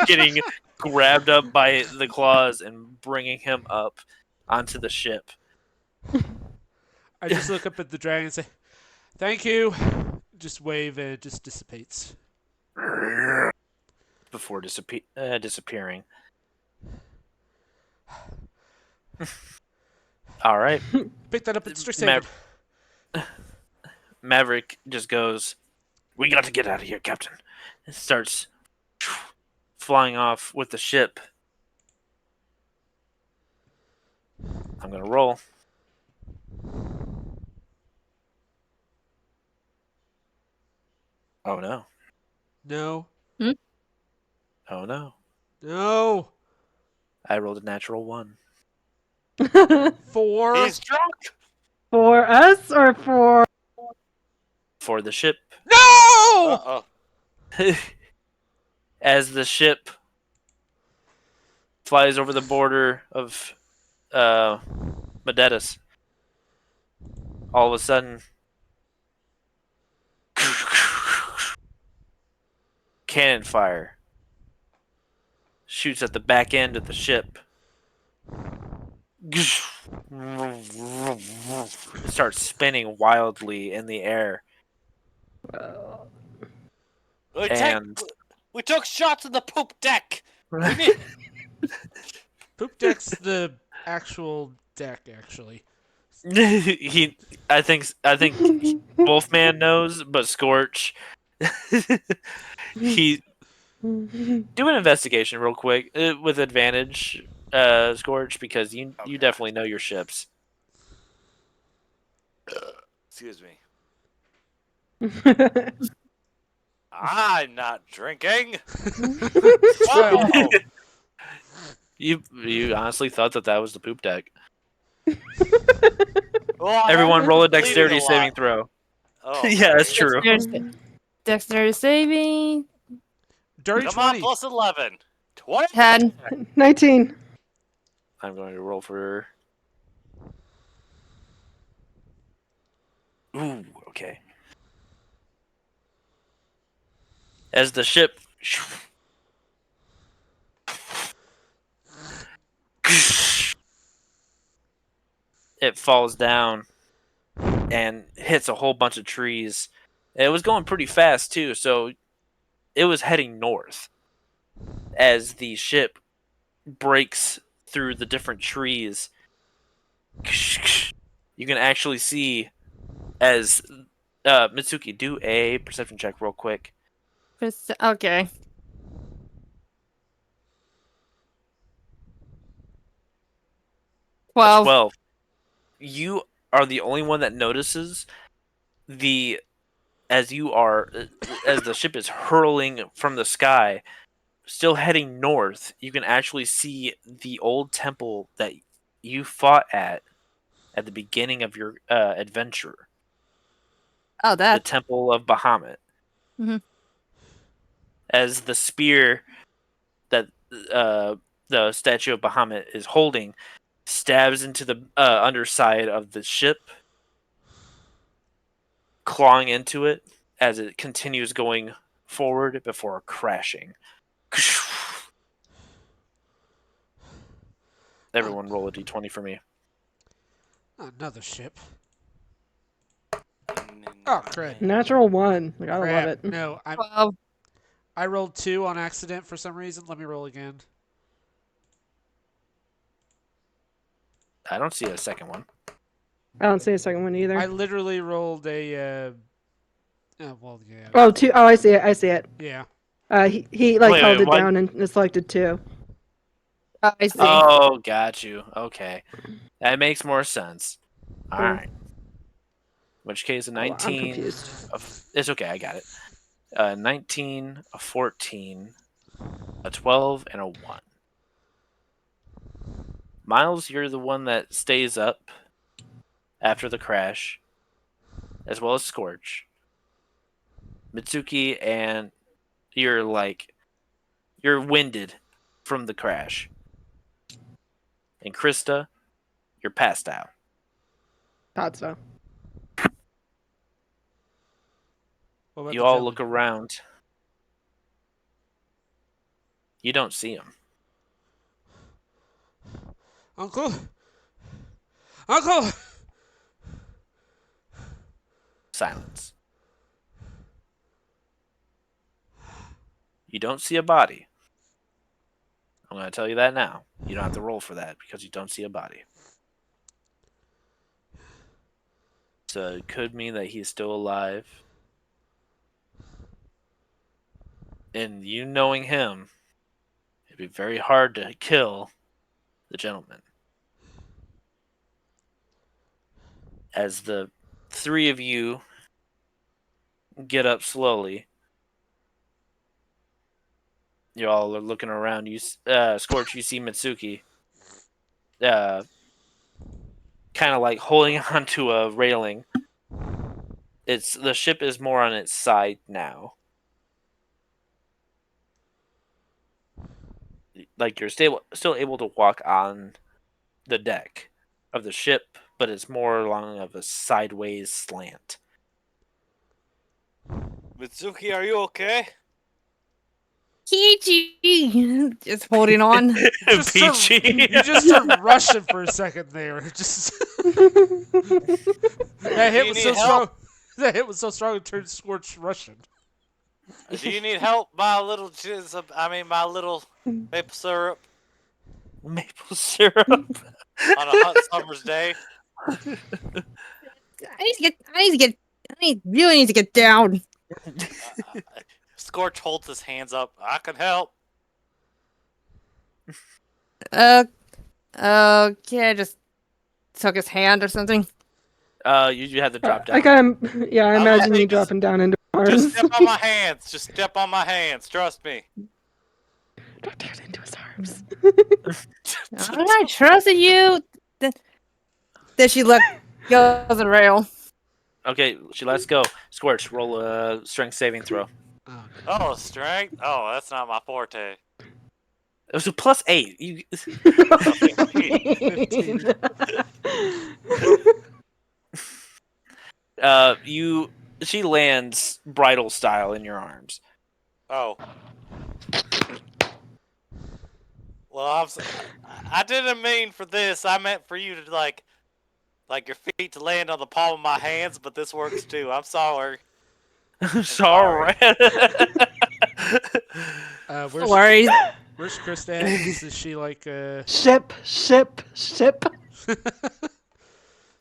getting grabbed up by the claws and bringing him up onto the ship. I just look up at the dragon and say, "Thank you." Just wave and it just dissipates. Before disappearing. All right. Pick that up at Strixhaven. Maverick just goes, "We got to get out of here, Captain." And starts flying off with the ship. I'm going to roll. Oh, no. No. Oh, no. No. I rolled a natural 1. 4. He's drunk. For us or for? For the ship. No! Uh-oh. As the ship flies over the border of Medetus, all of a sudden, cannon fire shoots at the back end of the ship. It starts spinning wildly in the air. And We took shots at the poop deck. We need... Poop deck's the actual deck, actually. I think Wolfman knows, but Scorch, he do an investigation real quick with advantage, Scorch, because you definitely know your ships. Excuse me. I'm not drinking. Oh, You honestly thought that was the poop deck. well, I Everyone haven't roll a bleeding dexterity a lot. saving throw. Oh, Yeah, that's true. Dexterity saving. Dirty Come on, 20. plus 11. 20. 10. 19. I'm going to roll for. Ooh, okay. As the ship it falls down and hits a whole bunch of trees. And it was going pretty fast too, so it was heading north as the ship breaks through the different trees. You can actually see as Mitsuki, do a perception check real quick. Okay. A 12. 12. You are the only one that notices as the ship is hurling from the sky, still heading north. You can actually see the old temple that you fought at the beginning of your adventure. Oh, The that. Temple of Bahamut. Mhm. As the spear that the statue of Bahamut is holding stabs into the underside of the ship, clawing into it as it continues going forward before crashing. Everyone roll a d20 for me. Another ship. Oh, crud. Natural 1. I gotta Crap. love it. No, 12. I rolled 2 on accident for some reason. Let me roll again. I don't see a second one. I don't see a second one either. I literally rolled a. Oh, well, yeah. Oh, 2. Oh, I see it. I see it. Yeah. He like Wait, held it why- down and selected 2. I see. Oh, got you. Okay. That makes more sense. All Cool. right. In which case, a Oh, I'm 19. confused. It's okay. I got it. 19, a 14, a 12, and a 1. Miles, you're the one that stays up after the crash, as well as Scorch. Mitsuki, and you're winded from the crash. And Krista, you're passed out. Thought so. What about You the all gentleman? look around. You don't see him. Uncle? Uncle! Silence. You don't see a body. I'm going to tell you that now. You don't have to roll for that because you don't see a body. So it could mean that he's still alive. And you knowing him, it'd be very hard to kill the gentleman. As the three of you get up slowly, you all are looking around. You, Scorch, you see Mitsuki, kind of like holding onto a railing. The ship is more on its side now. Like you're still able to walk on the deck of the ship, but it's more along of a sideways slant. Mitsuki, are you okay? Kichi! Just holding on. Peachy. You just turned Russian for a second there. Just that Do hit you was need so help? strong. That hit was so strong it turned Scorch Russian. Do you need help, my little my little maple syrup Maple syrup. on a hot summer's day? I really need to get down. Scorch holds his hands up. I can help. Okay, I just took his hand or something. You have to drop down. I got him. Yeah, I I'm imagine gonna you say dropping down into Just arms. step on my hands. Just step on my hands. Trust me. Drop down into his arms. I trusted you. Then she let go of the rail. Okay, she lets go. Scorch, roll a strength saving throw. Oh, Oh, strength. Oh, that's not my forte. It was a +8. You 15. she lands bridal style in your arms. Oh. Well, I didn't mean for this. I meant for you to like your feet to land on the palm of my hands, but this works too. I'm sorry. Sorry. No Where's worries. Krista at? Is she like Ship.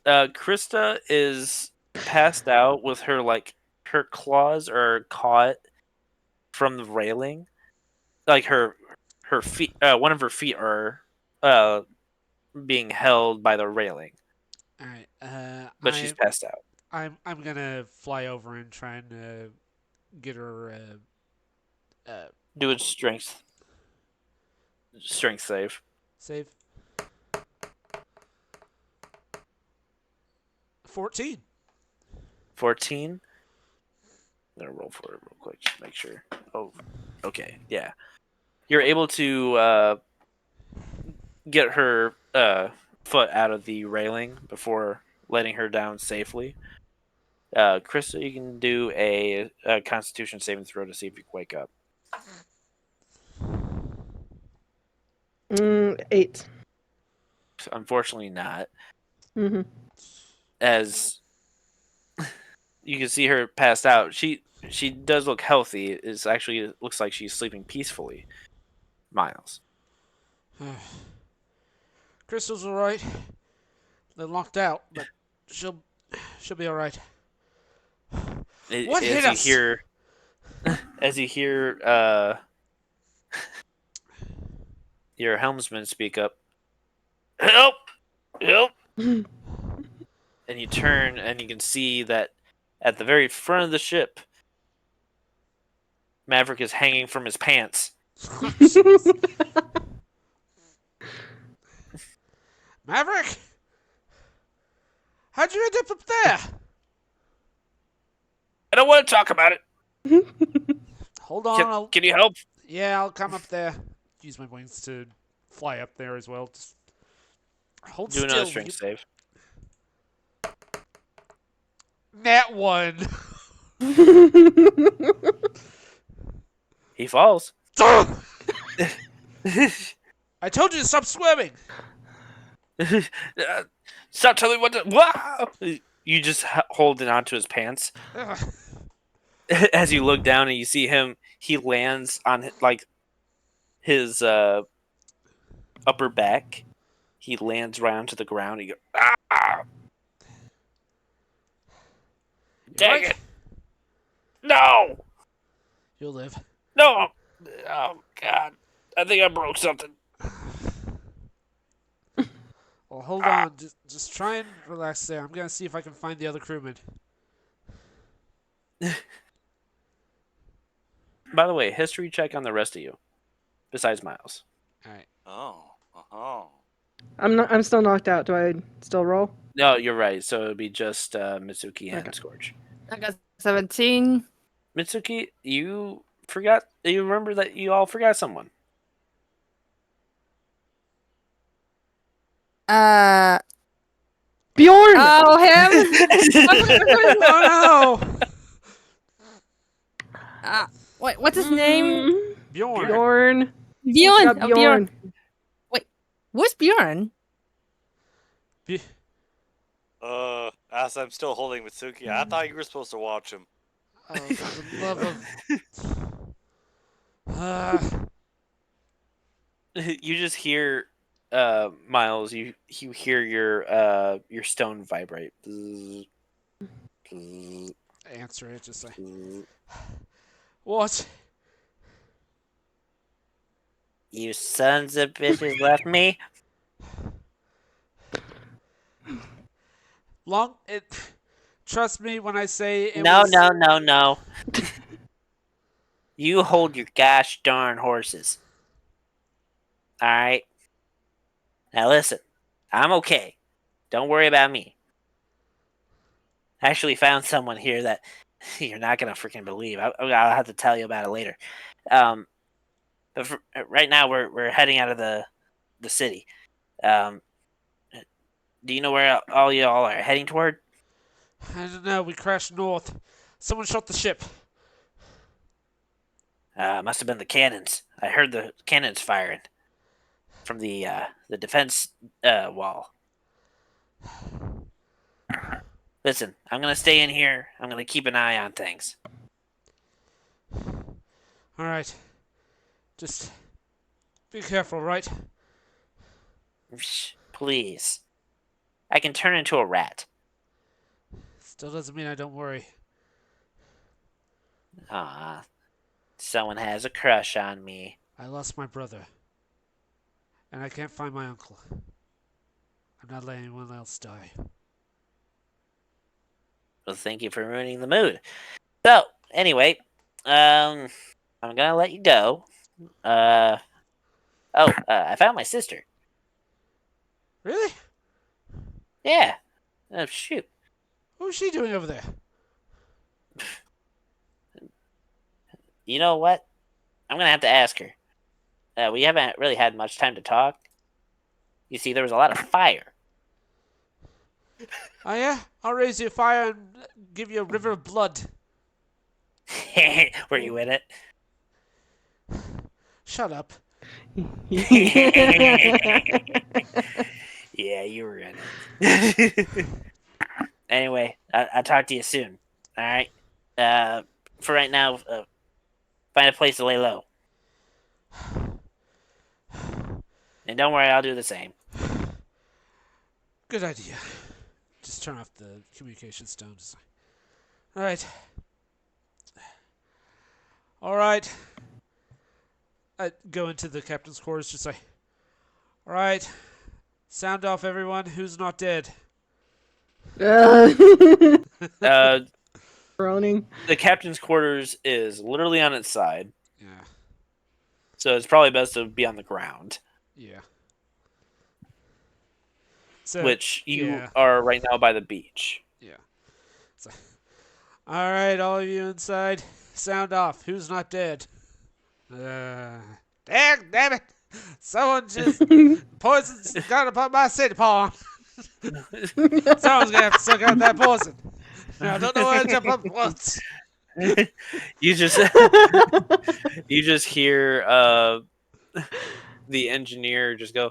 Krista is passed out with her claws are caught from the railing. Like her feet, one of her feet are being held by the railing, all right? but she's passed out. I'm gonna fly over and try and get her. Do a strength save. Save. 14. 14. I'm gonna roll for it real quick, just make sure. Oh, okay, yeah. You're able to get her foot out of the railing before letting her down safely. Krista, you can do a Constitution saving throw to see if you can wake up. 8. Unfortunately, not. Mm-hmm. As you can see her passed out, she does look healthy. It looks like she's sleeping peacefully. Miles. Crystal's all right. They're locked out, but she'll be all right. What hit us? As you hear your helmsman speak up. Help! Help! And you turn and you can see that at the very front of the ship, Maverick is hanging from his pants. Maverick, how'd you end up there? I don't want to talk about it. Hold on. Can you help? Yeah, I'll come up there. Use my wings to fly up there as well. Just hold Do another still. strength save. Nat 1. He falls. I told you to stop swimming. Stop telling me what to. Wow! You just holding onto his pants. Ugh. As you look down and you see him, he lands on like his upper back. He lands right onto the ground. He goes, ah! Dang Right? it! No! You'll live. No! Oh God! I think I broke something. Well, hold on. Just try and relax there. I'm gonna see if I can find the other crewman. By the way, history check on the rest of you, besides Miles. All right. Oh. I'm still knocked out. Do I still roll? No, you're right. So it would be just Mitsuki and Okay. Scorch. I got 17. Mitsuki, you forgot. You remember that you all forgot someone. Bjorn. Oh, him? Oh no! Wait, what's his name? Bjorn. Bjorn. Bjorn. Yeah, Oh, Bjorn. Bjorn. Wait, who's Bjorn? As I'm still holding Mitsuki, I thought you were supposed to watch him. Oh, for the love of. You just hear Miles. You hear your stone vibrate. Bzz, bzz, Answer it. Just like bzz. what? You sons of bitches left me. Trust me when I say it No, was. no. You hold your gosh darn horses. All right. Now listen, I'm okay. Don't worry about me. I actually found someone here that you're not gonna freaking believe. I'll have to tell you about it later. But right now we're heading out of the city. Do you know where all y'all are heading toward? I don't know. We crashed north. Someone shot the ship. Must have been the cannons. I heard the cannons firing from the defense wall. Listen, I'm gonna stay in here. I'm gonna keep an eye on things. All right. Just be careful, right? Please. I can turn into a rat. Still doesn't mean I don't worry. Ah, someone has a crush on me. I lost my brother. And I can't find my uncle. I'm not letting anyone else die. Well, thank you for ruining the mood. So, anyway, I'm gonna let you go. I found my sister. Really? Yeah. Oh, shoot. What's she doing over there? You know what? I'm gonna have to ask her. We haven't really had much time to talk. You see, there was a lot of fire. Oh yeah? I'll raise you a fire and give you a river of blood. Were you in it? Shut up. Yeah, you were in it. Anyway, I'll talk to you soon. All right. For right now, find a place to lay low. And don't worry, I'll do the same. Good idea. Just turn off the communication stones. Alright. Alright. I go into the captain's quarters, just like, All right. Sound off, everyone. Who's not dead? Uh, Groaning. the captain's quarters is literally on its side, Yeah. so it's probably best to be on the ground, Yeah. So, which you yeah. are right now by the beach. Yeah. So, all right, all of you inside. Sound off. Who's not dead? Damn it! Someone just poison's got upon my city pawn. Someone's gonna have to suck out that poison. I don't know where to jump up once. You just you just hear the engineer just go,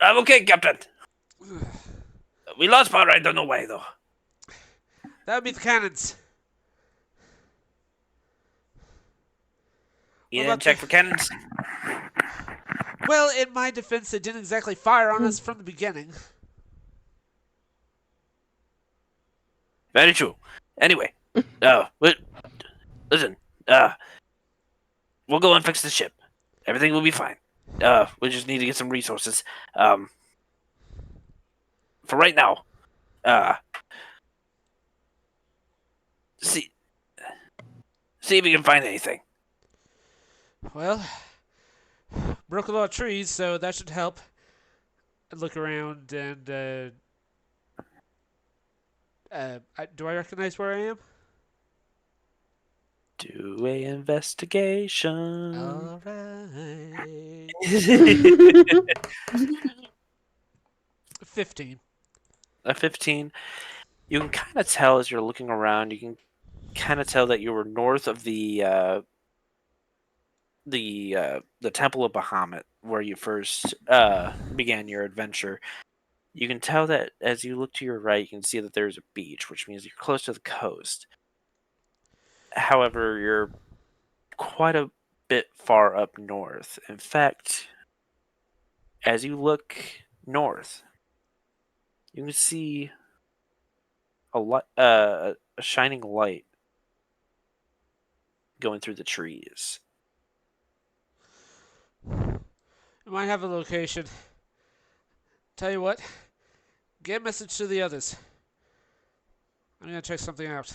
"I'm okay, Captain. We lost power. I don't know why though." That would be the cannons. You What didn't about check the- for cannons. Well, in my defense, they didn't exactly fire on us from the beginning. Very true. Anyway, listen. We'll go and fix the ship. Everything will be fine. We just need to get some resources. For right now, see if we can find anything. Well, broke a lot of trees, so that should help. I look around and do I recognize where I am? Do a investigation. All right. 15. A 15. You can kind of tell as you're looking around. You can kind of tell that you were north of the Temple of Bahamut, where you first began your adventure. You can tell that as you look to your right, you can see that there's a beach, which means you're close to the coast. However, you're quite a bit far up north. In fact, as you look north, you can see a shining light going through the trees. We might have a location. Tell you what, get a message to the others. I'm gonna check something out.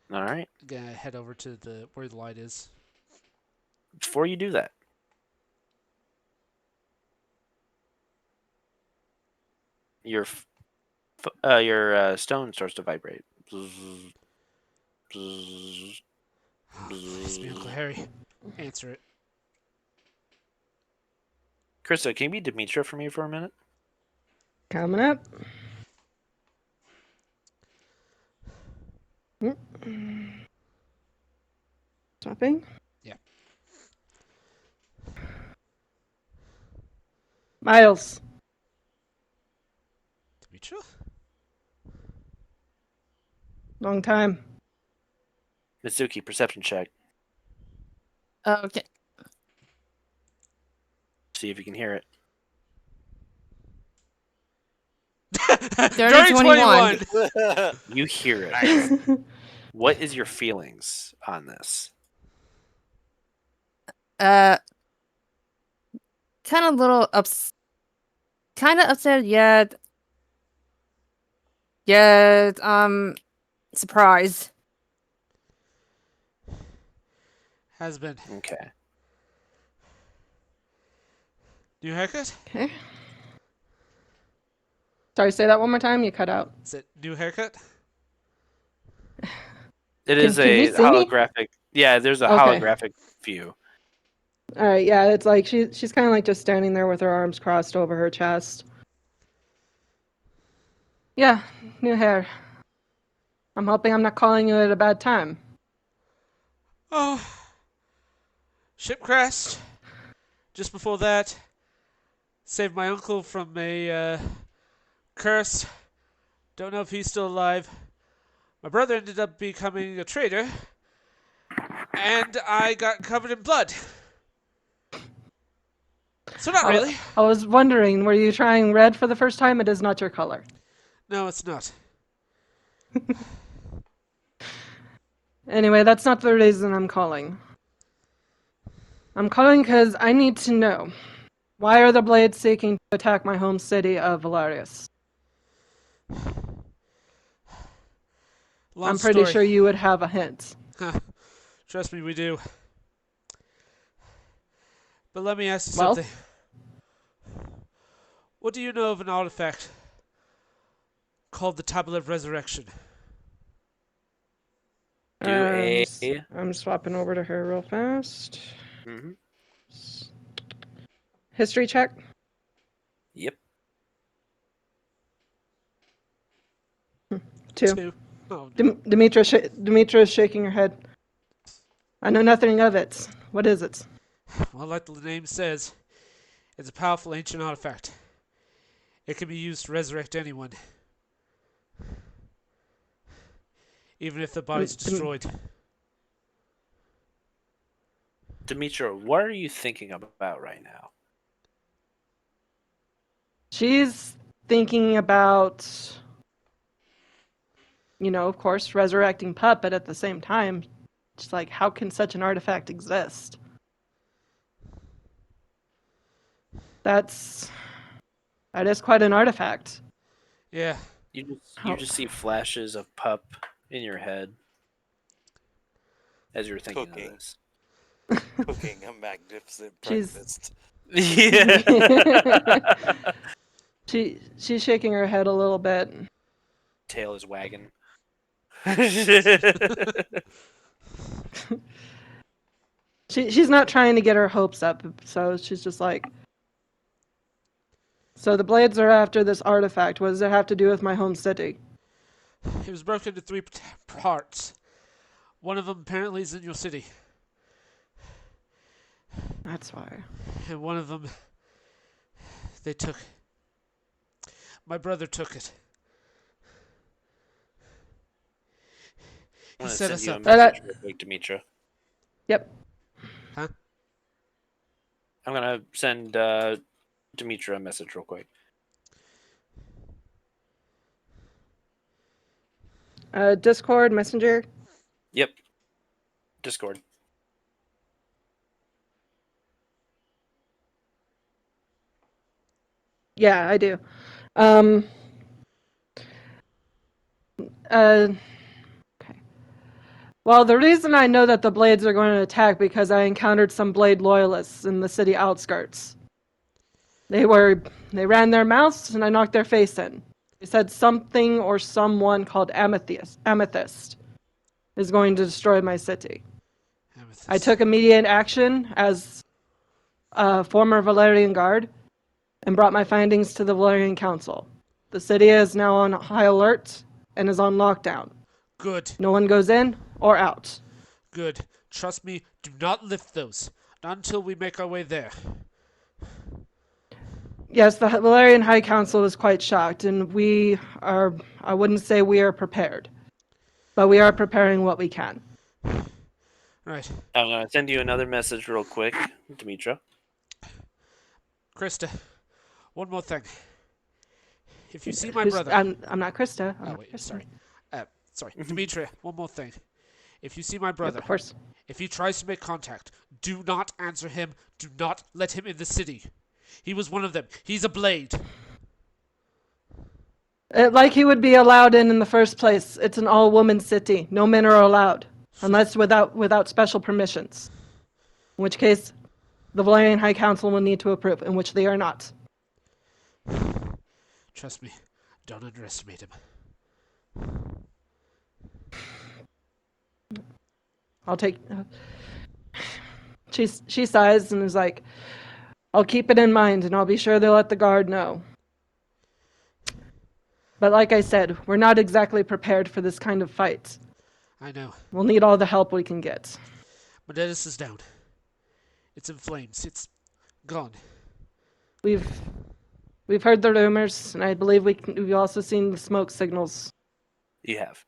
All right. I'm gonna head over to where the light is. Before you do that, your stone starts to vibrate. Bzzz, bzzz, It's me, Uncle Harry. Answer it. Krista, can you be Demetra for me for a minute? Coming up. Stopping. Yeah. Miles. Demetra? Long time. Mitsuki, perception check. Okay. See if you can hear it. Dirty 21. You hear it. What is your feelings on this? Kind of kind of upset yet. Yet, surprised. Has been. Okay. New haircut? Okay. Sorry, say that one more time. You cut out. Is it new haircut? It is can a you see me? holographic. Yeah, there's a Okay. holographic view. All right, yeah, it's like she's kind of like just standing there with her arms crossed over her chest. Yeah, new hair. I'm hoping I'm not calling you at a bad time. Oh. Ship crashed. Just before that, saved my uncle from a curse. Don't know if he's still alive. My brother ended up becoming a traitor. And I got covered in blood. So not really. I was wondering, were you trying red for the first time? It is not your color. No, it's not. Anyway, that's not the reason I'm calling. I'm calling because I need to know. Why are the Blades seeking to attack my home city of Valerius? Long I'm pretty story. sure you would have a hint. Trust me, we do. But let me ask you Well? something. What do you know of an artifact called the Tablet of Resurrection? I'm swapping over to her real fast. Mm-hmm. History check. Yep. 2. Oh, no. Demetra is shaking her head. I know nothing of it. What is it? Well, like the name says, it's a powerful ancient artifact. It can be used to resurrect anyone, even if the body's destroyed. Demetra, what are you thinking about right now? She's thinking about, of course, resurrecting Pup, but at the same time, she's like, how can such an artifact exist? That is quite an artifact. Yeah. You just see flashes of Pup in your head as you're thinking Cooking. of this. Cooking a magnificent She's- breakfast. Yeah. She's shaking her head a little bit. Tail is wagging. She's not trying to get her hopes up, so she's just like, so the Blades are after this artifact. What does it have to do with my home city? It was broken into 3 parts. One of them apparently is in your city, That's why. and one of them they took. My brother took it. I'm He gonna set send us you a up. message real quick, Demetra. Yep. Huh? I'm gonna send Demetra a message real quick. Discord, Messenger. Yep. Discord. Yeah, I do. Okay. Well, the reason I know that the Blades are going to attack because I encountered some Blade loyalists in the city outskirts. They ran their mouths and I knocked their face in. They said something or someone called Amethyst is going to destroy my city. Amethyst. I took immediate action as a former Valerian guard and brought my findings to the Valerian Council. The city is now on high alert and is on lockdown. Good. No one goes in or out. Good. Trust me, do not lift those. Not until we make our way there. Yes, the Valerian High Council is quite shocked, and I wouldn't say we are prepared, but we are preparing what we can. Right. I'm gonna send you another message real quick, Demetra. Krista, one more thing. If you see my brother... I'm not Krista. I'm Oh, not wait, Krista. sorry. Demetria, one more thing. If you see my brother, Of course. if he tries to make contact, do not answer him. Do not let him in the city. He was one of them. He's a Blade. Like he would be allowed in the first place. It's an all-woman city. No men are allowed, unless without special permissions. In which case, the Valerian High Council will need to approve, in which they are not. Trust me, don't underestimate him. I'll take. She sighs and is like, I'll keep it in mind, and I'll be sure to let the guard know. But like I said, we're not exactly prepared for this kind of fight. I know. We'll need all the help we can get. Monetus is down. It's in flames. It's gone. We've heard the rumors, and I believe we've also seen the smoke signals. You have.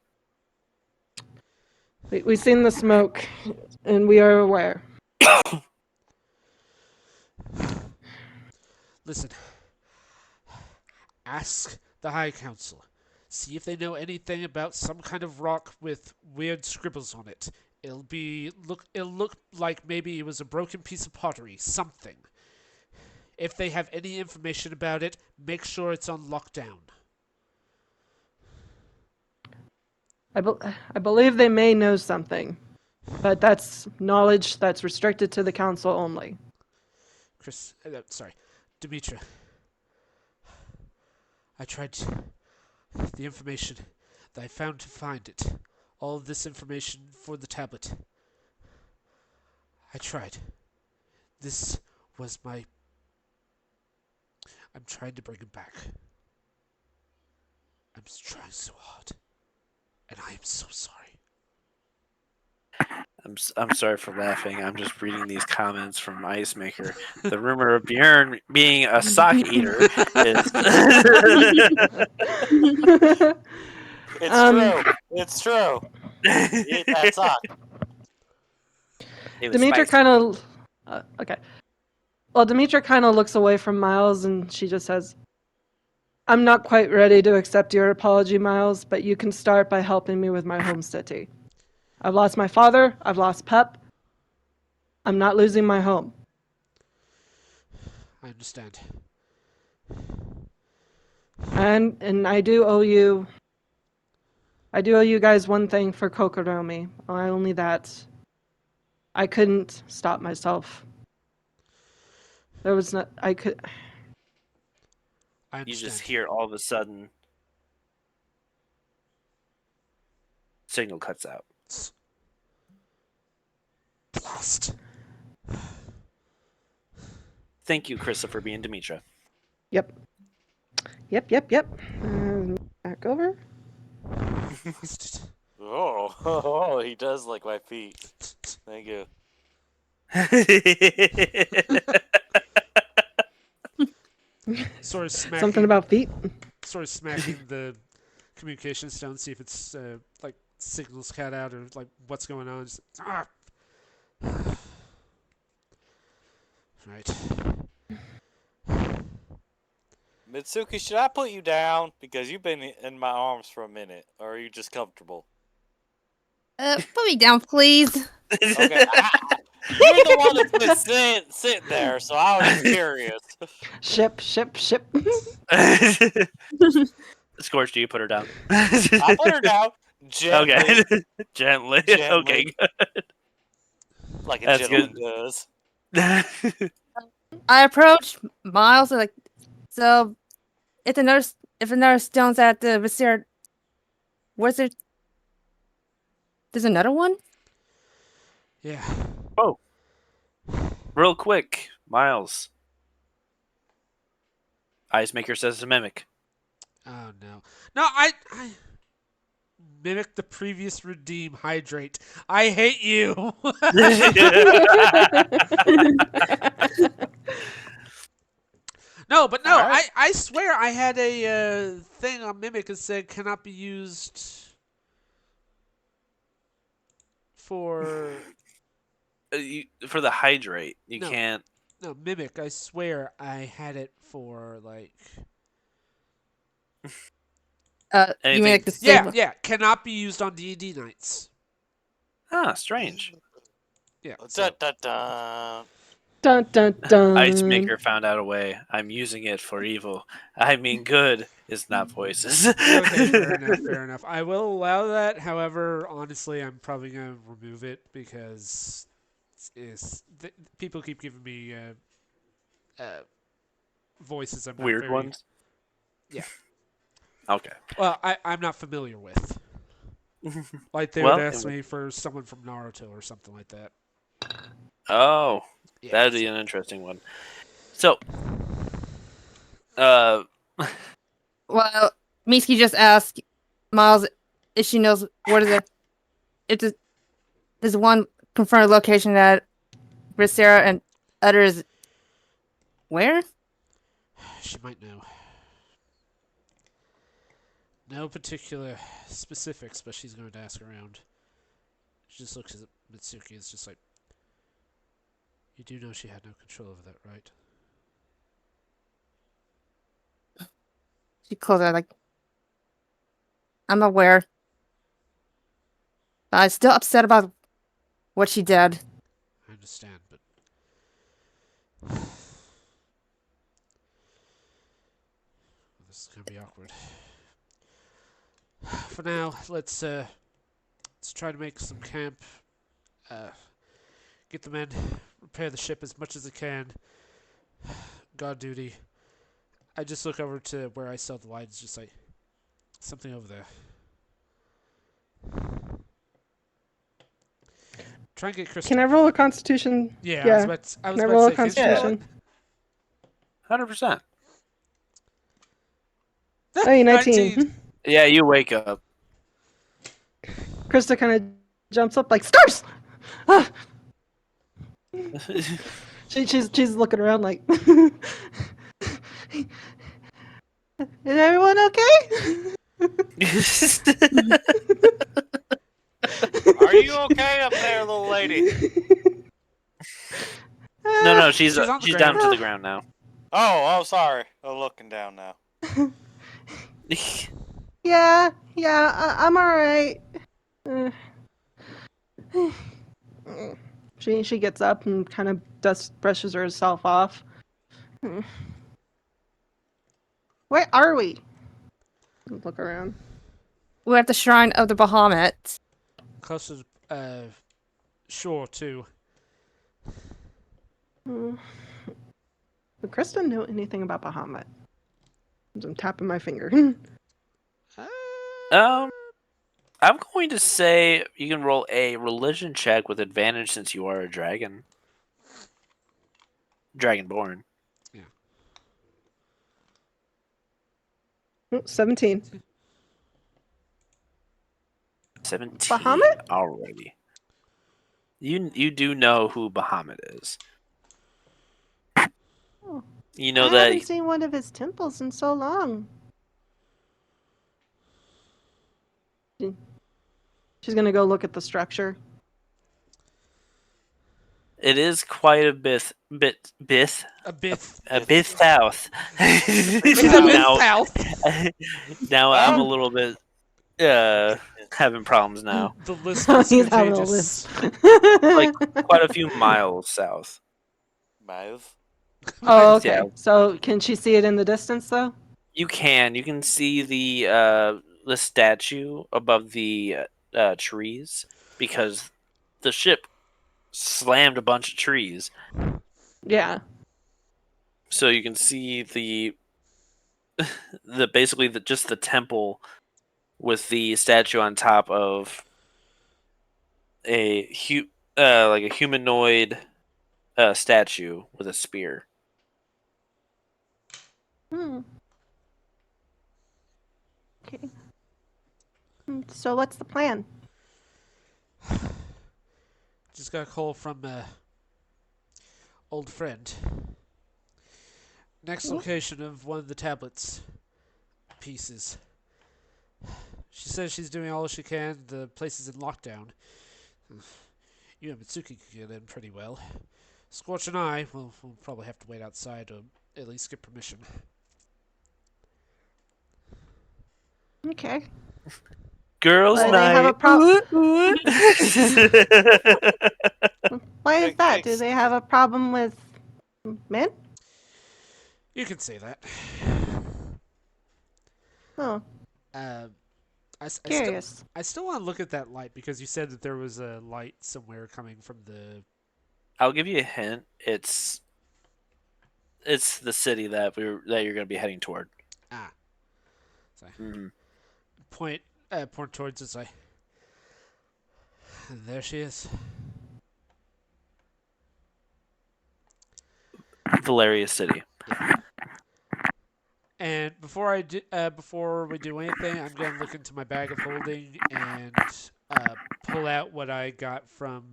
We've seen the smoke, and we are aware. Listen. Ask the High Council. See if they know anything about some kind of rock with weird scribbles on it. It'll look like maybe it was a broken piece of pottery, something. If they have any information about it, make sure it's on lockdown. I believe they may know something, but that's knowledge that's restricted to the council only. Sorry, Demetra. I tried the information that I found to find it. All of this information for the tablet. I tried. This was my. I'm trying to bring him back. I'm trying so hard. And I am so sorry. I'm sorry for laughing. I'm just reading these comments from Ice Maker. The rumor of Bjorn being a sock eater is. It's true. It's true. Eat that sock. It was Demetra spicy. kind of. Okay. Well, Demetra kind of looks away from Miles and she just says, I'm not quite ready to accept your apology, Miles, but you can start by helping me with my home city. I've lost my father. I've lost Pep. I'm not losing my home. I understand. And I do owe you. I do owe you guys one thing for Kokoromi. Only that. I couldn't stop myself. There was not. I could. I You understand. just hear all of a sudden signal cuts out. Blast. Thank you, Christopher, being Demetra. Yep. Back over. Blasted. Oh, he does like my feet. Thank you. Sort of smacking. Something about feet. Sort of smacking the communication stone, see if it's like signals cut out or like what's going on. Just, Right. Mitsuki, should I put you down? Because you've been in my arms for a minute. Or are you just comfortable? Put me down, please. Okay. You're the one that's been sitting there, so I was just curious. Ship. Scorch, do you put her down? I put her down gently. Okay. Gently. Okay, Gently. Like a That's gentleman good. does. I approach Miles and like, so if another stone's at the Vizier, where's there? There's another one. Yeah. Real quick, Miles. Ice Maker says to mimic. Oh no. No, I mimic the previous redeem hydrate. I hate you. No, but no, Alright. I swear I had a thing on mimic that said cannot be used for For the hydrate, you No. can't. no mimic. I swear I had it for like You Anything- mean like the yeah stable? yeah cannot be used on D&D nights. Strange. Yeah. Dun, dun, dun. Dun dun dun. Ice Maker found out a way. I'm using it for evil. I mean, good is not voices. Okay, fair enough, fair enough. I will allow that. However, honestly, I'm probably going to remove it because people keep giving me voices I'm not Weird very, ones. Yeah. Okay. Well, I'm not familiar with. Like they Well, would ask me for someone from Naruto or something like that. Oh, Yeah, that'd be an interesting one. So, Well, Misky just asked Miles if she knows what is it. There's one confirmed location at Bracera and others. Where? She might know. No particular specifics, but she's going to ask around. She just looks at Mitsuki. It's just like, you do know she had no control over that, right? She closed her like, I'm aware. But I'm still upset about what she did. I understand, but this is gonna be awkward. For now, let's try to make some camp. Get the men, repair the ship as much as I can. Guard duty. I just look over to where I saw the lights, just like something over there. Try and get Krista. Can I roll a Constitution? Yeah, Yeah. I was Can I about roll to a say, can you roll Constitution? 100%. it? Oh, 19. Yeah, you wake up. Krista kind of jumps up like stars. Ah! She's looking around like. Is everyone okay? Are you okay up there, little lady? No, she's She's on the down ground. to the ground now. Oh, sorry. I'm looking down now. Yeah, I'm all right. She gets up and kind of brushes herself off. Where are we? Look around. We're at the shrine of the Bahamut. Close to shore too. Would Krista know anything about Bahamut? I'm tapping my finger. I'm going to say you can roll a religion check with advantage since you are a dragon. Dragonborn. 17. 17 Bahamut? already. You do know who Bahamut is. Oh. You know I that haven't seen one of his temples in so long. She's gonna go look at the structure. it is quite a bit A bit. south. It's a bit Now I'm a little bit having problems now. The list gets He's having a contagious. list. Like quite a few miles south. Mauve. Oh, okay. Yeah. So can she see it in the distance though? You can see the statue above the trees because the ship slammed a bunch of trees. Yeah. So you can see the basically just the temple with the statue on top of like a humanoid statue with a spear. Hmm. Okay. So what's the plan? Just got a call from old friend. Next location of one of the tablets pieces. She says she's doing all she can. The place is in lockdown. You and Mitsuki could get in pretty well. Scorch and I, we'll probably have to wait outside or at least get permission. Okay. Girls' Well, night. they have a problem. Woot, woot. Why is Big that? Do thanks. they have a problem with men? You can say that. Oh, I curious. still want to look at that light because you said that there was a light somewhere coming from the. I'll give you a hint. It's the city that you're going to be heading toward. Ah. Sorry. Mm-hmm. Point towards it. Like, there she is. Valerius City. And before we do anything, I'm gonna look into my bag of holding and pull out what I got from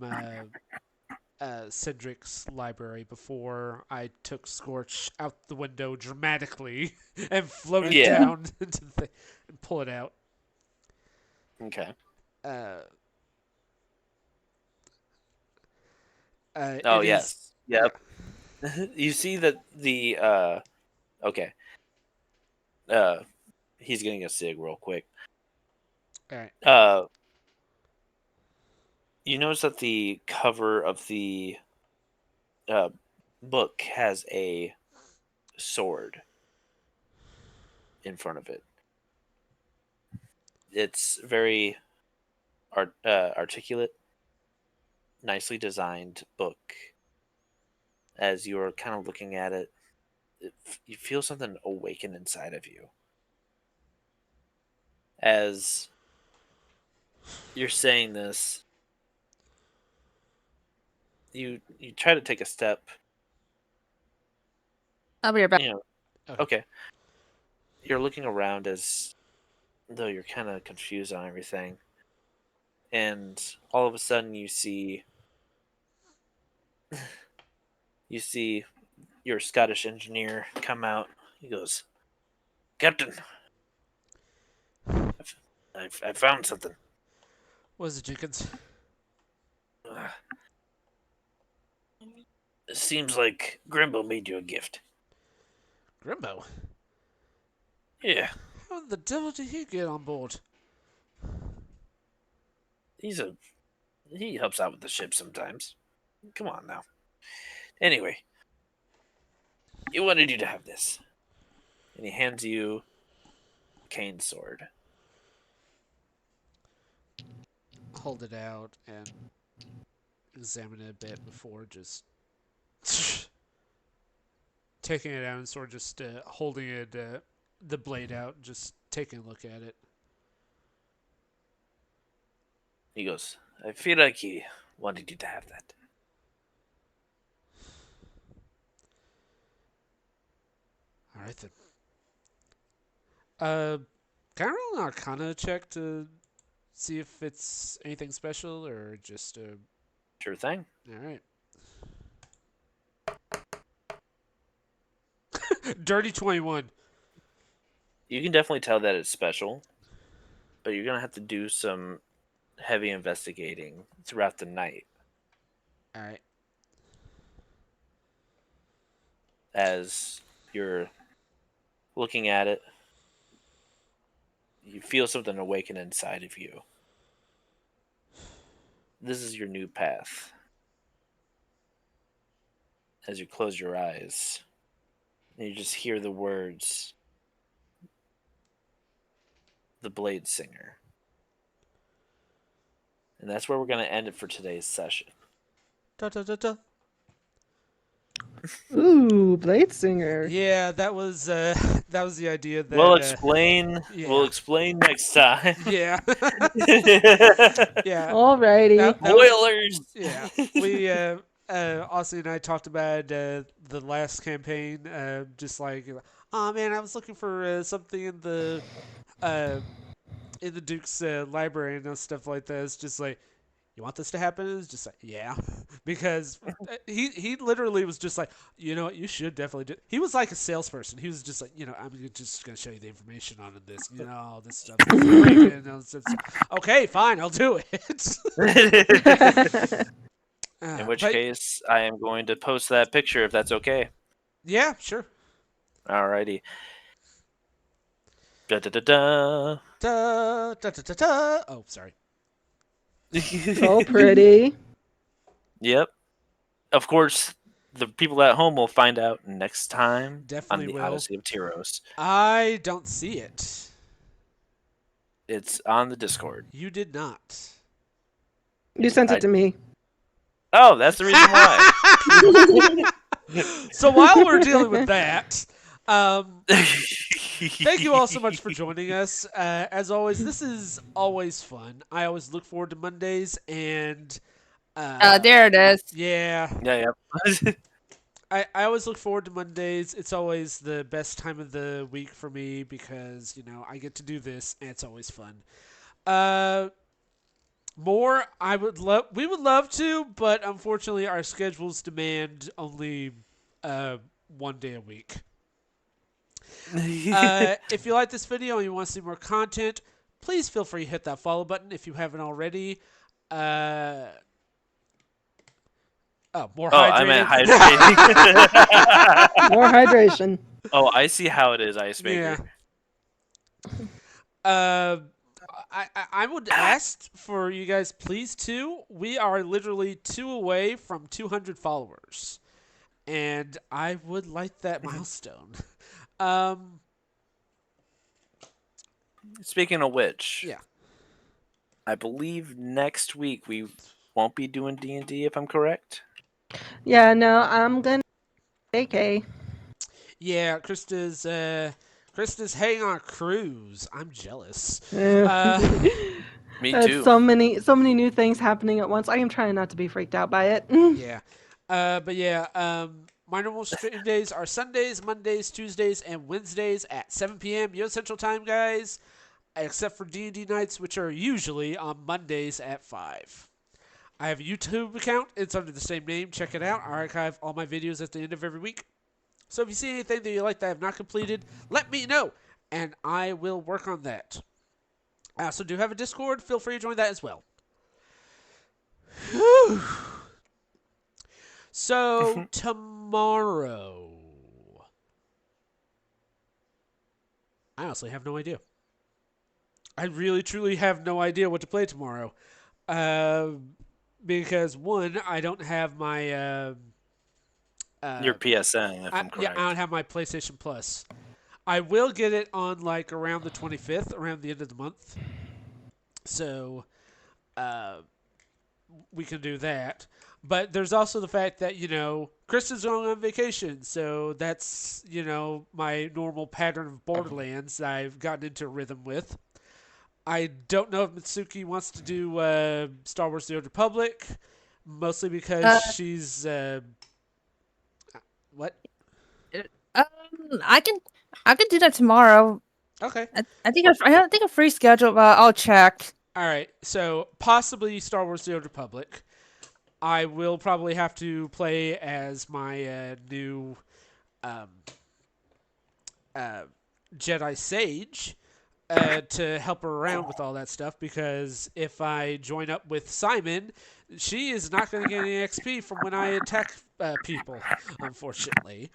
Cedric's library before I took Scorch out the window dramatically and floated down into the thing and pull it out. Okay. Oh yes. Yep. You see that the okay. He's getting a sig real quick. All right. You notice that the cover of the book has a sword in front of it. It's very articulate, nicely designed book. As you're kind of looking at it, you feel something awaken inside of you. As you're saying this, you try to take a step. I'll be right back. You know, Okay. okay. You're looking around as though you're kind of confused on everything, and all of a sudden you see your Scottish engineer come out. He goes, "Captain, I found something. What is it, Jenkins? Uh, it seems like Grimbo made you a gift." Grimbo? "Yeah, How the devil did he get on board? he helps out with the ship sometimes. Come on now. Anyway, he wanted you to have this." And he hands you a cane sword. Hold it out and examine it a bit before just taking it out and sort of just holding it, the blade out, just taking a look at it. He goes, "I feel like he wanted you to have that." All right then. Can I roll an Arcana check to see if it's anything special or just Sure thing. all right. Dirty 21. You can definitely tell that it's special, but you're gonna have to do some heavy investigating throughout the night All right. as you're looking at it. You feel something awaken inside of you. This is your new path. As you close your eyes, and you just hear the words, "The Blade Singer." And that's where we're going to end it for today's session. Da, da, da, da. Ooh, Blade Singer. Yeah, that was the idea that We'll explain. yeah. We'll explain next time. Yeah. Yeah. Alrighty. That was- Spoilers. yeah. We Austin and I talked about the last campaign, just like, oh man, I was looking for something in the Duke's library and stuff like that. It's just like, you want this to happen? It's just like, yeah, because he literally was just like, you know what, you should definitely do. He was like a salesperson. He was just like, you know, I'm just gonna show you the information on this, you know, all this stuff. And all this stuff. Okay, fine, I'll do it. In which But- case, I am going to post that picture if that's okay. yeah, sure. Alrighty. Da da da da. Da, da, da, da, da. Oh, sorry. Oh, pretty. Yep. Of course, the people at home will find out next time Definitely on the will. Odyssey of Tyros. I don't see it. It's on the Discord. You did not. You sent it to me. Oh, that's the reason why. So while we're dealing with that, thank you all so much for joining us. As always, this is always fun. I always look forward to Mondays, and There it is. yeah, Yeah. I always look forward to Mondays. It's always the best time of the week for me because, you know, I get to do this, and it's always fun. More, we would love to, but unfortunately, our schedules demand only 1 day a week. If you like this video and you want to see more content, please feel free to hit that follow button if you haven't already. More I hydrated. meant hydrating. More hydration. Oh, I see how it is, Ice Maker. Yeah. I would ask for you guys, please, too. We are literally 2 away from 200 followers, and I would like that milestone. Um, Speaking of which, yeah. I believe next week we won't be doing D&D, if I'm correct. Yeah, no, I'm gonna AK. Yeah, Krista's heading on a cruise. I'm jealous. Yeah. Me That's too. so many new things happening at once. I am trying not to be freaked out by it. Yeah. But yeah, my normal stream days are Sundays, Mondays, Tuesdays, and Wednesdays at 7 p.m. US Central Time, guys. Except for D&D nights, which are usually on Mondays at 5. I have a YouTube account. It's under the same name. Check it out. I archive all my videos at the end of every week. So if you see anything that you like that I have not completed, let me know, and I will work on that. I also do have a Discord. Feel free to join that as well. Whew. So tomorrow, I honestly have no idea. I really, truly have no idea what to play tomorrow. Because one, I don't have my Your PSN, if I'm yeah, correct. I don't have my PlayStation Plus. I will get it on like around the 25th, around the end of the month. So, we can do that. But there's also the fact that, Kristen's going on vacation. So that's, my normal pattern of Borderlands that I've gotten into a rhythm with. I don't know if Mitsuki wants to do Star Wars The Old Republic, mostly because she's... what? Um, I can do that tomorrow. Okay. I think I think a free schedule, but I'll check. All right. So possibly Star Wars The Old Republic. I will probably have to play as my new Jedi Sage to help her around with all that stuff, because if I join up with Simon, she is not going to get any XP from when I attack people, unfortunately.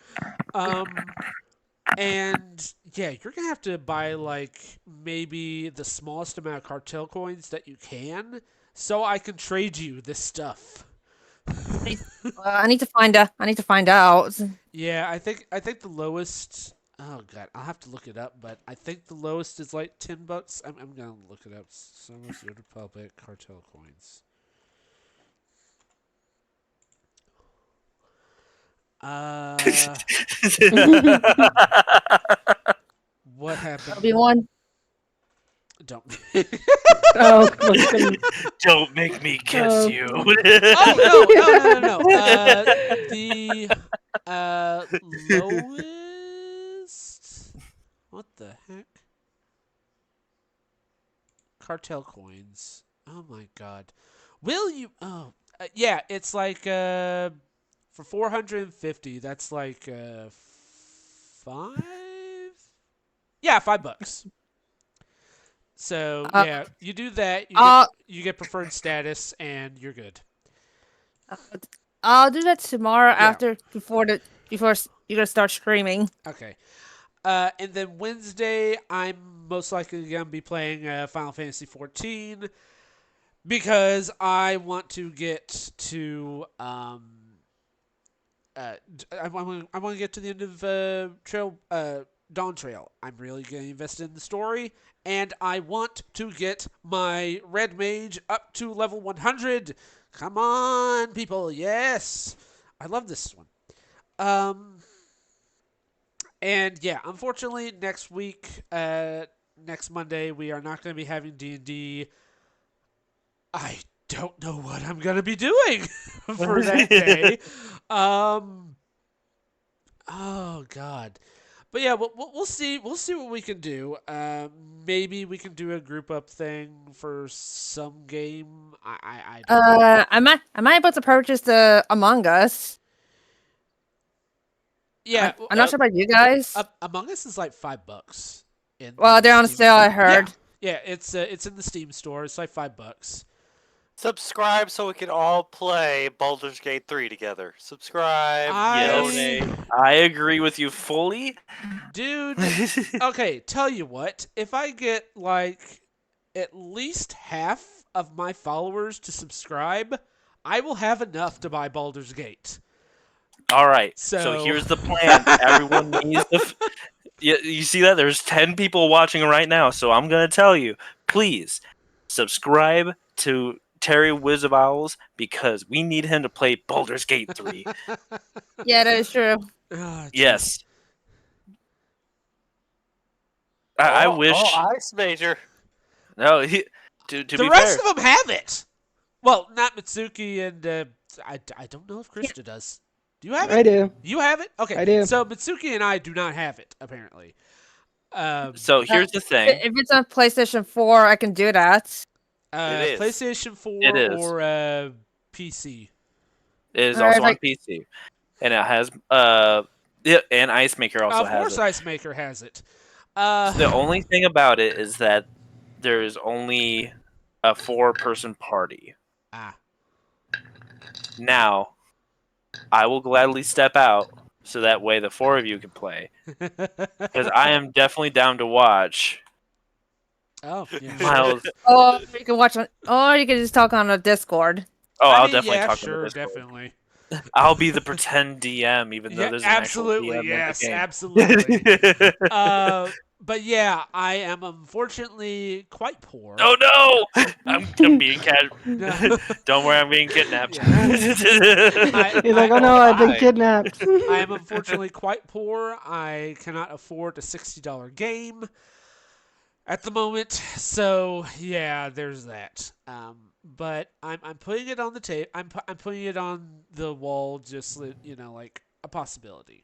And yeah, you're going to have to buy like maybe the smallest amount of cartel coins that you can so I can trade you this stuff. I need to find out. I need to find out. Yeah, I think the lowest. Oh god, I'll have to look it up, but I think the lowest is like $10. I'm gonna look it up. Summer Old Republic cartel coins. What happened? Obi-Wan. Don't. Oh, fucking- Don't make me kiss Oh. you. Oh no! The lowest. What the heck? Cartel coins. Oh my god. Will you? Oh, yeah. It's like for 450. That's like 5. Yeah, $5. So Uh, yeah, you do that. uh, You get preferred status, and you're good. I'll do that tomorrow Yeah. before you're gonna start streaming. Okay. And then Wednesday, I'm most likely going to be playing Final Fantasy XIV because I want to get to I want to get to the end of Dawn Trail. I'm really getting invested in the story, and I want to get my Red Mage up to level 100. Come on, people! Yes, I love this one. And yeah, unfortunately, next week, next Monday, we are not going to be having D&D. I don't know what I'm going to be doing for that day. Oh God. But yeah, we'll see. We'll see what we can do. Maybe we can do a group up thing for some game. I don't know. Am I able to purchase the Among Us? Yeah, I'm not sure about you guys. Among Us is like $5. Well, they're on Steam sale. I store. heard. Yeah, it's in the Steam store. It's like $5. Subscribe so we can all play Baldur's Gate 3 together. Subscribe. I agree with you fully. Dude, okay, tell you what. If I get like at least half of my followers to subscribe, I will have enough to buy Baldur's Gate. All right. So So here's the plan. Everyone needs to. You see that? There's 10 people watching right now. So I'm going to tell you, please subscribe to Terry Wiz of Owls because we need him to play Baldur's Gate 3. Yeah, that is true. Oh, jeez. Yes. I wish. Ice Major. No, to The be rest fair. of them have it. Well, not Mitsuki and I don't know if Krista does. Do you have it? I do. You have it? Okay. I do. So Mitsuki and I do not have it, apparently. So here's the thing. If it's on PlayStation 4, I can do that. It is. PlayStation 4 It is. or PC. It is Alright, also on like- PC. And it has and Ice Maker also Of has course, it. Ice Maker has it. The only thing about it is that there is only a 4-person party. Ah. Now, I will gladly step out so that way the 4 of you can play. Because I am definitely down to watch Oh, yeah. Miles. Or you can watch on, or you can just talk on a Discord. Oh, I I'll mean, definitely yeah, talk sure, about this. definitely. I'll be the pretend DM, even though Yeah, there's an absolutely, actual DM yes, in the absolutely. game. But yeah, I am unfortunately quite poor. Oh no! I'm being No. Don't worry, I'm being kidnapped. He's like, oh no, I've been kidnapped. I am unfortunately quite poor. I cannot afford a $60 game at the moment. So yeah, there's that. But I'm putting it on the tape. I'm putting it on the wall, just like a possibility.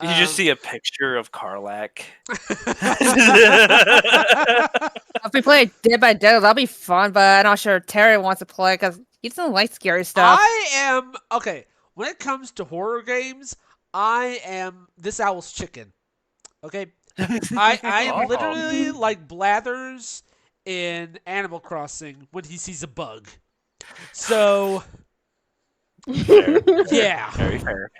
You just see a picture of Karlak. If we play Dead by Dead, that'll be fun, but I'm not sure Terry wants to play because he doesn't like scary stuff. I am okay. When it comes to horror games, I am this owl's chicken. Okay, I am Oh. literally like Blathers in Animal Crossing when he sees a bug. So Fair. yeah, Very fair.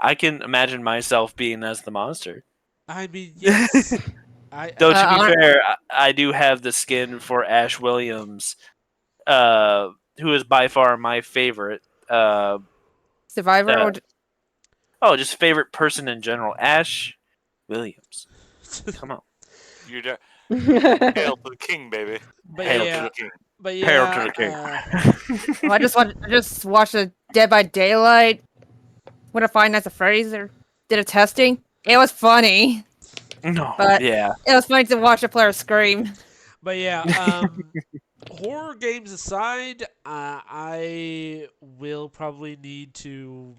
I can imagine myself being as the monster. I mean yes. Though to I- be fair, I do have the skin for Ash Williams, who is by far my favorite. Survivor or Just favorite person in general. Ash Williams. Come on. You're there. Hail to the king, baby. But Hail to yeah, the king. but Hail yeah. to the king. I just watched the Dead by Daylight when I Five Nights at Freddy's or did a testing. It was funny. No. But- Yeah. It was funny to watch a player scream. But yeah, horror games aside, I will probably need to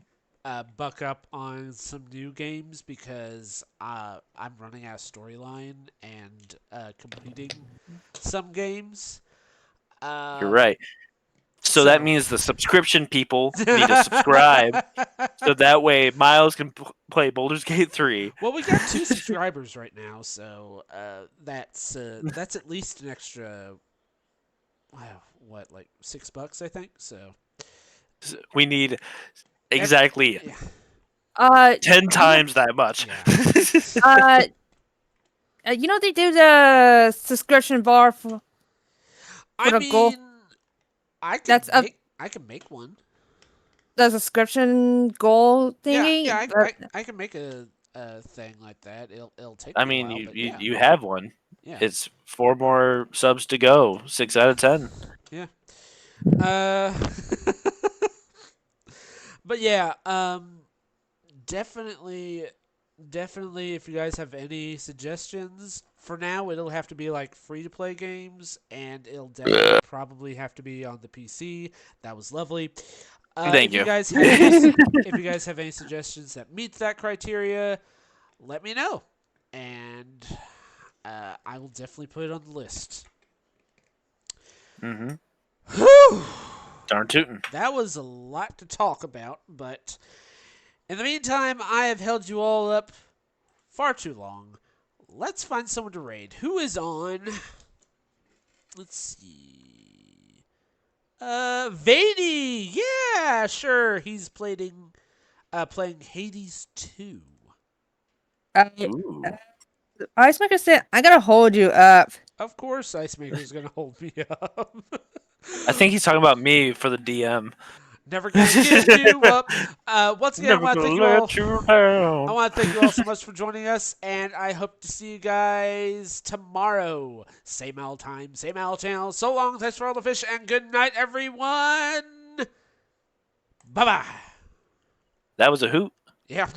buck up on some new games because I'm running out of storyline and completing some games. You're right. So that means the subscription people need to subscribe, so that way Miles can play Baldur's Gate 3. Well, we got 2 subscribers right now, so that's at least an extra. Wow, what, like $6, I think. So We need exactly yeah. 10 times that much. Yeah. They do the subscription bar for I the goal- mean, I can That's a- make I can make one. the subscription goal thingy. Yeah, but- I can make a thing like that. It'll take. I me a mean, while, you, but you, yeah, you have one. yeah. It's 4 more subs to go. 6 out of 10. Uh, but yeah, definitely, if you guys have any suggestions, for now it'll have to be like free to play games, and it'll definitely probably have to be on the PC. That was lovely. Thank if you you. guys have any, if you guys have any suggestions that meet that criteria, let me know, and I will definitely put it on the list. Mm-hmm. Whew! Darn tootin'. That was a lot to talk about, but in the meantime, I have held you all up far too long. Let's find someone to raid. Who is on? Let's see. Vady! Yeah, sure. He's playing Hades 2. Ooh. Ice Maker said, I gotta hold you up. Of course, Ice Maker's gonna hold me up. I think he's talking about me for the DM. Never gonna give you up. Once again, Never gonna let you I down. want to thank you all so much for joining us, and I hope to see you guys tomorrow. Same old time, same old channel. So long, thanks for all the fish, and good night, everyone. Bye bye. That was a hoot. Yeah.